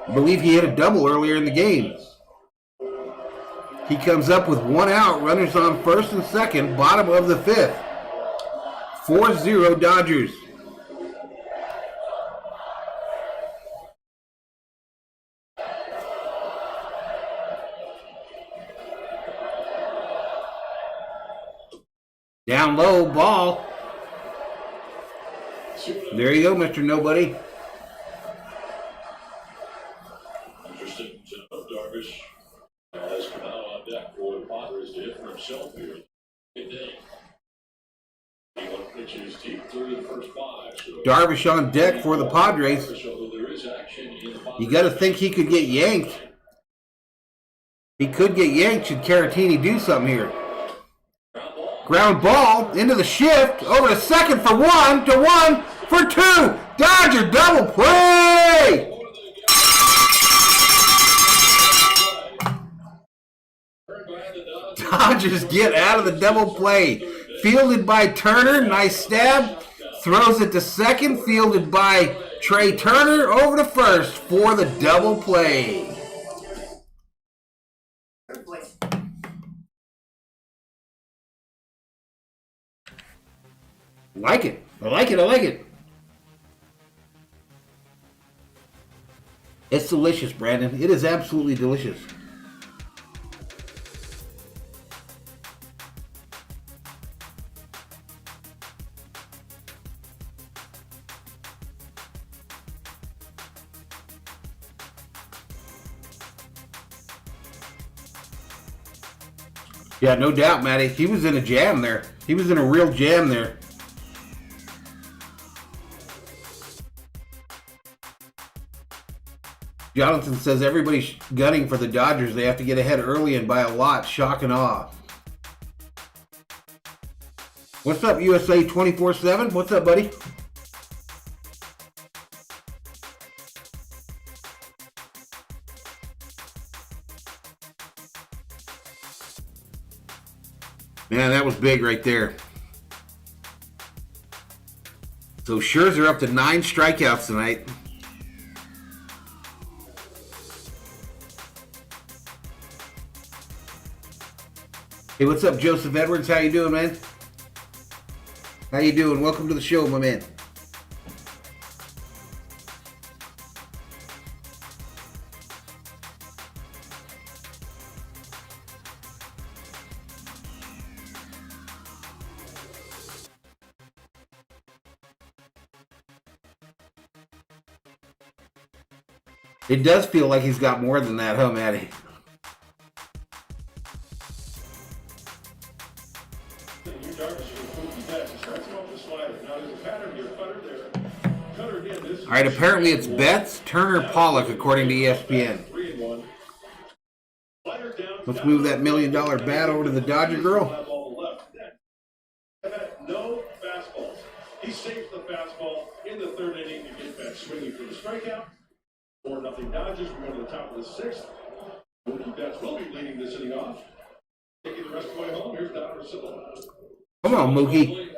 I believe he hit a double earlier in the game. He comes up with 1 out. Runners on first and second, bottom of the 5th. 4-0 Dodgers. Down low, ball. There you go, Mr. Nobody. Interesting to know, Darvish has come out on deck for the Padres to hit for himself here. Good day. He went pitches deep through the first 5. So Darvish on deck for the Padres. so there is action in the Padres. You got to think he could get yanked. He could get yanked should Caratini do something here. Ground ball into the shift. Over to second for 1, to 1 for 2. Dodger double play. Dodgers get out of the double play. Fielded by Turner. Nice stab. Throws it to second. Fielded by Trey Turner. Over to first for the double play. Like it. I like it. I like it. It's delicious, Brandon. It is absolutely delicious. Yeah, no doubt, Matty. He was in a jam there. He was in a real jam there. Jonathan says everybody's gunning for the Dodgers. They have to get ahead early and by a lot. Shock and awe. What's up, USA 24/7? What's up, buddy? Man, that was big right there. So Scherzer up to 9 strikeouts tonight. Hey, what's up, Joseph Edwards? How you doing, man? How you doing? Welcome to the show, my man. It does feel like he's got more than that, huh, Matty? All right, apparently it's Betts, Turner, Pollock, according to ESPN. 3-1. Slider down Let's move that $1 million bat over to the Dodger girl. No fastballs. He saves the fastball in the third inning to get back swinging for the strikeout. 4-0 Dodgers. We go to the top of the sixth. Mookie Betts will be leading this inning off. Taking the rest of the way home. Here's Don Rosillo. Come on, Mookie.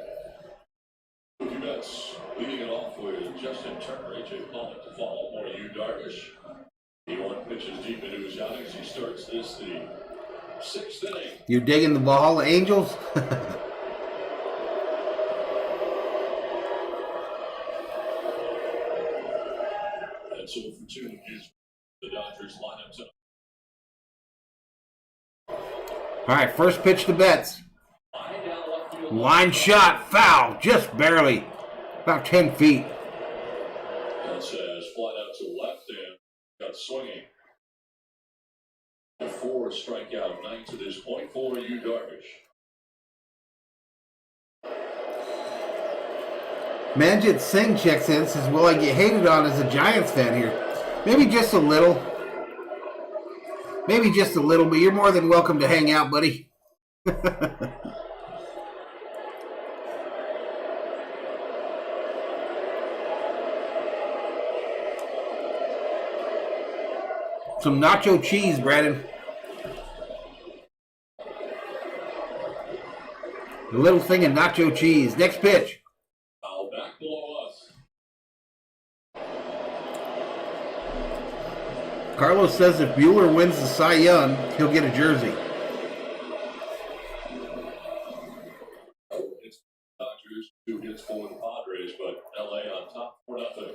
Mookie Betts leading it off with Justin Turner, AJ Pollock to follow. More Yu Darvish. He pitches deep into his innings. He starts this the sixth inning. You're digging the Valhalla Angels? That's 0 for 2 is the Dodgers lineup tonight. All right, first pitch to Betts. Line shot, foul, just barely. About 10 feet. That says flat out to left and got swinging. A 4 strikeout night to this point for Yu Darvish. Manjit Singh checks in, says, will I get hated on as a Giants fan here? Maybe just a little. Maybe just a little, but you're more than welcome to hang out, buddy. Some nacho cheese, Brandon. A little thing of nacho cheese. Next pitch. Foul back below us. Carlos says if Bueller wins the Cy Young, he'll get a jersey. It's Dodgers, 2 hits for the Padres, but LA on top 4-0.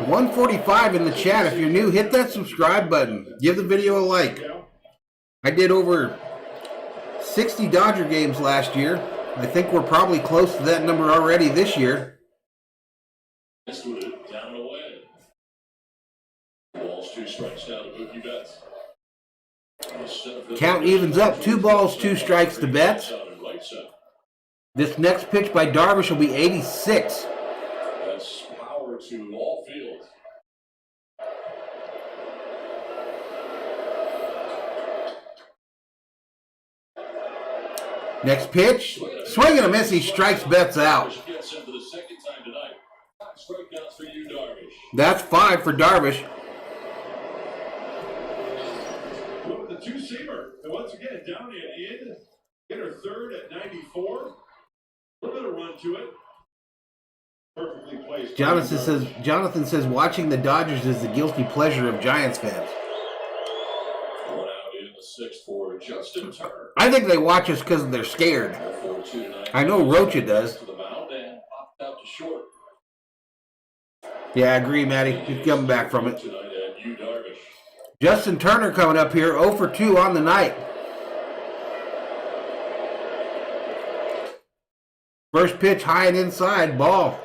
145 in the chat. If you're new, hit that subscribe button. Give the video a like. I did over 60 Dodger games last year. I think we're probably close to that number already this year. This with it, down and away. Balls 2 strikes down to Mookie Betts. Count evens up. 2 balls, 2 strikes to Betts. This next pitch by Darvish will be 86. That's power to all fields. Next pitch. Swing and a miss. He strikes Betts out. Gets him for the second time tonight. 5 strikeouts for Yu Darvish. That's 5 for Darvish. With the two-seamer. And once again, down and in. Hit her third at 94. A little bit of run to it. Perfectly placed. Jonathan says watching the Dodgers is the guilty pleasure of Giants fans. One out in the 6th for Justin Turner. I think they watch us because they're scared. I know Rocha does. To the mound and popped out to short. Yeah, I agree, Matty. He's coming back from it. Tonight at Yu Darvish. Justin Turner coming up here, 0 for 2 on the night. First pitch high and inside, ball.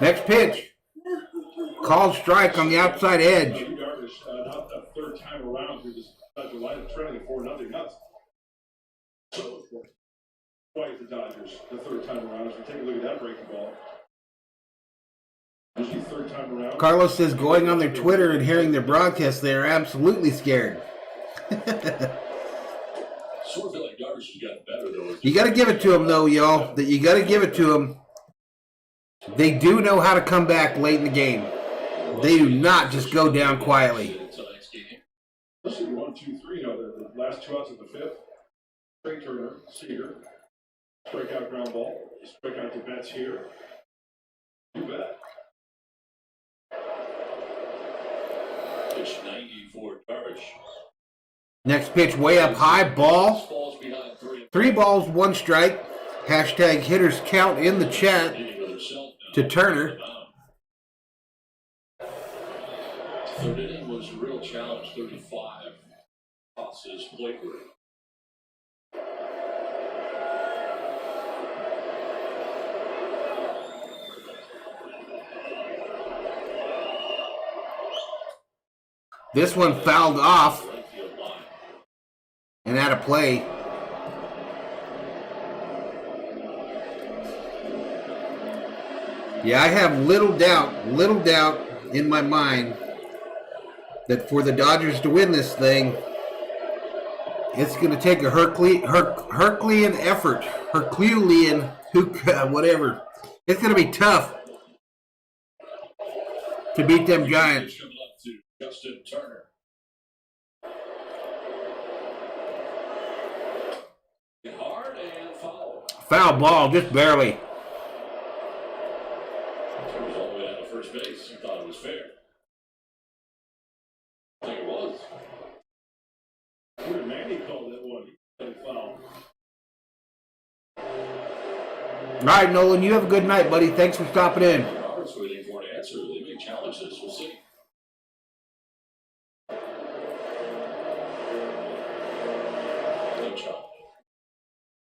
Next pitch. Called strike on the outside edge. Yu Darvish, not the third time around through this Dodger lineup, trailing at 4-0 nuts. So, quite the Dodgers, the third time around. As we take a look at that breaking ball. Usually third time around. Carlos says going on their Twitter and hearing their broadcast, they are absolutely scared. Sort of feel like Darvish has gotten better though. You got to give it to them, though, y'all. That you got to give it to them. They do know how to come back late in the game. They do not just go down quietly. Especially 1, 2, 3. The last 2 outs of the 5th. Trey Turner, Seager, strikeout ground ball. Strikeout to Betts here. You bet. Pitch 90 for Darvish. Next pitch way up high, ball. Falls behind 3. 3 balls, 1 strike. Hashtag hitters count in the chat to Turner. Third inning was a real challenge, 35 tosses plate work. This one fouled off and out of play. Yeah, I have little doubt in my mind that for the Dodgers to win this thing, it's going to take a Herculean effort. Herculean, whatever. It's going to be tough to beat them Giants. Justin Turner. Hard and foul. Foul ball, just barely. Turner's all the way down to first base. He thought it was fair. I think it was. Manny called that one. He foul. All right, Nolan, you have a good night, buddy. Thanks for stopping in. Roberts waiting for an answer. They may challenge this. We'll see.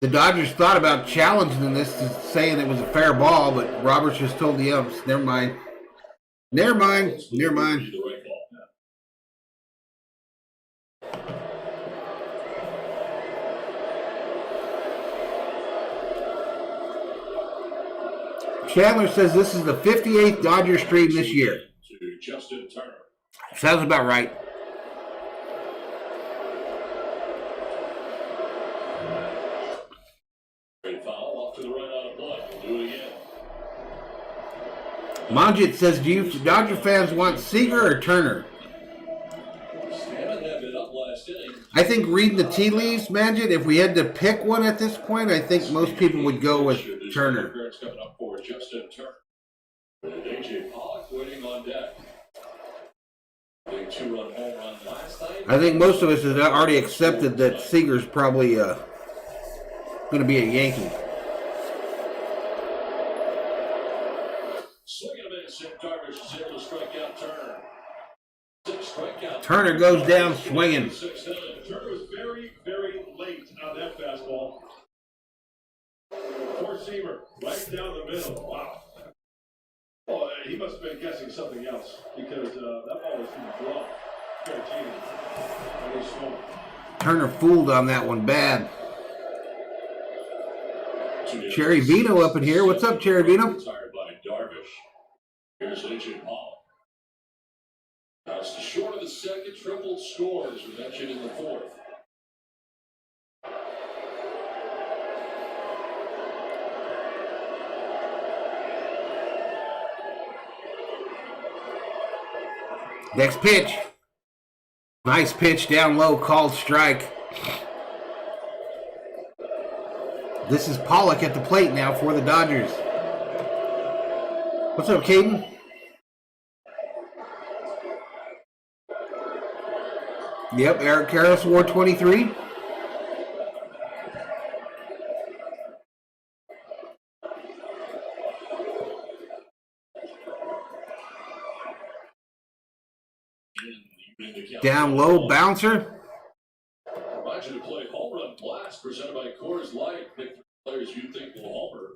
The Dodgers thought about challenging this, saying it was a fair ball, but Roberts just told the umps, never mind. Never mind. Chandler says this is the 58th Dodger stream this year. To Justin Turner. Sounds about right. Manjit says, do you Dodger fans want Seager or Turner? I think reading the tea leaves, Manjit, if we had to pick one at this point, I think most people would go with Turner. Coming up for Justin Turner. AJ Pollock waiting on deck. Big 2-run home run last night. I think most of us have already accepted that Seager's probably going to be a Yankee. Swinging a miss, and Darvish is able to strike out Turner. 6 strikeouts. Turner goes down swinging. Turner was very, very late on that fastball. Four-seamer, right down the middle. Wow. Well, he must have been guessing something else because that ball was in the glove. Turner fooled on that one bad. Cherry Vino up in here. What's up, Cherry Vino? Retired by Darvish. Here's AJ Pollock. That's short of the second, triple scores. We mentioned in the fourth. Next pitch. Nice pitch down low, called strike. This is Pollock at the plate now for the Dodgers. What's up, Caden? Yep, Eric Karras wore 23. Down low, bouncer. Remind you to play Home Run Blast, presented by Coors Light. Pick players you think will homer.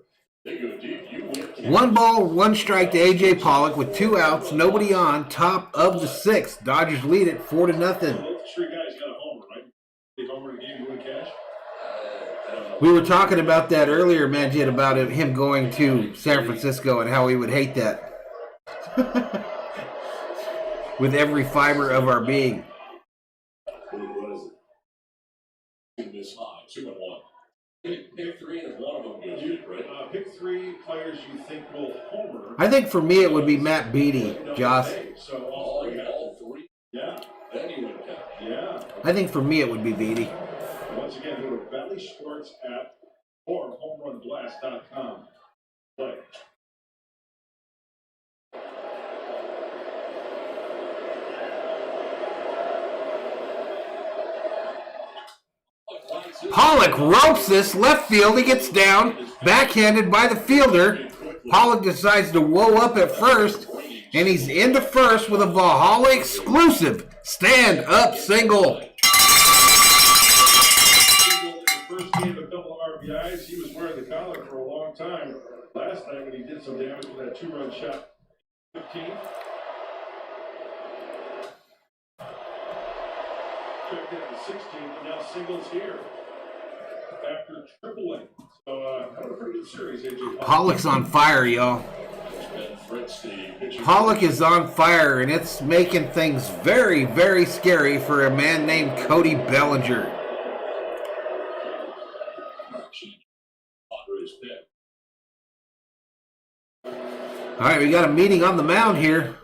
They go deep, you win. 1 ball, 1 strike to AJ Pollock with 2 outs, nobody on, top of the 6th. Dodgers lead it 4-0. Those 3 guys got a homer, right? They homer in the game, you win cash? I don't know. We were talking about that earlier, Majid, about him going to San Francisco and how he would hate that. With every fiber of our being. What is it? This high, 2-1. Pick 3 and one of them goes deep, right? Pick 3 players you think will homer. I think for me it would be Matt Beatty, Josh. So all 3? Yeah. Then you would count. Yeah. I think for me it would be Beatty. Once again, go to Valley Sports app or homerunblast.com. Play. Pollock ropes this left field. He gets down, backhanded by the fielder. Pollock decides to whoa up at first, and he's into first with a Valhalla exclusive stand-up single. First game, a couple of RBIs. He was wearing the collar for a long time. Last night when he did some damage with that 2-run shot, 15. checked in at the 16th, and now singles here after tripling. So, having a pretty good series, AJ. Pollock's on fire, y'all. Pollock is on fire, and it's making things very, very scary for a man named Cody Bellinger. All right, we got a meeting on the mound here.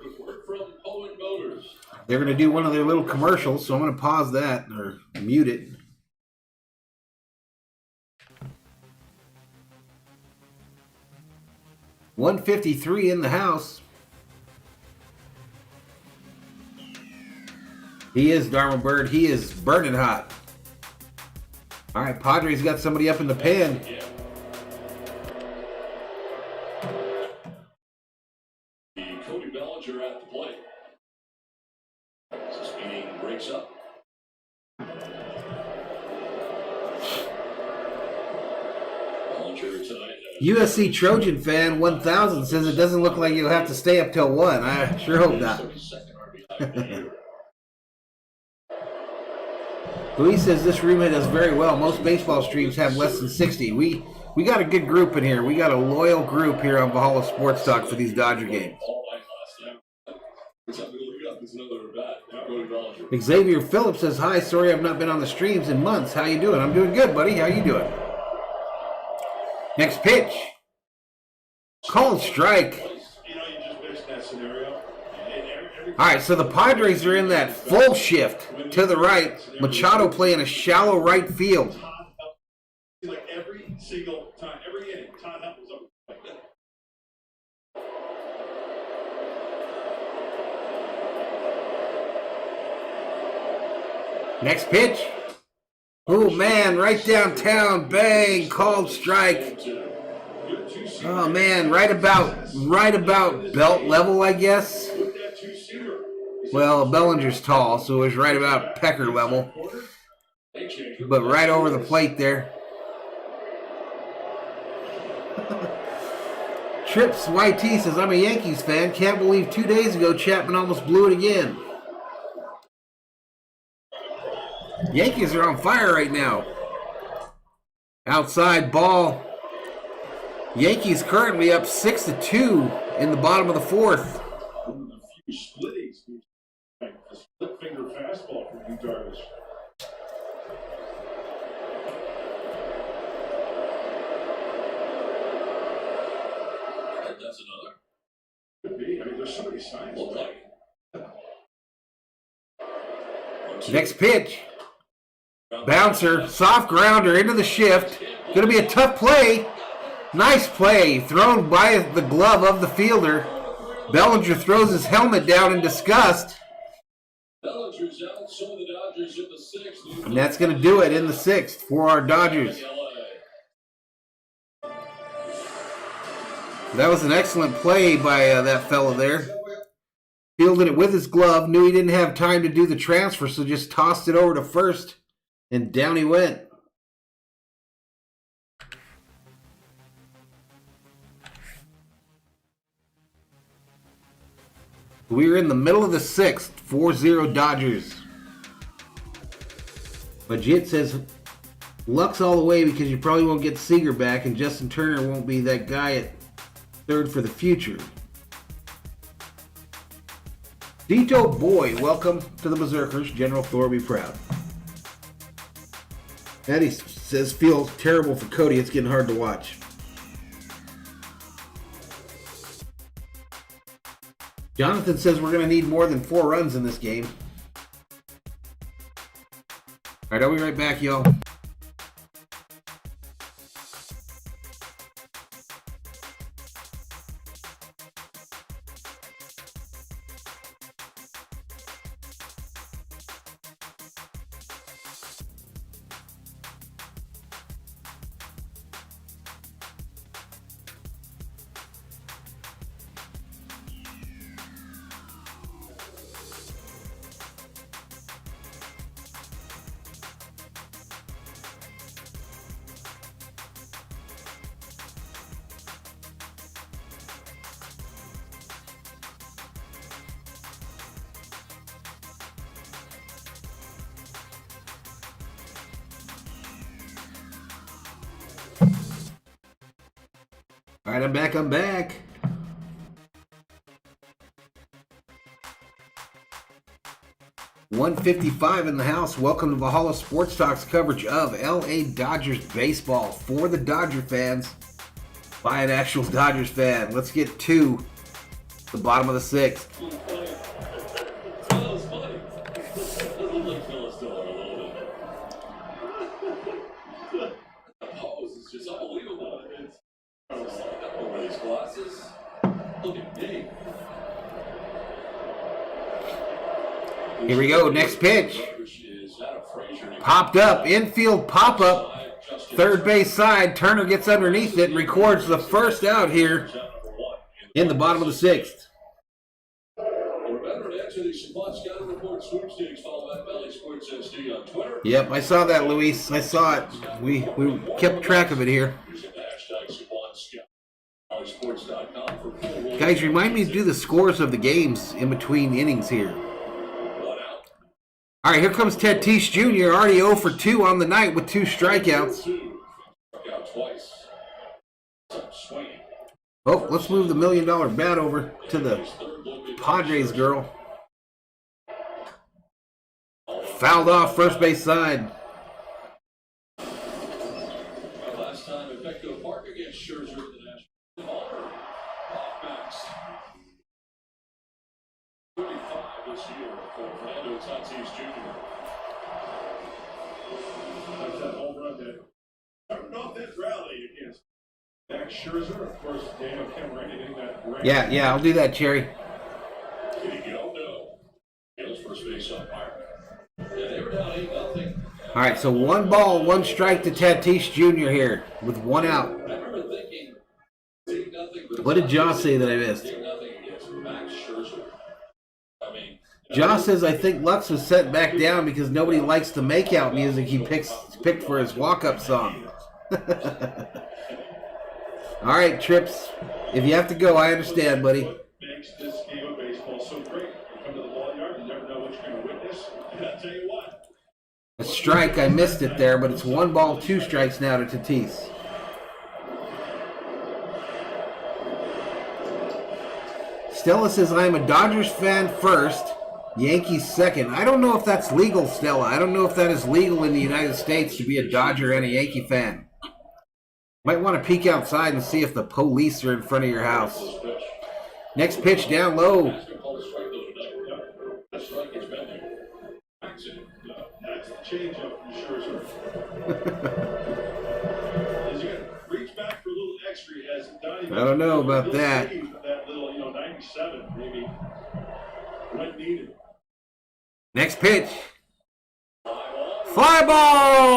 They're going to do one of their little commercials, so I'm going to pause that or mute it. .153 in the house. He is Darwin Bird. He is burning hot. All right, Padres got somebody up in the pen. Cody Bellinger at the plate. This meeting breaks up. Bellinger tonight. USC Trojan fan 1000 says it doesn't look like you'll have to stay up till 1. I sure hope not. Luis says this roommate does very well. Most baseball streams have less than 60. We got a good group in here. We got a loyal group here on Valhalla Sports Talk for these Dodger games. Xavier Phillips says, hi, sorry I've not been on the streams in months. How you doing? I'm doing good, buddy. How you doing? Next pitch. Called strike. All right, so the Padres are in that full shift to the right. Machado playing a shallow right field. Like every single time, every inning, Todd Hunt was up. Next pitch. Oh, man, right downtown. Bang, called strike. Oh, man, right about belt level, I guess. Well, Bellinger's tall, so it was right about pecker level. But right over the plate there. Trips YT says, I'm a Yankees fan. Can't believe 2 days ago Chapman almost blew it again. Yankees are on fire right now. Outside ball. Yankees currently up 6-2 in the bottom of the fourth. A few splitties. A split finger fastball from you, Darvish. That's another. Could be. I mean, there's so many signs. Look like it. Next pitch. Bouncer, soft grounder into the shift. Going to be a tough play. Nice play. Thrown by the glove of the fielder. Bellinger throws his helmet down in disgust. Bellinger's out, so the Dodgers in the sixth. And that's going to do it in the sixth for our Dodgers. That was an excellent play by that fella there. Fielded it with his glove. Knew he didn't have time to do the transfer, so just tossed it over to first. And down he went. We're in the middle of the sixth. 4-0 Dodgers. Legit says, luck's all the way because you probably won't get Seager back and Justin Turner won't be that guy at third for the future. Dito Boy, welcome to the Berserkers. General Thor, be proud. Eddie says, feels terrible for Cody. It's getting hard to watch. Jonathan says we're going to need more than 4 runs in this game. All right, I'll be right back, y'all. All right, I'm back. $155 in the house. Welcome to Valhalla Sports Talk's coverage of LA Dodgers baseball for the Dodger fans by an actual Dodgers fan. Let's get to the bottom of the sixth. Just unbelievable. It's like over these glasses. Look at me. Here we go. Next pitch. Popped up. Infield pop up. Third base side. Turner gets underneath it and records the first out here in the bottom of the sixth. Yep, I saw that, Luis. I saw it. We kept track of it here. Guys, remind me to do the scores of the games in between innings here. All right, here comes Tatis Jr. Already 0 for 2 on the night with 2 strikeouts. Oh, let's move the $1 million bat over to the Padres girl. Fouled off first base side. Last time at Petco Park against Scherzer in the National Honor. Off-backs. 35 this year for Fernando Tatis Jr. That's that home run there. Starting off that rally against Max Scherzer. Of course, Daniel Cameron hitting that grand. Yeah, I'll do that, Cherry. Here you go. No. Hill's first base umpire. Yeah, they were down 8-0. All right, so 1 ball, 1 strike to Tatis Jr. here with 1 out. I remember thinking, 8-0. What did Josh say that I missed? 8-0 against Max Scherzer. I mean, Josh says I think Lux was sent back down because nobody likes the makeout music he picked for his walk-up song. All right, Trips. If you have to go, I understand, buddy. What makes this game of baseball so great? You come to the ball yard, you never know what you're going to witness. And I'll tell you what. A strike, I missed it there, but it's 1 ball, 2 strikes now to Tatis. Stella says, I am a Dodgers fan first, Yankees second. I don't know if that's legal, Stella. I don't know if that is legal in the United States to be a Dodger and a Yankee fan. Might want to peek outside and see if the police are in front of your house. Next pitch down low. That's the change up from Scherzer. Is he going to reach back for a little extra? As Donnie I don't know about he'll that. save that little, 97 maybe when needed. Next pitch. Fly ball!